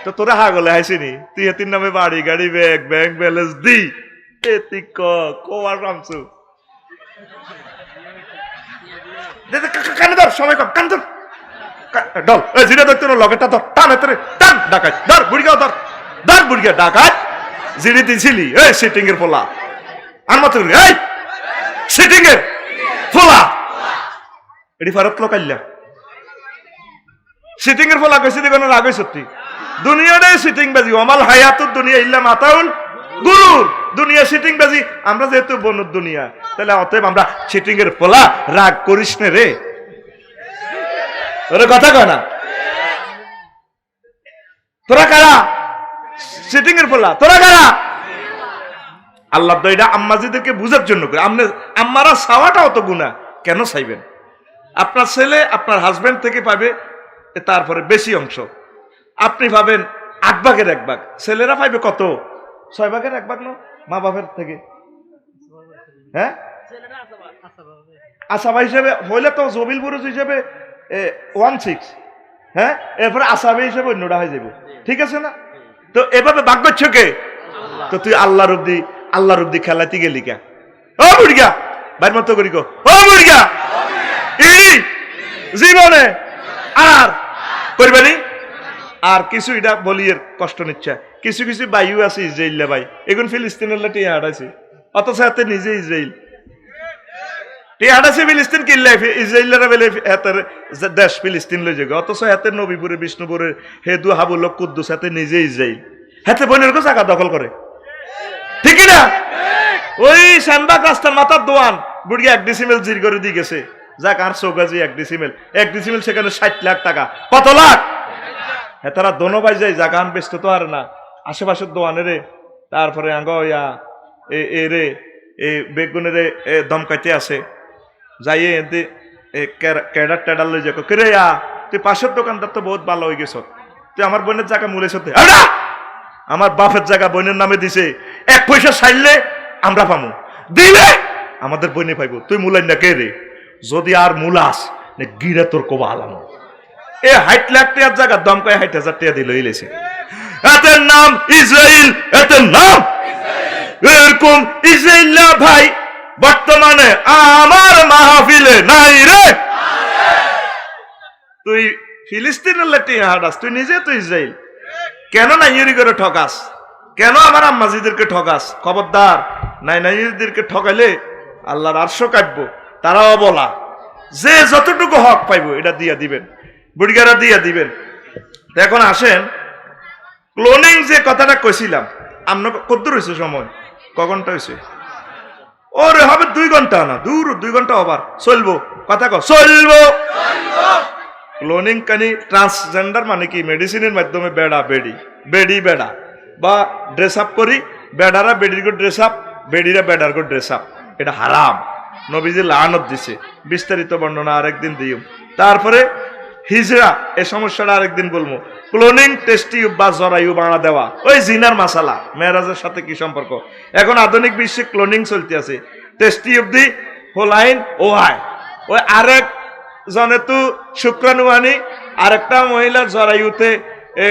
তো তোরা হাগলে হাসিনি তুই এতির নামে বাড়ি গাড়ি ব্যাংক ব্যালেন্স দি এতি কোয়ার রামসু কানে ধর সময় কম কান ধর ডল জিরে ধরতে লগেটা ধর টান এতরে টান ডাকাত ধর বুড়িগাও ধর বুড়িগা ডাকাত জিরে দিছিলি এই সিটিং এর পোলা আর মত এই সিটিং এর পোলা এডি ফারাত লোকাইলা সিটিং এর পোলা কইছি দেখো না রাগ হইছ তুই দুনিয়াতে সিটিং বাজি আমাল হায়াতুদ দুনিয়া ইল্লা মাতাউল গুরুর দুনিয়া সিটিং বাজি আমরা যেহেতু বনুর দুনিয়া তাহলে অতএব আমরা সিটিং এর পোলা রাগ করিস না রে ওরে কথা কয় না তোরা কারা সিটিং এর পোলা তোরা কারা আল্লাহ তো এটা আম্মাজিদেরকে বুঝার জন্য করে আম্মারা চাওয়াটাও তো গুনাহ কেন চাইবেন আপনার ছেলে আপনার হাজবেন্ড থেকে পাবে তারপরে বেশি অংশ আপনি পাবেন 8 ভাগের 1 ভাগ ছেলেরা পাইবে কত 6 ভাগের 1 ভাগ না মা বাবার থেকে হ্যাঁ আসাবা হিসেবে হইলে তো জবিল বুরুজ হিসেবে 1/6 হ্যাঁ এরপরে আসাবে হিসেবে অন্যটা হয়ে যাবে ঠিক আছে না তো এভাবে ভাগ করছো কে তো তুই আল্লাহর অব্দি খেলাতে গেলি কে ও বুড়িয়া বাইর মতো করি গো ও বুড়িয়া জীবনে আর করবেনি আর কিছু এটা বলিয়ের কষ্ট নিচ্ছে কিছু কিছু বাইও আছে ইসরায়েল ভাই এখন ফিলিস্তিনের লাঠি হাঁটাইছে অথচ হাতে নিজে ইসরায়েল হাঁটাইছে ফিলিস্তিন কিনলে ইসরায়েলরা বেলে হাতের দেশ ফিলিস্তিন লই যাবে অথচ হাতে নবীপুরে বিষ্ণুপুরের হেদু হাবুল কুদ্দুস হাতে নিজে ইসরায়েল হাতে বোনের গো জায়গা দখল করে ঠিক না ওই শ্যামবাগ রাস্তার মাথার দোয়ান বুড়িয়া 1 ডিসিমেল জির করে দিয়ে গেছে যাক আর চৌকাজি 1 ডিসিমেল সেখানে 60 লাখ টাকা কত লাখ হ্যাঁ তারা দোনো বাই যায় জাগান বেচত তো আর না আশেপাশের দোয়ানেরে তারপরে আঙ্গয়া রে বেগুনের দমকাইতে আছে যাইয়ে এতে ক্যাডার ট্যাডার লই যাকো কে রে তুই পাশের দোকানদার তো বহুত ভালো হয়ে গেছ তুই আমার বোনের জায়গা মূলেছ আমার বাপের জায়গা বোনের নামে দিছে 1 পয়সা ছাইলে আমরা পামু দিলে আমাদের বইনে পাইব তুই মুলাই না কে রে যদি আর মুলাস গিরে তোর কোবা আলানো এ 60 লাখ টাকার জায়গা দম কয়ে 60,000 টাকা দিল ইলেছে এতের নাম ইসরায়েল এতের নাম এরকম ইসরায়েল ভাই বর্তমানে আমার মাহফিলে নাই রে তুই ফিলিস্তিনের লাঠি হাঁটাস তুই নিজে তো ইসরায়েল কেন না ইউরি করে ঠকাস কেন আমার আম্মাজিদেরকে ঠকাস খবরদার নাইদেরকে ঠকাইলে আল্লাহর আরশ কাটবো তারাও বলা যে যতটুকু হক পাইবো এটা দিয়া দিবেন বুড়িগারা দিয়া দিবেন এখন আসেন ক্লোনিং যে কথাটা কইছিলাম আমরা কত রয়েছে সময় কঘন্টা হয়েছে ওরে হবে 2 ঘন্টা না দূর 2 ঘন্টা আবার চলবো কথা কো চলবো ক্লোনিং কানি ট্রান্সজেন্ডার মানে কি মেডিসিনের মাধ্যমে বেডি বেড়া বা ড্রেস আপ করি বেডারা বেডির গো ড্রেস আপ বেডিরা বেডার গো ড্রেস আপ এটা হারাম নবীজি লানত দিছে বিস্তারিত বর্ণনা আরেকদিন দিও তারপরে হিজরা এই সমস্যাটা আরেকদিন বলবো ক্লোনিং টেস্ট টিউব বা জরায়ু বানা দেওয়া ওই জিনার মাসালা মেরাজের সাথে কি সম্পর্ক এখন আধুনিক বিশ্বে ক্লোনিং চলতে আছে টেস্ট টিউব দি হোলাইন ওয়াই ওই আরেক জনে তো শুক্রাণু আনি আরেকটা মহিলার জরায়ুতে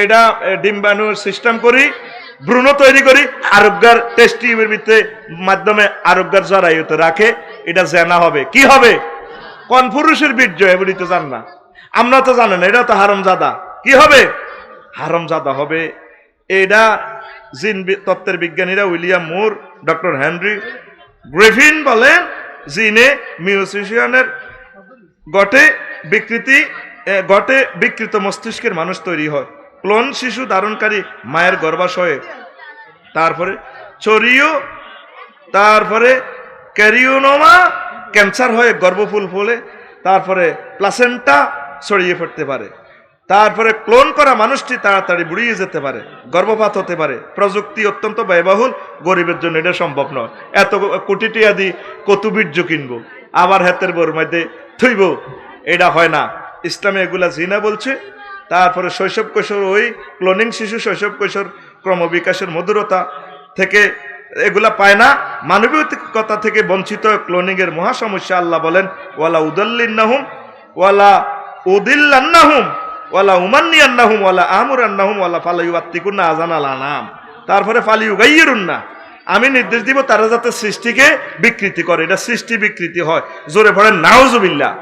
এটা ডিম্বাণু সিস্টেম করি ভ্রূণ তৈরি করি আরোগ্যের টেস্ট টিউবের ভিতরে মাধ্যমে আরোগ্যের জরায়ুতে রাখে এটা জেনা হবে কি হবে কোন পুরুষের বীর্য এগুলি তো জান না আমরা তো জানেন এটা তো হারামজাদা কি হবে হারামজাদা হবে এটা জিন তত্ত্বের বিজ্ঞানীরা উইলিয়াম মুর ডক্টর হেনরি গ্রিফিন বলেন জিনে মিউজিশিয়ানের গটে বিকৃত মস্তিষ্কের মানুষ তৈরি হয় ক্লোন শিশু ধারণকারী মায়ের গর্ভাশয়ে তারপরে চরিও তারপরে ক্যারিওনোমা ক্যান্সার হয়ে গর্ভফুল ফলে তারপরে প্লাসেন্টা ছড়িয়ে পড়তে পারে তারপরে ক্লোন করা মানুষটি তাড়াতাড়ি বুড়িয়ে যেতে পারে গর্ভপাত হতে পারে প্রযুক্তি অত্যন্ত ব্যয়বহুল গরিবের জন্য এটা সম্ভব নয় এত কোটি টাকা দি কত বীর্য কিনবো আবার হাতের বোর মধ্যে থইব এটা হয় না ইসলামে এগুলা জিনা বলছে তারপরে শৈশব কৈশোর, ওই ক্লোনিং শিশু শৈশব কৈশোর ক্রমবিকাশের মধুরতা থেকে এগুলা পায় না, মানবিকতা থেকে বঞ্চিত ক্লোনিং এর মহা সমস্যা। আল্লাহ বলেন ওয়ালা উদাল্লিন্নাহুম ওয়ালা উদিল্লান্নাহুম ওয়ালা উমান্নিয়ান্নাহুম ওয়ালা আমুরান্নাহুম ওয়ালা ফালাইউয়াত্তিকুন্না আযানাল আনাম। তারপরে ফালিউগাইয়িরুন্না, আমি নির্দেশ দিব তারা যাতে সৃষ্টিকে বিকৃতি করে। এটা সৃষ্টি বিকৃতি হয়, জোরে পড়েন নাউজুবিল্লাহ।